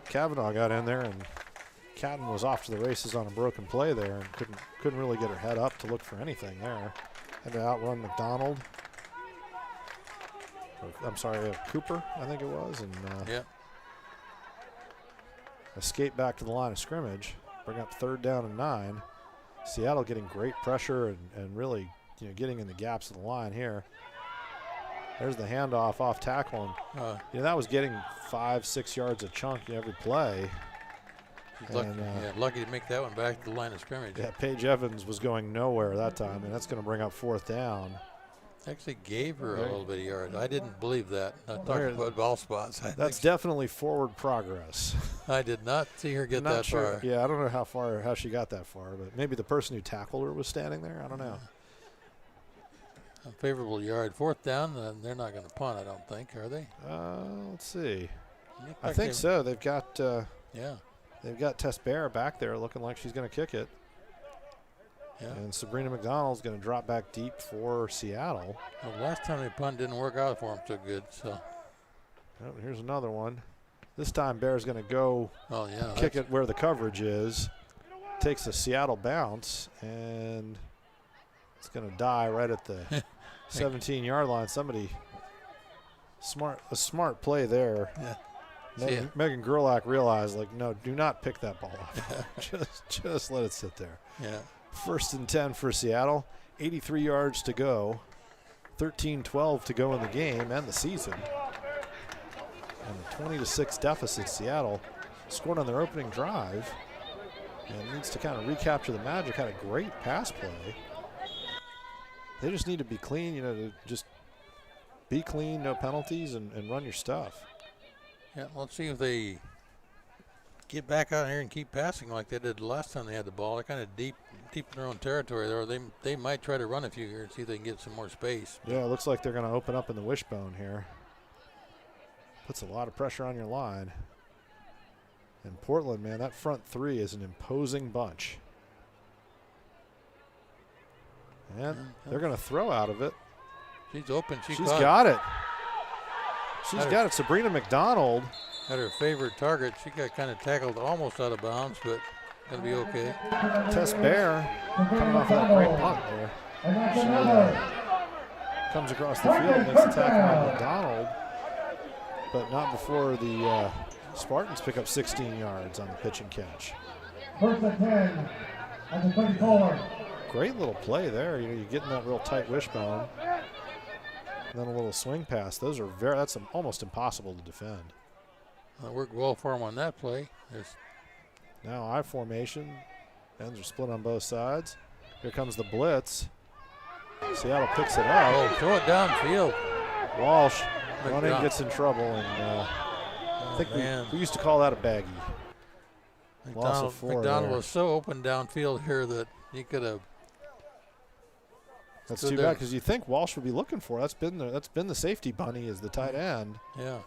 Kavanaugh got in there, and Catton was off to the races on a broken play there and couldn't really get her head up to look for anything there. Had to outrun McDonald. I'm sorry, Cooper, I think it was, and escape back to the line of scrimmage. Bring up 3rd down and 9. Seattle getting great pressure and really getting in the gaps of the line here. There's the handoff off tackle, and that was getting 5-6 yards a chunk every play. Lucky to make that one back to the line of scrimmage. Yeah, Paige Evans was going nowhere that time, and that's going to bring up 4th down. Actually gave her a little bit of yards. I didn't believe that. I talked about ball spots. That's definitely forward progress. I did not see her get that far. Yeah, I don't know how she got that far, but maybe the person who tackled her was standing there. I don't know. A favorable yard. 4th down, they're not going to punt, I don't think, are they? Let's see. I think so. They've got they've got Tess Bear back there looking like she's going to kick it. Yeah. And Sabrina McDonald's going to drop back deep for Seattle. Well, last time they punt didn't work out for them too good. So here's another one. This time Bear's going to go kick it where the coverage is. Takes a Seattle bounce, and it's going to die right at the 17-yard line. Somebody a smart play there. Yeah. Megan Gerlach realized, no, do not pick that ball up. just let it sit there. Yeah. 1st and 10 for Seattle. 83 yards to go. 13-12 to go in the game and the season. And a 20-6 deficit. Seattle scored on their opening drive and needs to kind of recapture the magic. Had a great pass play. They just need to be clean, to just be clean, no penalties, and run your stuff. Yeah, let's see if they get back out here and keep passing like they did the last time they had the ball. They're kind of deep in their own territory there. They might try to run a few here and see if they can get some more space. Yeah, it looks like they're going to open up in the wishbone here. Puts a lot of pressure on your line. And Portland, man, that front 3 is an imposing bunch. And they're going to throw out of it. She's open. She's got it. She's got it. Sabrina McDonald had her favorite target. She got kind of tackled almost out of bounds, but going to be okay. Tess Bear coming off that great punt there. She comes across the field, makes the tackle on McDonald, but not before the Spartans pick up 16 yards on the pitch and catch. 1st and 10 at the 24. Great little play there. You get in that real tight wishbone. And then a little swing pass. That's almost impossible to defend. Worked well for him on that play. There's Now I formation. Ends are split on both sides. Here comes the blitz. Seattle picks it up. Oh, throw it downfield. Walsh running, McDonald. gets in trouble, and I think we used to call that a baggie. Loss of 4 McDonald there. was so open downfield here that he could have. That's stood too there. bad because you think Walsh would be looking for. That's been the safety bunny as the tight end. Yeah.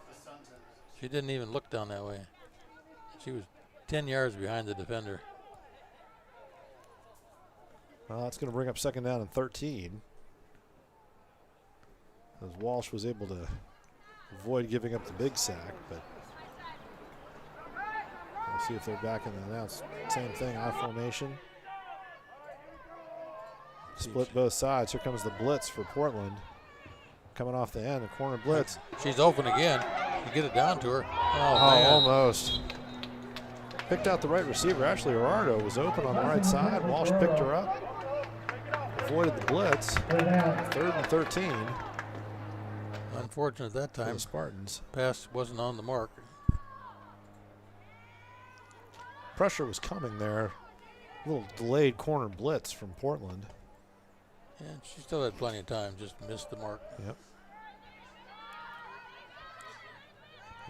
She didn't even look down that way. She was 10 yards behind the defender. Well, that's going to bring up second down and 13. As Walsh was able to avoid giving up the big sack, but we'll see if they're back in the now. Same thing, I formation. Split both sides. Here comes the blitz for Portland. Coming off the end, the corner blitz. She's open again. You get it down to her. Oh, Oh, man. almost. Picked out the right receiver. Actually, Gerardo was open on the right side. Walsh picked her up. Avoided the blitz. 3rd and 13. Unfortunate that For time. the Spartans. Pass wasn't on the mark. Pressure was coming there. A little delayed corner blitz from Portland. Yeah, she still had plenty of time, just missed the mark. Yep.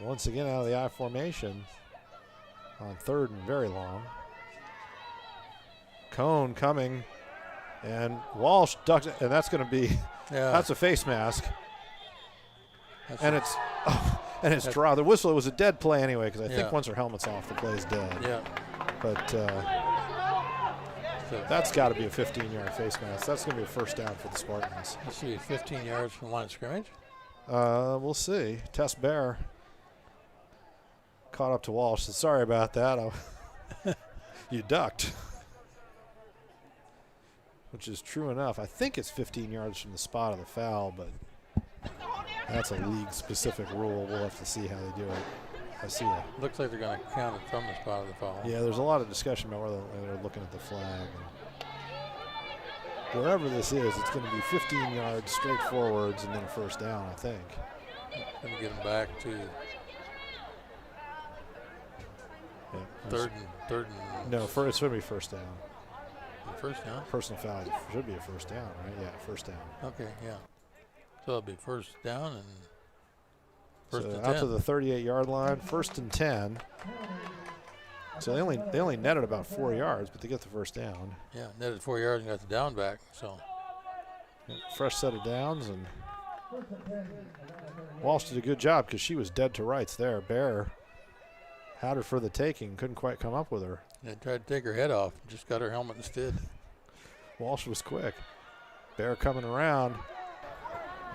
Once again out of the I formation on 3rd and very long. Cone coming, and Walsh ducks it, and that's going to be that's a face mask. It's draw. The whistle, it was a dead play anyway, because I think once her helmet's off, the play's dead. Yeah. But that's got to be a 15-yard face mask. That's going to be a first down for the Spartans. Let's see, 15 yards from the line of scrimmage. We'll see. Tess Bear caught up to Walsh. Said, sorry about that. You ducked. Which is true enough. I think it's 15 yards from the spot of the foul, but that's a league-specific rule. We'll have to see how they do it. I see it. Looks like they're going to count it from the spot of the foul. Yeah, there's a lot of discussion about whether they're looking at the flag. And wherever this is, it's going to be 15 yards straight forwards and then a first down, I think. Going to get them back to third and no, it's going to be first down. First down? Personal foul should be a first down, right? Yeah, first down. Okay, yeah. So it'll be first down and first and 10. Out to the 38-yard line, 1st and 10. So they only netted about 4 yards, but they get the first down. Yeah, netted 4 yards and got the down back. So fresh set of downs, and Walsh did a good job because she was dead to rights there. Bear had her for the taking, couldn't quite come up with her. they tried to take her head off, just got her helmet instead. Walsh was quick. Bear coming around.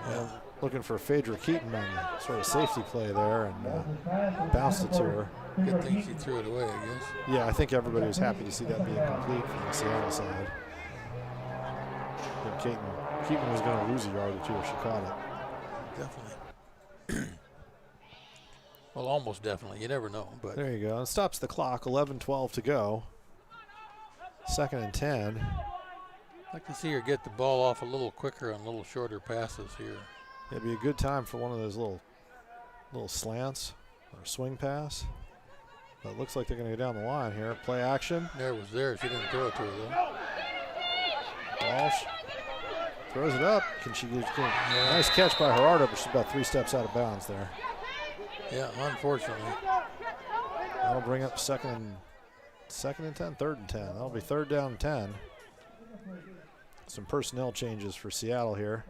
And looking for Phaedra Keaton on the sort of safety play there, and bounced it to her. Good thing she threw it away, I guess. Yeah, I think everybody was happy to see that being complete from the Seattle side. I think Keaton was going to lose a yard or two if she caught it. Definitely. Well, almost definitely. You never know. But there you go. It stops the clock. 11-12 to go. 2nd and 10. I'd like to see her get the ball off a little quicker on little shorter passes here. It'd be a good time for one of those little slants or swing pass. But it looks like they're going to go down the line here. Play action. There it was there. She didn't throw it to her, though. Walsh throws it up. Can she get nice catch by Gerardo, but she's about 3 steps out of bounds there. Yeah, unfortunately. That'll bring up second and 10, 3rd and 10. That'll be 3rd down and 10. Some personnel changes for Seattle here.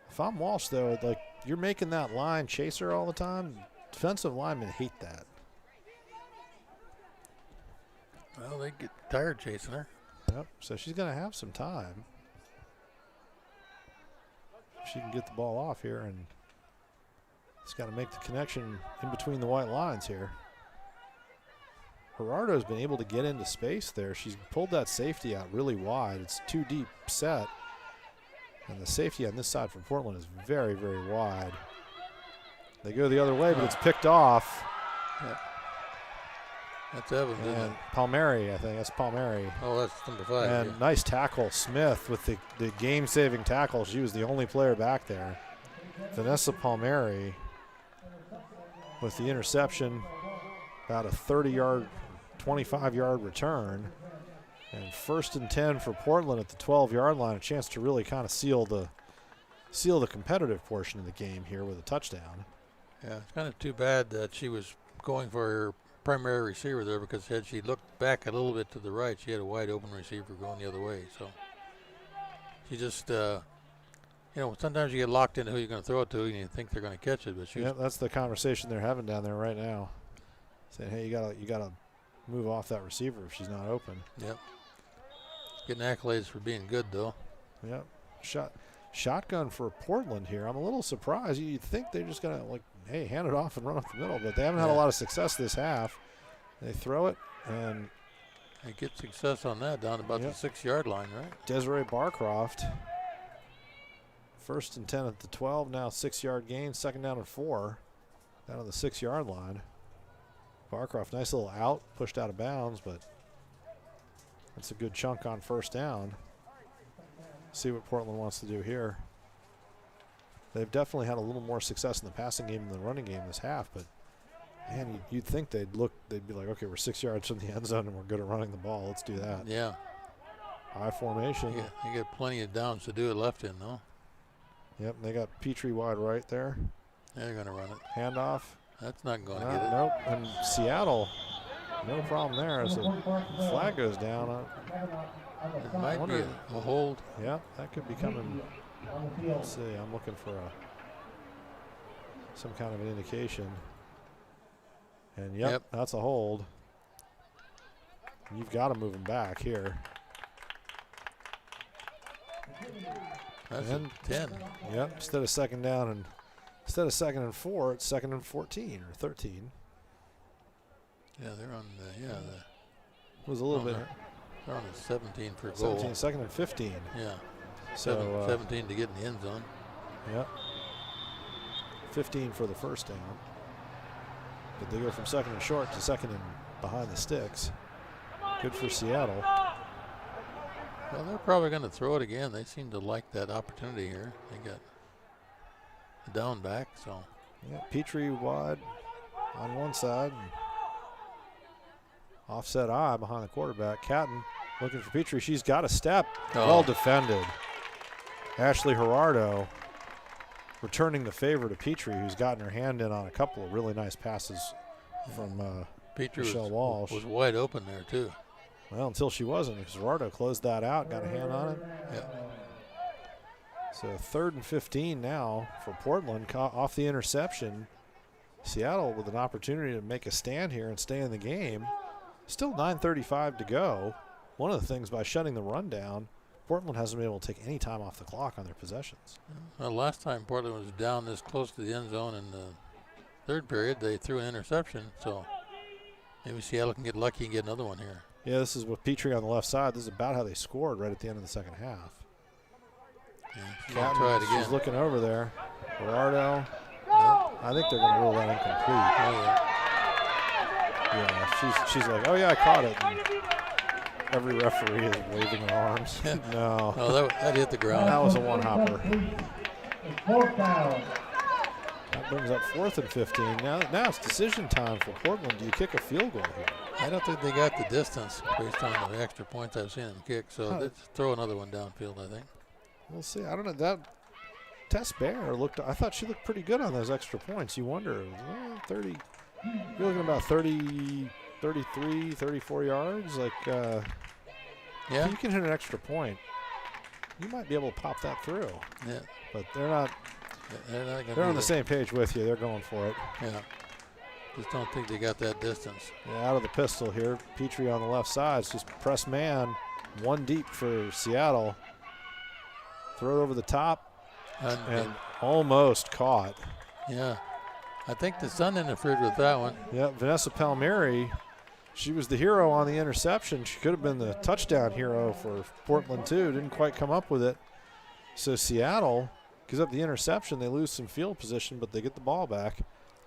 If I'm Walsh, though, like you're making that line chase her all the time, defensive linemen hate that. Well, they get tired chasing her. Yep. So she's going to have some time. She can get the ball off here, and she's got to make the connection in between the white lines here. Gerardo's been able to get into space there. She's pulled that safety out really wide. It's too deep set. And the safety on this side from Portland is very, very wide. They go the other way, but it's picked off. Yep. That's Evans, isn't And it? Palmieri, I think. That's Palmieri. Oh, that's number 5. And yeah. nice tackle. Smith with the game-saving tackle. She was the only player back there. Vanessa Palmieri with the interception, about a 30-yard, 25-yard return. And 1st and 10 for Portland at the 12-yard line, a chance to really kind of seal the competitive portion of the game here with a touchdown. Yeah, it's kind of too bad that she was going for her primary receiver there, because had she looked back a little bit to the right, she had a wide open receiver going the other way. So she just, sometimes you get locked into who you're going to throw it to and you think they're going to catch it. But that's the conversation they're having down there right now. Saying, hey, you gotta move off that receiver if she's not open. Yep. Getting accolades for being good, though. Yep. Shotgun for Portland here. I'm a little surprised. You'd think they're just going to, hey, hand it off and run up the middle, but they haven't had a lot of success this half. They throw it, and they get success on that down about the 6-yard line, right? Desiree Barcroft. 1st and 10 at the 12, now 6-yard gain, 2nd down and 4. Down on the 6-yard line. Barcroft, nice little out, pushed out of bounds, but that's a good chunk on 1st down. See what Portland wants to do here. They've definitely had a little more success in the passing game than the running game this half, but man, you'd think they'd be like, okay, we're 6 yards from the end zone and we're good at running the ball. Let's do that. Yeah. High formation. You get plenty of downs to do it left in, though. Yep, they got Petrie wide right there. They're going to run it. Handoff. That's not going to get it. Nope. And Seattle, no problem there as the flag goes down. It might be a hold. Yeah, that could be coming. Let's see. I'm looking for some kind of an indication. And yep, that's a hold. You've got to move him back here. That's a 10. Yep. Instead of 2nd and 4, it's 2nd and 14 or 13. Yeah, they're on the It was a little bit. They're on the 17 for goal. 2nd and 15. Yeah. So 17 to get in the end zone. Yep. 15 for the 1st down. But they go from 2nd and short to 2nd and behind the sticks. Good for Seattle. Well, they're probably going to throw it again. They seem to like that opportunity here. They got the down back, so. Yeah, Petrie wide on one side. And offset eye behind the quarterback. Catton looking for Petrie. She's got a step. Well defended. Ashley Gerardo returning the favor to Petrie, who's gotten her hand in on a couple of really nice passes from Michelle Walsh. Was wide open there, too. Well, until she wasn't, because Gerardo closed that out, got a hand on it. Yeah. So 3rd and 15 now for Portland, off the interception. Seattle with an opportunity to make a stand here and stay in the game. Still 9:35 to go. One of the things, by shutting the run down, Portland hasn't been able to take any time off the clock on their possessions. Well, last time Portland was down this close to the end zone in the 3rd period, they threw an interception. So maybe Seattle can get lucky and get another one here. Yeah, this is with Petrie on the left side. This is about how they scored right at the end of the 2nd half. Yeah, try it again. She's looking over there. Gerardo. No. I think they're going to rule that incomplete. Yeah, she's like, oh yeah, I caught it. And every referee is waving their arms. No. No, that hit the ground. That was a one-hopper. That brings up 4th and 15. Now it's decision time for Portland. Do you kick a field goal here? I don't think they got the distance based on the extra points I've seen them kick. So let's throw another one downfield, I think. We'll see. I don't know. That Tess Bear I thought she looked pretty good on those extra points. You wonder, 30, you're looking about 30, 33, 34 yards. Like, yeah. If you can hit an extra point, you might be able to pop that through. Yeah. But they're not. They're on the same page with you. They're going for it. Yeah. Just don't think they got that distance. Yeah, out of the pistol here. Petrie on the left side. It's just press man. One deep for Seattle. Throw it over the top. And almost caught. Yeah. I think the sun interfered with that one. Yeah, Vanessa Palmieri. She was the hero on the interception. She could have been the touchdown hero for Portland, too. Didn't quite come up with it. So Seattle gives up the interception. They lose some field position, but they get the ball back.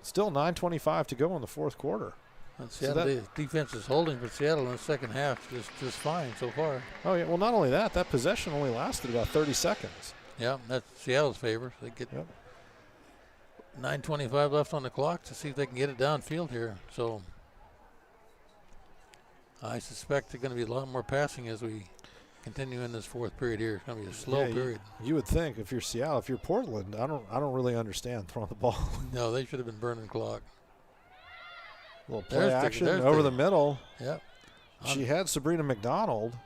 Still 9:25 to go in the 4th quarter. And Seattle defense is holding for Seattle in the 2nd half just fine so far. Oh, yeah. Well, not only that possession only lasted about 30 seconds. Yeah, that's Seattle's favor. They get 9:25 left on the clock to see if they can get it downfield here. So I suspect there's going to be a lot more passing as we continue in this fourth period here. It's going to be a slow period. You would think if you're Seattle, if you're Portland, I don't really understand throwing the ball. No, they should have been burning clock. A little play action over the middle. Yep. She had Sabrina McDonald.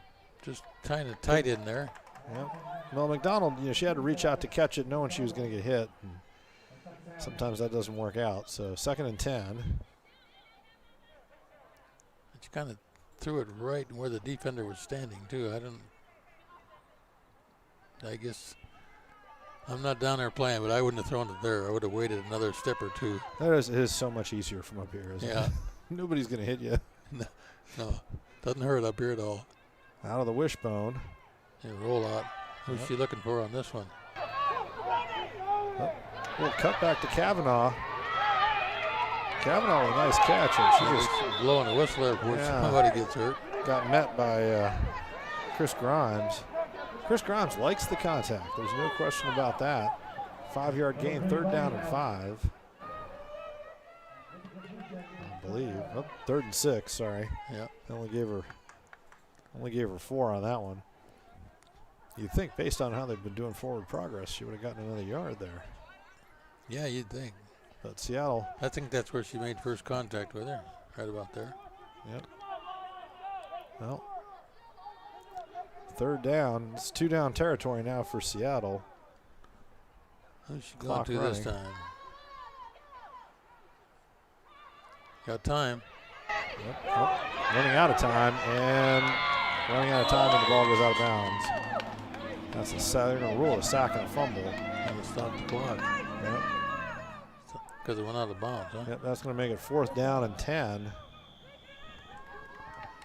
Just kind of tight in there. Yep. Well, McDonald, she had to reach out to catch it knowing she was going to get hit. And sometimes that doesn't work out. So 2nd and 10. She kind of threw it right where the defender was standing, too. I guess I'm not down there playing, but I wouldn't have thrown it there. I would have waited another step or two. It is so much easier from up here, isn't it? Nobody's going to hit you. No, doesn't hurt up here at all. Out of the wishbone. Yeah, roll out. Who's she looking for on this one? Little cut back to Kavanaugh. Kavanaugh with a nice catch. And she just blowing a whistle there before somebody gets hurt. Got met by Chris Grimes. Chris Grimes likes the contact. There's no question about that. 5-yard gain, 3rd down and 5. I believe. Oh, 3rd and 6. Sorry. Yeah. Only gave her 4 on that one. You'd think, based on how they've been doing forward progress, she would have gotten another yard there. Yeah, you'd think. But Seattle. I think that's where she made first contact with her, right about there. Yep. Well, 3rd down. It's 2-down territory now for Seattle. Who's she going to this time? Got time. Yep. Oh, running out of time, and the ball goes out of bounds. That's they're going to rule a sack and a fumble. And to stop the clock. Yep. Because it went out of bounds, huh? Yep, that's going to make it 4th down and 10.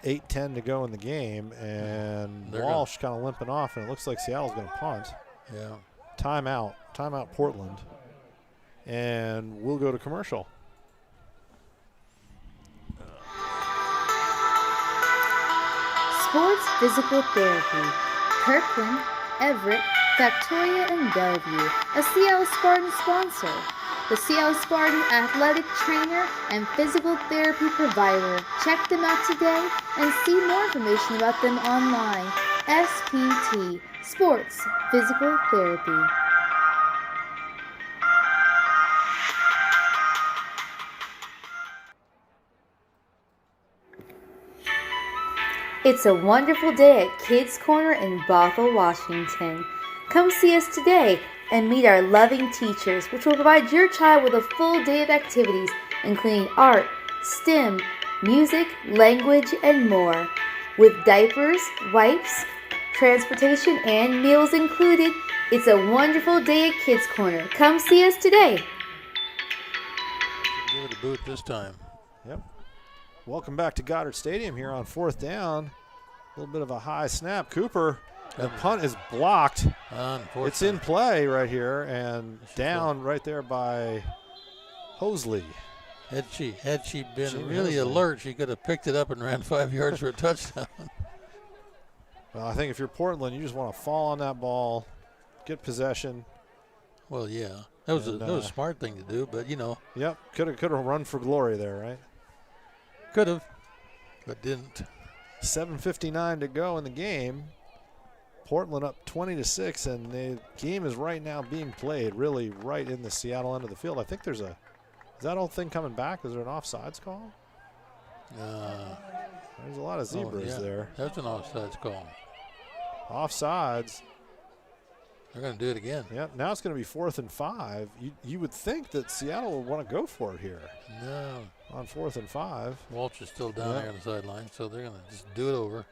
8:10 to go in the game, and Walsh kind of limping off, and it looks like Seattle's going to punt. Yeah. Timeout Portland, and we'll go to commercial. Sports Physical Therapy, Kirkland, Everett, Victoria, and Bellevue, a Seattle Spartan sponsor. The Seattle Spartan athletic trainer and physical therapy provider. Check them out today and see more information about them online. SPT, Sports Physical Therapy. It's a wonderful day at Kids Corner in Bothell, Washington. Come see us today and meet our loving teachers, which will provide your child with a full day of activities, including art, STEM, music, language, and more. With diapers, wipes, transportation, and meals included, it's a wonderful day at Kids Corner. Come see us today. Give it a boot this time. Yep. Welcome back to Goddard Stadium here on 4th down. A little bit of a high snap. Cooper, the punt is blocked. It's in play right here and down right there by Hosley. Had she been really alert, she could have picked it up and ran 5 yards for a touchdown. Well, I think if you're Portland, you just want to fall on that ball, get possession. Well, yeah. That was a smart thing to do, but, Yep, could have run for glory there, right? Could have, but didn't. 7:59 to go in the game. Portland up 20-6, and the game is right now being played really right in the Seattle end of the field. I think is that whole thing coming back? Is there an offsides call? There's a lot of zebras there. That's an offsides call. Offsides. They're going to do it again. Yep, now it's going to be 4th and 5. You would think that Seattle would want to go for it here. No. On 4th and 5. Walsh is still down there on the sideline, so they're going to just do it over.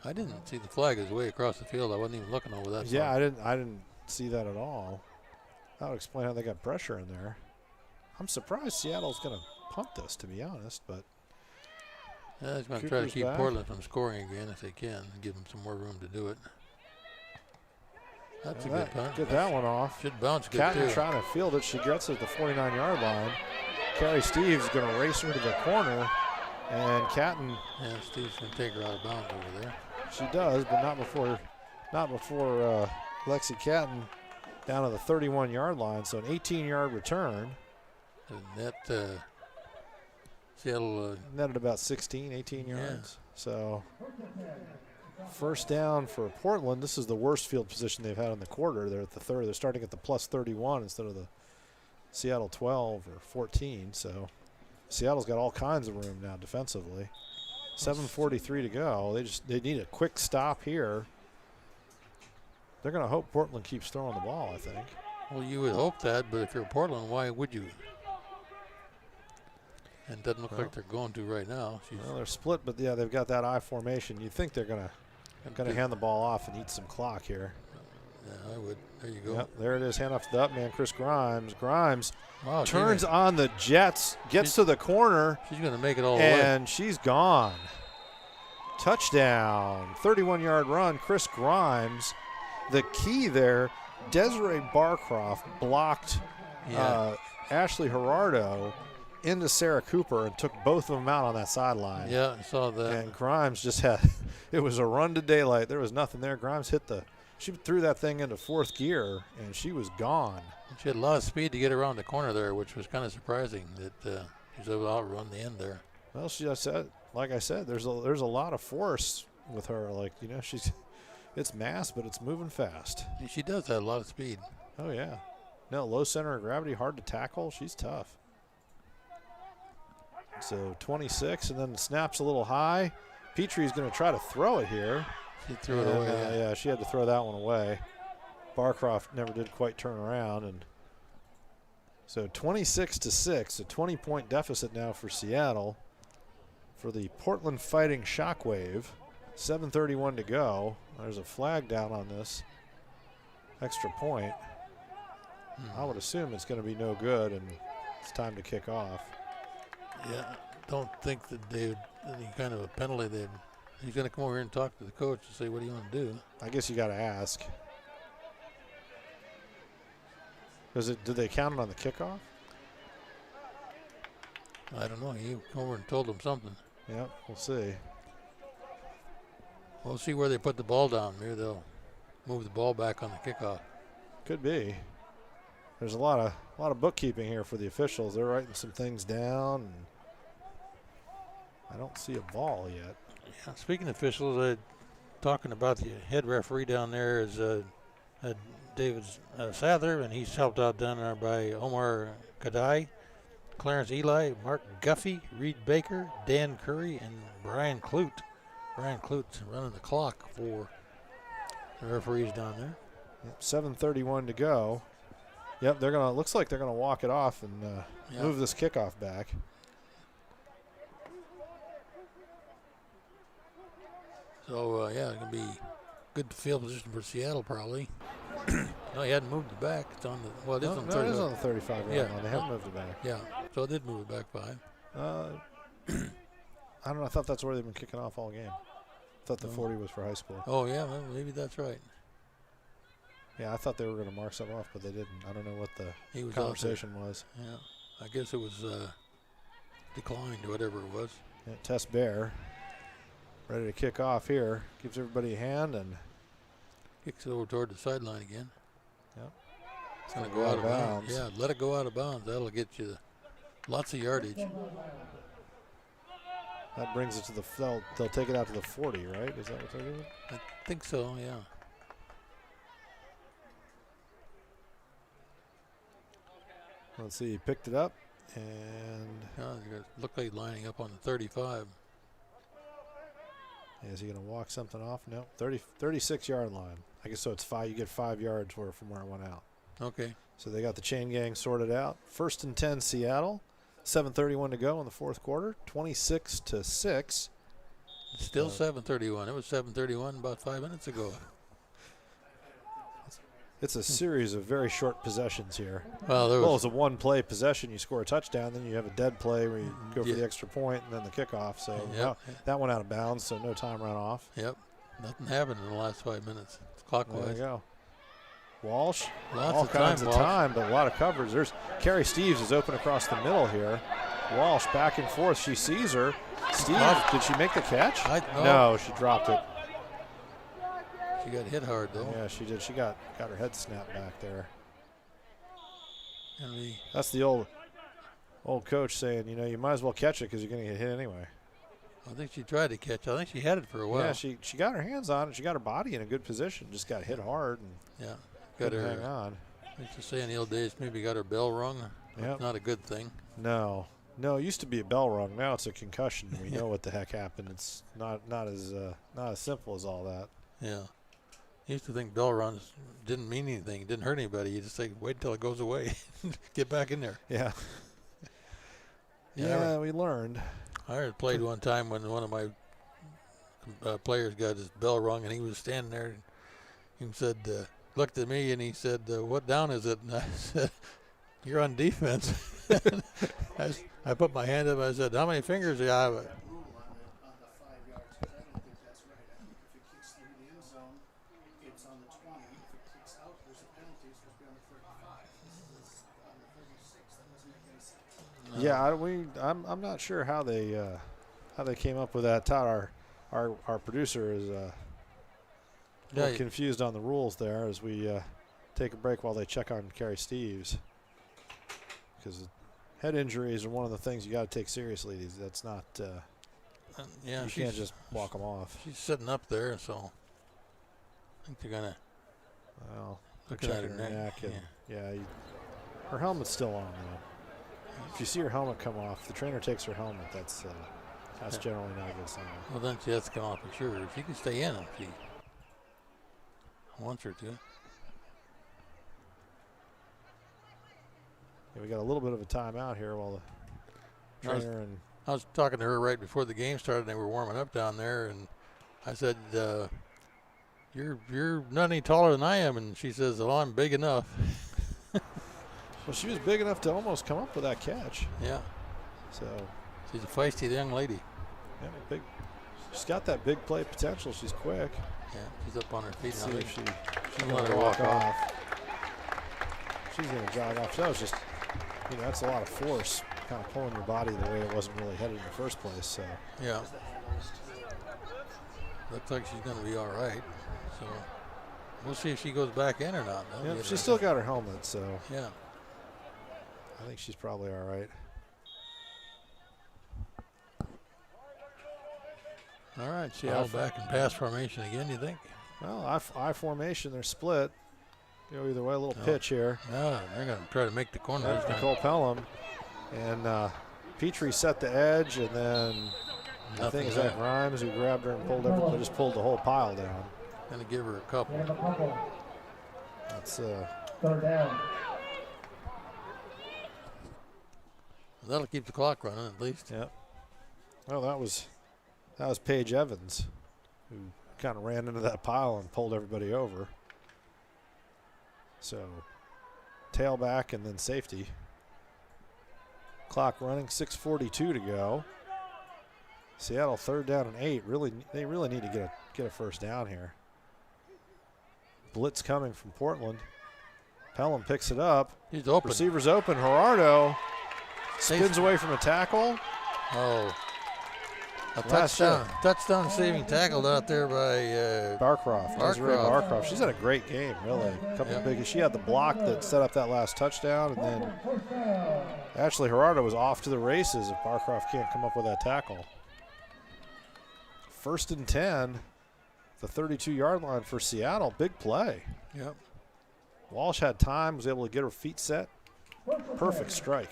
I didn't see the flag is way across the field. I wasn't even looking over that side. Yeah, I didn't see that at all. That would explain how they got pressure in there. I'm surprised Seattle's going to punt this, to be honest, but yeah, he's going to try to keep Portland from scoring again if they can and give them some more room to do it. That's a good punt. Get that one off. Should bounce good, Catton too. trying to field it. She gets it at the 49-yard line. Carrie Steve's going to race her to the corner, and Catton. Yeah, Steve's going to take her out of bounds over there. She does, but not before Lexi Catton down to the 31-yard line. So an 18-yard return. And that Seattle netted about 16, 18 yards. Yeah. So first down for Portland. This is the worst field position they've had in the quarter. They're at the third. They're starting at the plus 31 instead of the Seattle 12 or 14. So Seattle's got all kinds of room now defensively. 7:43 to go. They need a quick stop here. They're going to hope Portland keeps throwing the ball, I think. Well, you would hope that, but if you're Portland, why would you? And it doesn't look like they're going to right now. Well, they're split, but yeah, they've got that I formation. You'd think they're going to hand the ball off and eat some clock here. Yeah, I would. There you go. Yep, there it is. Hand off to the up man, Chris Grimes. Grimes Wow, turns on the Jets, gets to the corner. She's going to make it all the way. And she's gone. Touchdown. 31-yard run. Chris Grimes. The key there, Desiree Barcroft blocked Ashley Gerardo into Sarah Cooper and took both of them out on that sideline. Yeah, I saw that. And Grimes just had, it was a run to daylight. There was nothing there. Grimes she threw that thing into fourth gear, and she was gone. She had a lot of speed to get around the corner there, which was kind of surprising that she was able to outrun the end there. Well, like I said, there's a lot of force with her. Like, it's mass, but it's moving fast. She does have a lot of speed. Oh, yeah. No, low center of gravity, hard to tackle. She's tough. So 26, and then snaps a little high. Petrie's going to try to throw it here. She threw it away. Yeah, she had to throw that one away. Barcroft never did quite turn around. And so 26-6, a 20-point deficit now for Seattle. For the Portland Fighting Shockwave. 7:31 to go. There's a flag down on this extra point. I would assume it's going to be no good, and it's time to kick off. Yeah, don't think that they any kind of a penalty. He's going to come over here and talk to the coach and say, what do you want to do? I guess you got to ask. Did they count it on the kickoff? I don't know. You come over and told them something. Yeah, we'll see. We'll see where they put the ball down. Maybe they'll move the ball back on the kickoff. Could be. There's a lot of bookkeeping here for the officials. They're writing some things down. And I don't see a ball yet. Yeah, speaking of officials, talking about the head referee down there is David Sather, and he's helped out down there by Omar Kadai, Clarence Eli, Mark Guffey, Reed Baker, Dan Curry, and Brian Clute. Brian Clute's running the clock for the referees down there. Yep, 7:31 to go. Yep, looks like they're gonna walk it off and move this kickoff back. So it's gonna be good field position for Seattle probably. No, he hadn't moved it back. It's on the it is on the 35. It is on the 35 right now. They haven't moved it back. Yeah, so it did move it back 5. I don't know. I thought that's where they've been kicking off all game. I thought the 40 was for high school. Oh yeah, well, maybe that's right. Yeah, I thought they were going to mark something off, but they didn't. I don't know what the conversation was. Yeah, I guess it was declined or whatever it was. Yeah, Tess Bear ready to kick off here. Gives everybody a hand and kicks it over toward the sideline again. Yep. It's going to go out of bounds. Yeah, let it go out of bounds. That'll get you lots of yardage. That brings it to they'll take it out to the 40, right? Is that what they're doing? I think so, yeah. Let's see, he picked it up, and look like lining up on the 35. Is he going to walk something off? No, 36-yard line. I guess so. It's 5. You get 5 yards from where it went out. Okay. So they got the chain gang sorted out. 1st and 10, Seattle. 7:31 to go in the fourth quarter. 26-6. Still 7:31. It was 7:31 about 5 minutes ago. It's a series of very short possessions here. Well, it's a one-play possession. You score a touchdown, then you have a dead play where you go for the extra point and then the kickoff. So that went out of bounds, so no time run off. Yep. Nothing happened in the last 5 minutes. It's clockwise. There you go. Walsh, lots all of kinds time, of time, but a lot of coverage. There's Carrie Steves is open across the middle here. Walsh back and forth. She sees her. Steves, did she make the catch? No, no, she dropped it. She got hit hard though. Yeah, she did. She got her head snapped back there. And that's the old coach saying, you know, you might as well catch it because you're going to get hit anyway. I think she tried to catch. I think she had it for a while. Yeah, she got her hands on it. She got her body in a good position. Just got hit hard and got her hang on. I used to say in the old days, maybe got her bell rung. Yep. Not a good thing. No, it used to be a bell rung. Now it's a concussion. We know what the heck happened. It's not as simple as all that. Yeah. I used to think bell runs didn't mean anything. It didn't hurt anybody. You just say, wait until it goes away. Get back in there. Yeah. Yeah, we learned. I played one time when one of my players got his bell rung, and he was standing there. And he said, looked at me, and he said, what down is it? And I said, you're on defense. I put my hand up. I said, how many fingers do you have? On the 5 yards, because I don't think that's right. I think if it kicks through the end zone, it's on the 20. If it kicks out, there's a penalty. It's supposed to be on the 35. This is on the 36. That doesn't make any sense. Yeah, I'm not sure how they came up with that. Todd, our producer is a little confused on the rules there as we take a break while they check on Carrie Steves, because head injuries are one of the things you got to take seriously. That's not. You can't just walk them off. She's sitting up there, so I think they're gonna. Well, looking at her neck. And her helmet's still on though. If you see her helmet come off, the trainer takes her helmet. That's generally not a good sign. Well, then she has to come off for sure. She can stay in if she wants her to. Yeah, we got a little bit of a timeout here while the trainer I was talking to her right before the game started. They were warming up down there, and I said, "You're not any taller than I am," and she says, "Well, I'm big enough." Well, she was big enough to almost come up with that catch. Yeah. So she's a feisty young lady. Yeah, big. She's got that big play potential. She's quick. Yeah, she's up on her feet now. See if she's let her walk off. She's going to jog off. That was just, that's a lot of force, kind of pulling your body the way it wasn't really headed in the first place. So yeah, looks like she's going to be all right. So we'll see if she goes back in or not. Yeah, she's still got her helmet, so yeah, I think she's probably all right. All right, Seattle back in pass formation again, you think? Well, I formation, they're split. Either way, a little pitch here. No, they're going to try to make the corner. That's Nicole Pelham. And Petrie set the edge, and then I think Zach Grimes, who grabbed her and pulled everything, just pulled the whole pile down. Going to give her a couple. That's third down. That'll keep the clock running at least. Yep. Well, that was Paige Evans, who kind of ran into that pile and pulled everybody over. So tailback and then safety. Clock running, 6:42 to go. Seattle 3rd down and 8. They really need to get a first down here. Blitz coming from Portland. Pelham picks it up. He's open. Receiver's open. Gerardo spins away from a tackle. Oh. A touchdown saving tackle out there by Barcroft. Barcroft. She's had a great game, really. She had the block that set up that last touchdown, and then actually Gerardo was off to the races if Barcroft can't come up with that tackle. 1st and 10, the 32-yard line for Seattle. Big play. Yep. Walsh had time, was able to get her feet set. Perfect strike.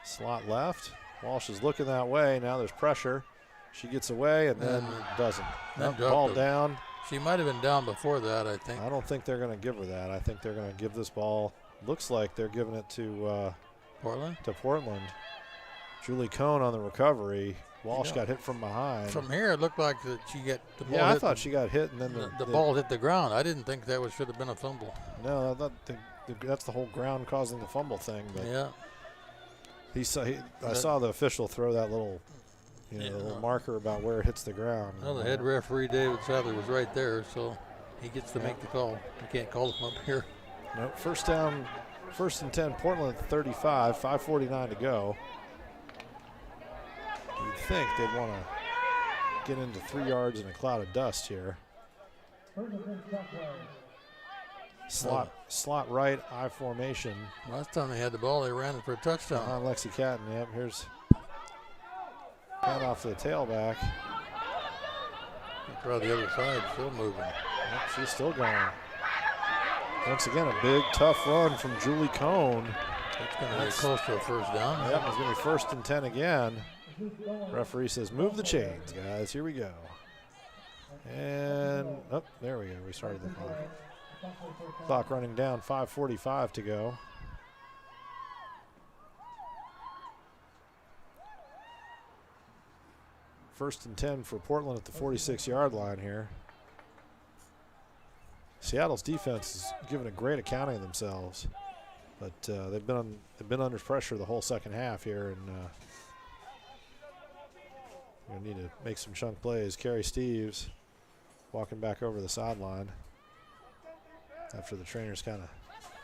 Slot left. Walsh is looking that way. Now there's pressure. She gets away and then doesn't. Ball down. She might have been down before that, I think. I don't think they're going to give her that. I think they're going to give this ball. Looks like they're giving it to Portland. Julie Cohn on the recovery. Walsh got hit from behind. From here, it looked like that she got the ball. Yeah, I thought she got hit and then the ball hit the ground. I didn't think that should have been a fumble. No, I thought that's the whole ground causing the fumble thing. But yeah. I saw the official throw that little, little marker about where it hits the ground. Well, the head referee, David Sadler, was right there, so he gets to make the call. You can't call him up here. Nope. First down, 1st and 10, Portland at 35, 5:49 to go. think they'd want to get into 3 yards in a cloud of dust here. Slot right, I formation. Last time they had the ball, they ran it for a touchdown. On Lexi Catton, yep. Here's hand off to the tailback. Try the other side, still moving. Yep, she's still going. Once again, a big, tough run from Julie Cohn. It's going to be close to a first down. Yep, it's going to be 1st and 10 again. Referee says, move the chains, guys. Here we go. And, oh, there we go. We started the clock. Clock running down, 5:45 to go. First and 10 for Portland at the 46-yard line here. Seattle's defense is giving a great accounting of themselves, but they've been under pressure the whole second half here, and going to need to make some chunk plays. Carrie Steves walking back over the sideline after the trainers kind of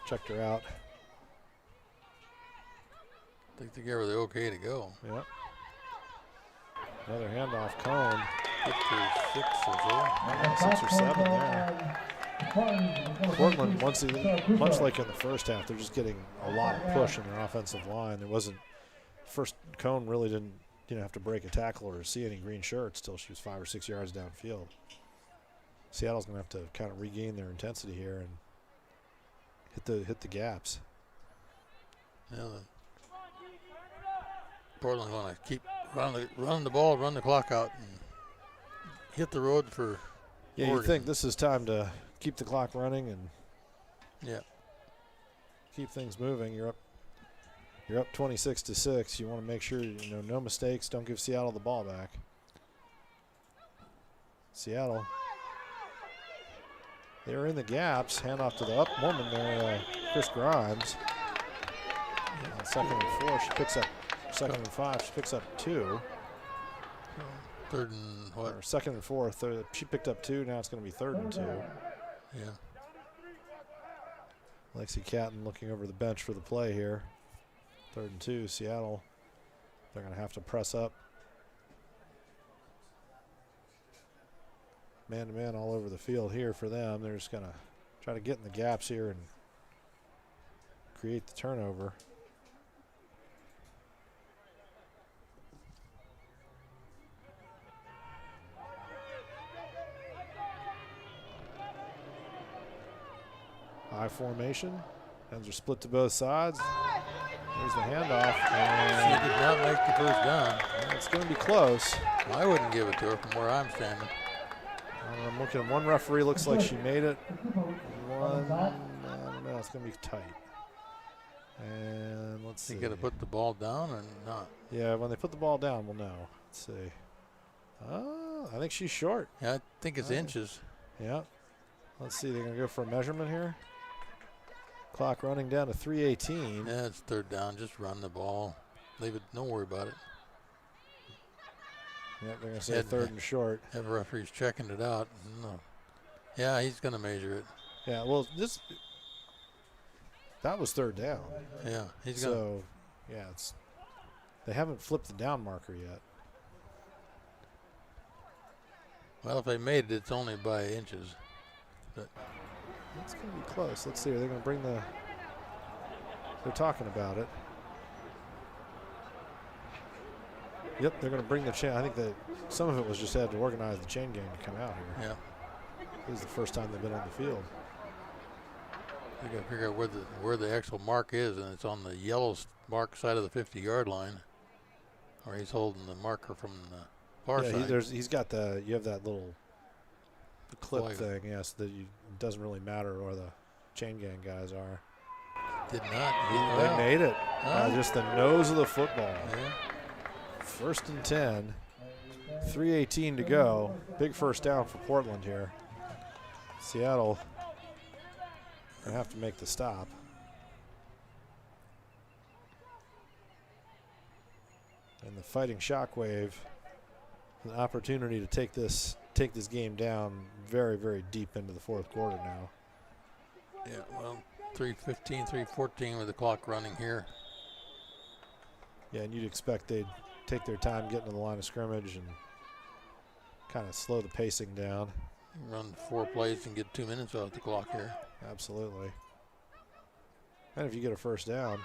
checked her out. I think they gave her the okay to go. Yep. Another handoff, Cone. Get to 6 or so. 6 or 7 there. Portland, much like in the first half, they're just getting a lot of push in their offensive line. There wasn't, first Cone really didn't have to break a tackle or see any green shirts till she was 5 or 6 yards downfield. Seattle's going to have to kind of regain their intensity here and hit the gaps. Yeah, Portland's going to keep run the ball, run the clock out, and hit the road for. Yeah, you think this is time to keep the clock running and keep things moving. You're up 26-6. You want to make sure no mistakes. Don't give Seattle the ball back. Seattle. They're in the gaps. Hand off to the up woman there, Chris Grimes. On 2nd and 4, she picks up 2nd and 5. She picks up 2. 3rd and what? Or 2nd and 4. She picked up 2. Now it's going to be 3rd and 2. Yeah. Lexi Catton looking over the bench for the play here. 3rd and 2. Seattle. They're going to have to press up. Man-to-man all over the field here for them. They're just going to try to get in the gaps here and create the turnover. I formation. Hands are split to both sides. There's the handoff. And she did not make the first down. It's going to be close. I wouldn't give it to her from where I'm standing. I'm looking at one referee, looks like she made it. One, no, it's going to be tight. And let's see. You got to put the ball down or not? Yeah, when they put the ball down, we'll know. Let's see. I think she's short. Yeah, I think it's inches. Yeah. Let's see. They're going to go for a measurement here. Clock running down to 3:18. Yeah, it's 3rd down. Just run the ball. Leave it. Don't worry about it. Yep, they're going to say 3rd and short. Have referees checking it out. No. Yeah, he's going to measure it. Yeah, well, that was 3rd down. Yeah, he's going to. So, yeah, they haven't flipped the down marker yet. Well, if they made it, it's only by inches. But it's going to be close. Let's see. Are they going to bring the? They're talking about it. Yep, they're going to bring the chain. I think that some of it was just had to organize the chain gang to come out here. Yeah. This is the first time they've been on the field. They got to figure out where the actual mark is, and it's on the yellow mark side of the 50-yard line, or he's holding the marker from the far side. He's got you have that little clip Flag. thing, yes, that it doesn't really matter where the chain gang guys are. Did not. They made it. Just the nose of the football. Yeah. 1st and 10. 3:18 to go. Big first down for Portland here. Seattle going to have to make the stop. And the Fighting Shockwave, an opportunity to take this game down very, very deep into the 4th quarter now. Yeah, well, 3:15, 3:14 with the clock running here. Yeah, and you'd expect they'd take their time getting to the line of scrimmage and kind of slow the pacing down. Run 4 plays and get 2 minutes off the clock here. Absolutely. And if you get a first down,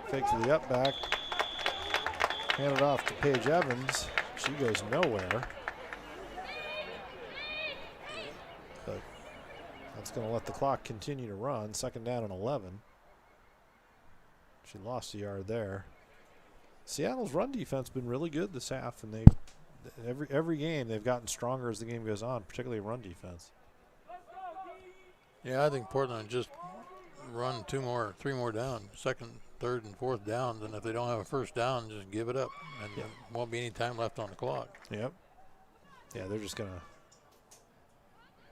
fake to the up back, hand it off to Paige Evans. She goes nowhere. But that's going to let the clock continue to run. 2nd down and 11. She lost a yard there. Seattle's run defense has been really good this half, and every game they've gotten stronger as the game goes on, particularly run defense. Yeah, I think Portland just run 3 more down, 2nd, 3rd, and 4th downs, and if they don't have a first down, just give it up, and there won't be any time left on the clock. Yep. Yeah, they're just gonna.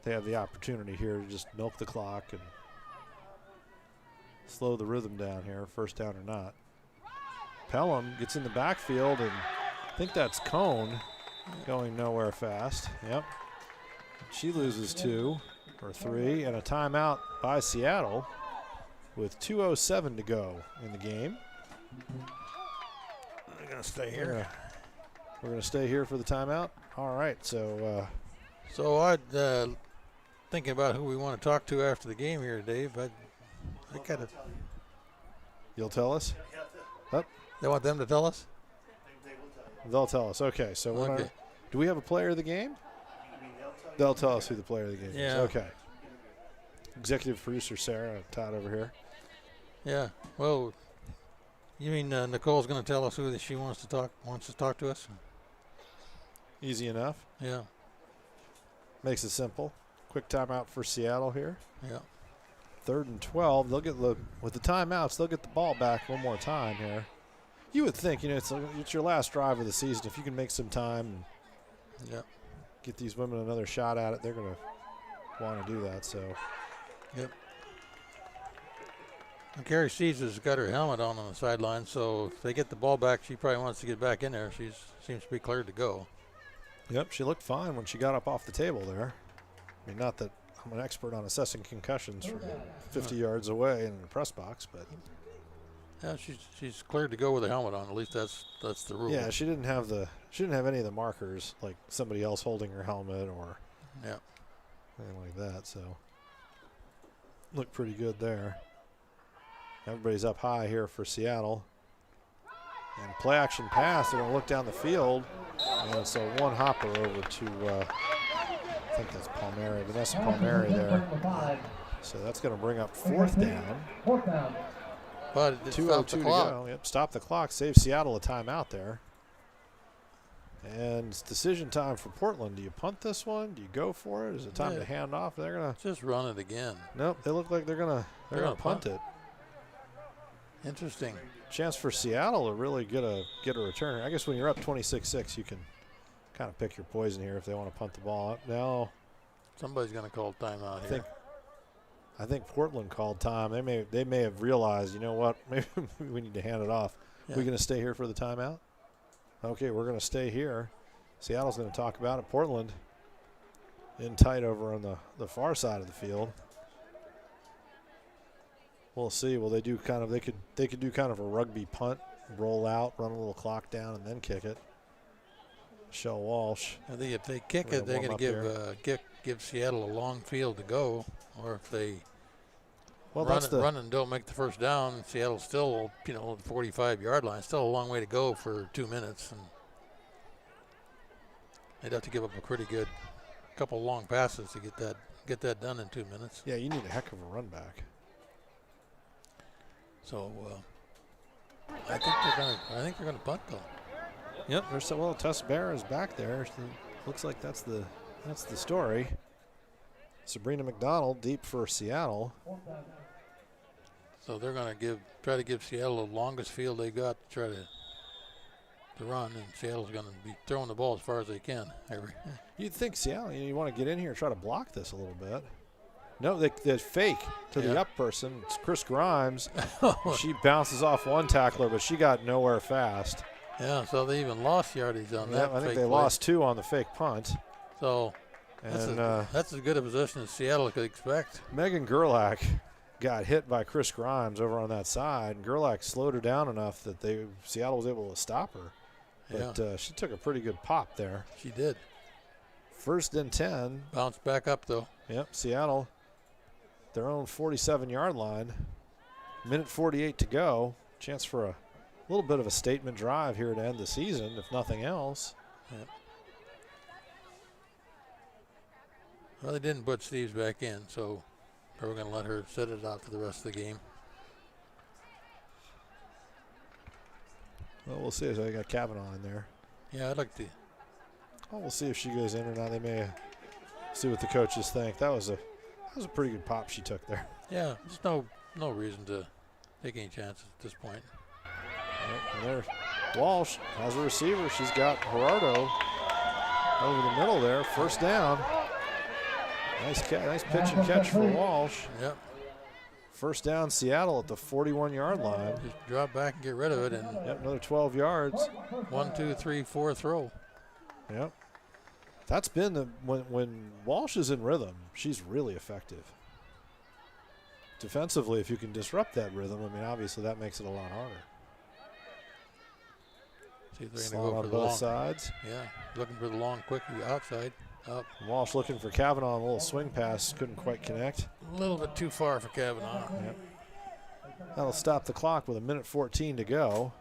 They have the opportunity here to just milk the clock and slow the rhythm down here, first down or not. Pelham gets in the backfield, and I think that's Cone going nowhere fast. Yep. She loses 2 or 3, and a timeout by Seattle with 2:07 to go in the game. They're going to stay here. We're going to stay here for the timeout. All right, so. So I'd thinking about who we want to talk to after the game here, Dave. I got to. You'll tell us? Up. They want them to tell us? They'll tell us. Okay, so we're do we have a player of the game? They'll tell us who the player of the game is. Okay. Executive producer Sarah Todd over here. Yeah. Well, you mean Nicole's going to tell us who she wants to talk to us? Easy enough. Yeah. Makes it simple. Quick timeout for Seattle here. Yeah. 3rd and 12. They'll get with the timeouts. They'll get the ball back one more time here. You would think, it's your last drive of the season. If you can make some time and get these women another shot at it, they're going to want to do that. So. Yep. And Carrie Steves has got her helmet on the sideline, so if they get the ball back, she probably wants to get back in there. She seems to be cleared to go. Yep, she looked fine when she got up off the table there. I mean, not that I'm an expert on assessing concussions from 50 yards away in the press box, but yeah, she's cleared to go with a helmet on. At least that's the rule. Yeah, she didn't have any of the markers like somebody else holding her helmet or anything like that. So looked pretty good there. Everybody's up high here for Seattle. And play action pass. They're going to look down the field. And so one hopper over to, I think that's Palmieri, Vanessa Palmieri there. So that's going to bring up 4th down. But it 2:02 to go. Yep, stop the clock. Save Seattle a timeout there. And it's decision time for Portland. Do you punt this one? Do you go for it? Is it time to hand off? They're going to just run it again. Nope, they look like they're going to punt it. Interesting. Chance for Seattle to really get a return. I guess when you're up 26-6, you can kind of pick your poison here if they want to punt the ball up. Now, somebody's going to call timeout here. I think Portland called time. They may have realized, you know what, maybe we need to hand it off. Yeah. We're going to stay here for the timeout? Okay, we're going to stay here. Seattle's going to talk about it. Portland in tight over on the far side of the field. We'll see. Well, they could do kind of a rugby punt, roll out, run a little clock down, and then kick it. Michelle Walsh. I think if they kick it, they're going to give Seattle a long field to go. Or if they run and don't make the first down, Seattle's still, the 45-yard line. Still a long way to go for 2 minutes, and they'd have to give up a pretty good couple long passes to get that done in 2 minutes. Yeah, you need a heck of a run back. So I think they're gonna punt though. Yep. Tess Bear is back there. Looks like that's the story. Sabrina McDonald deep for Seattle. So they're gonna try to give Seattle the longest field they got to try to run, and Seattle's gonna be throwing the ball as far as they can. You'd think Seattle, you want to get in here and try to block this a little bit. No, they fake to the up person. It's Chris Grimes. She bounces off one tackler, but she got nowhere fast. Yeah, so they even lost yardage on that. I think they lost 2 on the fake punt. So that's as good a position as Seattle could expect. Megan Gerlach got hit by Chris Grimes over on that side, and Gerlach slowed her down enough that Seattle was able to stop her. But she took a pretty good pop there. She did. 1st and 10. Bounced back up, though. Yep, Seattle, their own 47-yard line. 1:48 to go. Chance for a little bit of a statement drive here to end the season, if nothing else. Yep. Well, they didn't put Steves back in, so we're going to let her sit it out for the rest of the game. Well, we'll see. So they got Kavanaugh in there. Yeah, I'd like to. Well, we'll see if she goes in or not. They may see what the coaches think. That was a pretty good pop she took there. Yeah, there's no reason to take any chances at this point. Right, and there, Walsh has a receiver. She's got Gerardo over the middle there. 1st down. Nice pitch and catch for Walsh. Yep. 1st down, Seattle at the 41-yard line. Just drop back and get rid of it. And yep, another 12 yards. 1, 2, 3, 4 throw. Yep. That's been when Walsh is in rhythm, she's really effective. Defensively, if you can disrupt that rhythm, I mean, obviously that makes it a lot harder. See if they're Slot going to go on for both the long sides. Yeah, looking for the long, quick outside. Up. Walsh looking for Kavanaugh on a little swing pass, couldn't quite connect. A little bit too far for Kavanaugh. Yep. That'll stop the clock with 1:14 to go.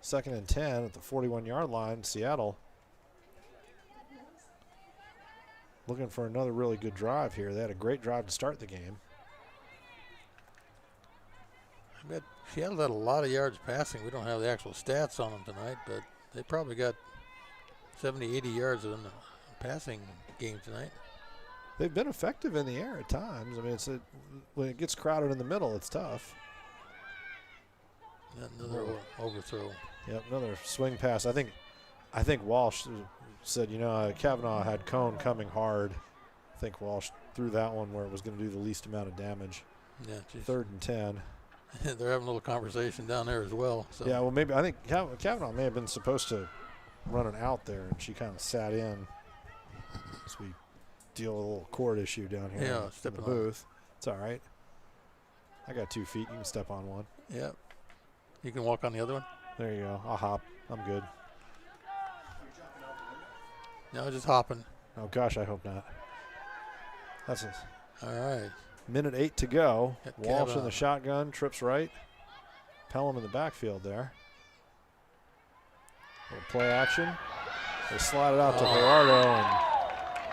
2nd and 10 at the 41-yard line. Seattle looking for another really good drive here. They had a great drive to start the game. I bet Seattle had a lot of yards passing. We don't have the actual stats on them tonight, but they probably got 70, 80 yards in the passing game tonight. They've been effective in the air at times. I mean, when it gets crowded in the middle, it's tough. Another overthrow. Yep, another swing pass. I think Walsh said, Kavanaugh had Cone coming hard. I think Walsh threw that one where it was going to do the least amount of damage. Yeah, 3rd and 10. They're having a little conversation down there as well. So. Yeah, well, maybe I think Kavanaugh may have been supposed to run it out there, and she kind of sat in as we deal with a little cord issue down here in the booth. It's all right. I got 2 feet. You can step on one. Yep. You can walk on the other one? There you go. I'll hop. I'm good. No, just hopping. Oh, gosh, I hope not. That's it. All right. 1:08 to go. Got Walsh Kavanaugh. in the shotgun, trips right. Pelham in the backfield there. Little play action. They slide it out to Gerardo, and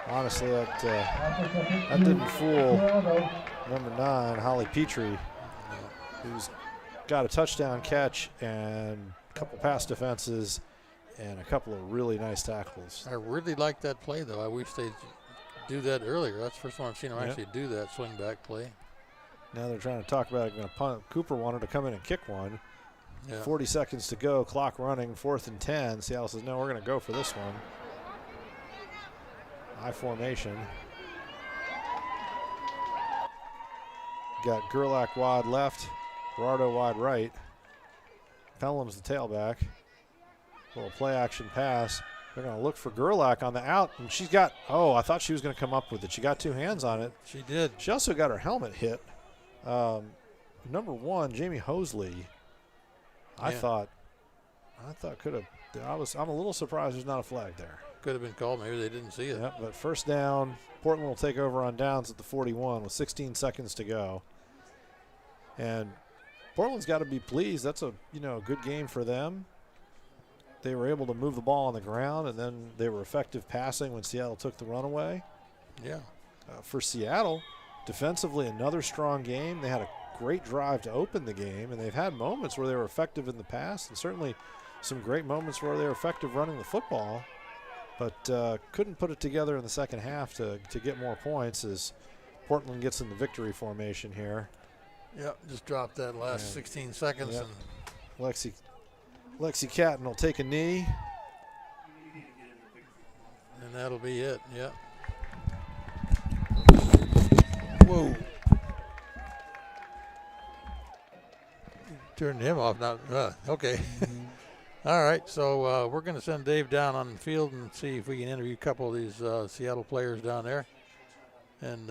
honestly, that didn't fool number 9, Holly Petrie, who's got a touchdown catch and a couple pass defenses and a couple of really nice tackles. I really like that play, though. I wish they'd do that earlier. That's the first time I've seen them actually do that swing back play. Now they're trying to talk about it. Going to punt. Cooper wanted to come in and kick one. Yeah. 40 seconds to go, clock running, 4th and 10. Seattle says, no, we're going to go for this one. I formation. Got Gerlach wide left, Gerardo wide right. Pelham's the tailback. Little play action pass. They're going to look for Gerlach on the out, and she's got, I thought she was going to come up with it. She got 2 hands on it. She did. She also got her helmet hit. Number 1, Jamie Hosley. I thought could have. I'm a little surprised there's not a flag there. Could have been called. Maybe they didn't see it. Yep, but 1st down. Portland will take over on downs at the 41 with 16 seconds to go. And Portland's got to be pleased. That's a good game for them. They were able to move the ball on the ground, and then they were effective passing when Seattle took the run away. Yeah. For Seattle, defensively, another strong game. They had a great drive to open the game, and they've had moments where they were effective in the past, and certainly some great moments where they were effective running the football, but couldn't put it together in the second half to get more points as Portland gets in the victory formation here. Yep, just dropped that last 16 seconds. Yep. And Lexi Catton will take a knee. And that'll be it, yep. Whoa. Turned him off now. Okay. All right, so we're going to send Dave down on the field and see if we can interview a couple of these Seattle players down there. And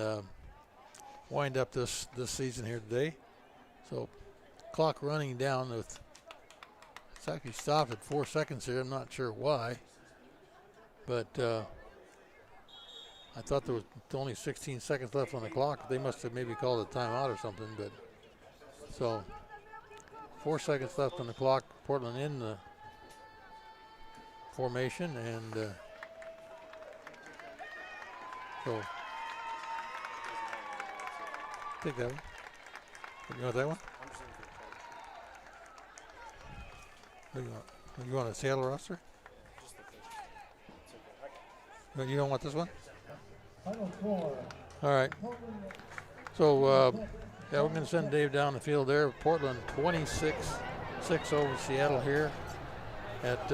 wind up this season here today. So clock running down with, it's actually stopped at 4 seconds here. I'm not sure why, but I thought there was only 16 seconds left on the clock. They must have maybe called a timeout or something, but so 4 seconds left on the clock. Portland in the formation, and so take that one. You want that one? What do you want? You want a Seattle roster? You don't want this one? All right. So, yeah, we're going to send Dave down the field there. Portland 26-6 over Seattle here at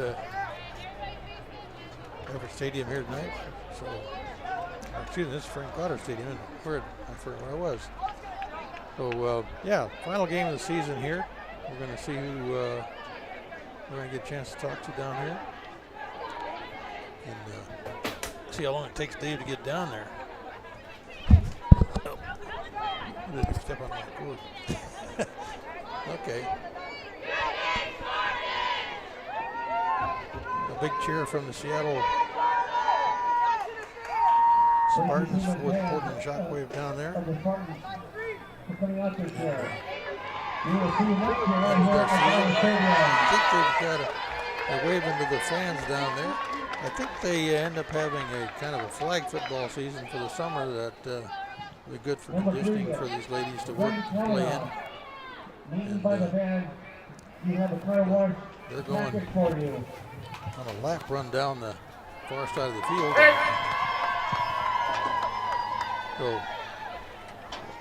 Everett Stadium here tonight. So, excuse me, this is Frank Goddard Stadium. I forgot where I was. So, yeah, final game of the season here. We're going to see who we're going to get a chance to talk to down here. And see how long it takes Dave to get down there. Oh. Step on my foot. Okay. A big cheer from the Seattle Spartans with Portland Shockwave down there. I think they've got they're waving to the fans down there. I think they end up having a kind of a flag football season for the summer that will be good for conditioning for these ladies to play in. And, they're going on a lap run down the far side of the field. So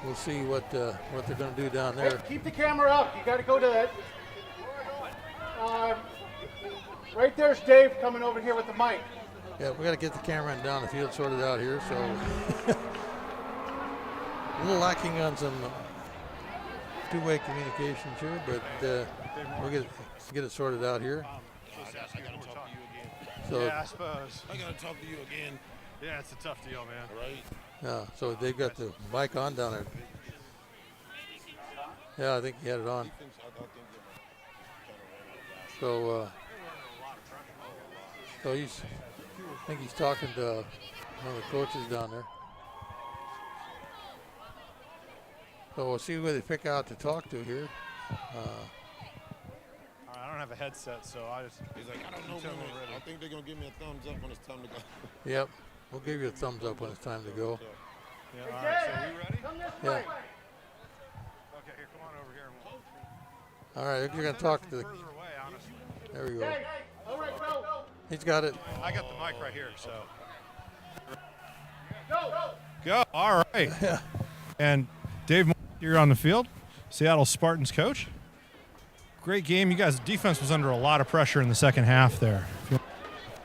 we'll see what they're going to do down there. Hey, keep the camera up. You got to go to that. Right there's Dave coming over here with the mic. Yeah, we got to get the camera down the field sorted out here. So a little lacking on some two-way communications here, but we'll get it sorted out here. I gotta talk to you again. So, Yeah, I suppose. I gotta talk to you again. Yeah, it's a tough deal, man. Right? yeah, so they've got the mic on down there. Yeah, I think he had it on. So, so I think he's talking to one of the coaches down there. So we'll see who they pick out to talk to here. I don't have a headset, so I just. He's like, I don't know. I think they're gonna give me a thumbs up when it's time to go. Yep, we'll give you a thumbs up when it's time to go. Yeah, all right, so we ready? Yeah. Okay, here, come on over here. All right, you're going to talk to the. Further away, honestly. There we go. All right, go. He's got it. I got the mic right here, so. Go. All right. Yeah. And Dave, you're on the field, Seattle Spartans coach. Great game. You guys' defense was under a lot of pressure in the second half there.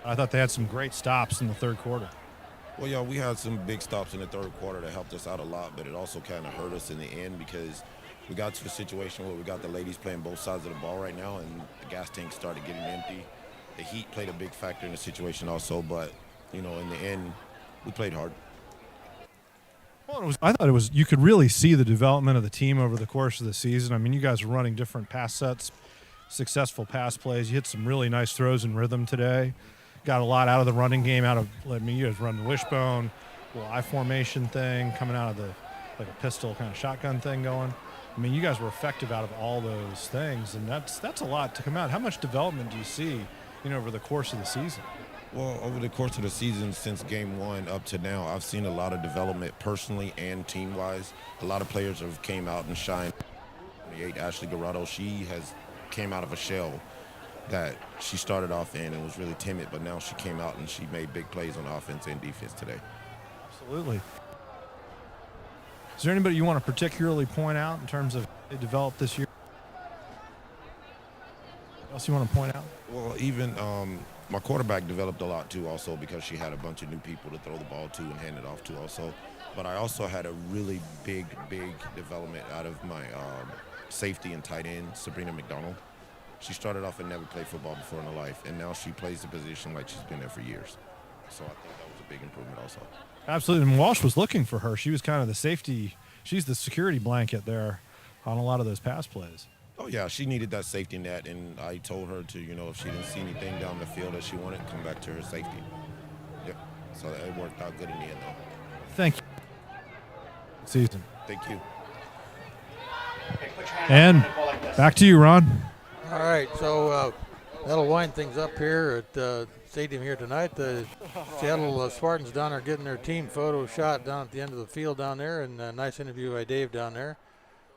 I thought they had some great stops in the third quarter. Well, yeah, we had some big stops in the third quarter that helped us out a lot, but it also kind of hurt us in the end because we got to a situation where we got the ladies playing both sides of the ball right now, and the gas tank started getting empty. The heat played a big factor in the situation also, but, you know, in the end, we played hard. Well, I thought it was, you could really see the development of the team over the course of the season. I mean, you guys were running different pass sets, successful pass plays. You hit some really nice throws in rhythm today. Got a lot out of the running game, you guys run the wishbone, little I formation thing, coming out of the, like a pistol kind of shotgun thing going. I mean, you guys were effective out of all those things, and that's a lot to come out. How much development do you see, over the course of the season? Well, over the course of the season, since game one up to now, I've seen a lot of development personally and team-wise. A lot of players have came out and shined. 28, Ashley Garado, she came out of a shell that she started off in and was really timid, but now she came out and she made big plays on offense and defense today. Absolutely. Is there anybody you want to particularly point out in terms of they developed this year? What else you want to point out? Well, even my quarterback developed a lot too also because she had a bunch of new people to throw the ball to and hand it off to also. But I also had a really big development out of my safety and tight end, Sabrina McDonald. She started off and never played football before in her life, and now she plays the position like she's been there for years. So I think that was a big improvement also. Absolutely, and Walsh was looking for her. She was kind of the safety she's the security blanket there on a lot of those pass plays. Oh yeah, she needed that safety net, and I told her to, if she didn't see anything down the field that she wanted, come back to her safety. Yep. So it worked out good in the end, though. Thank you. Season. Thank you. And back to you, Ron. All right, so that'll wind things up here at the stadium here tonight. The Seattle Spartans down there getting their team photo shot down at the end of the field down there, and a nice interview by Dave down there.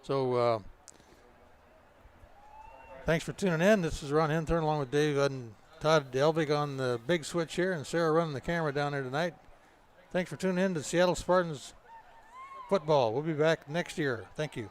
So thanks for tuning in. This is Ron Henthorn along with Dave and Todd Delvig on the big switch here, and Sarah running the camera down there tonight. Thanks for tuning in to Seattle Spartans football. We'll be back next year. Thank you.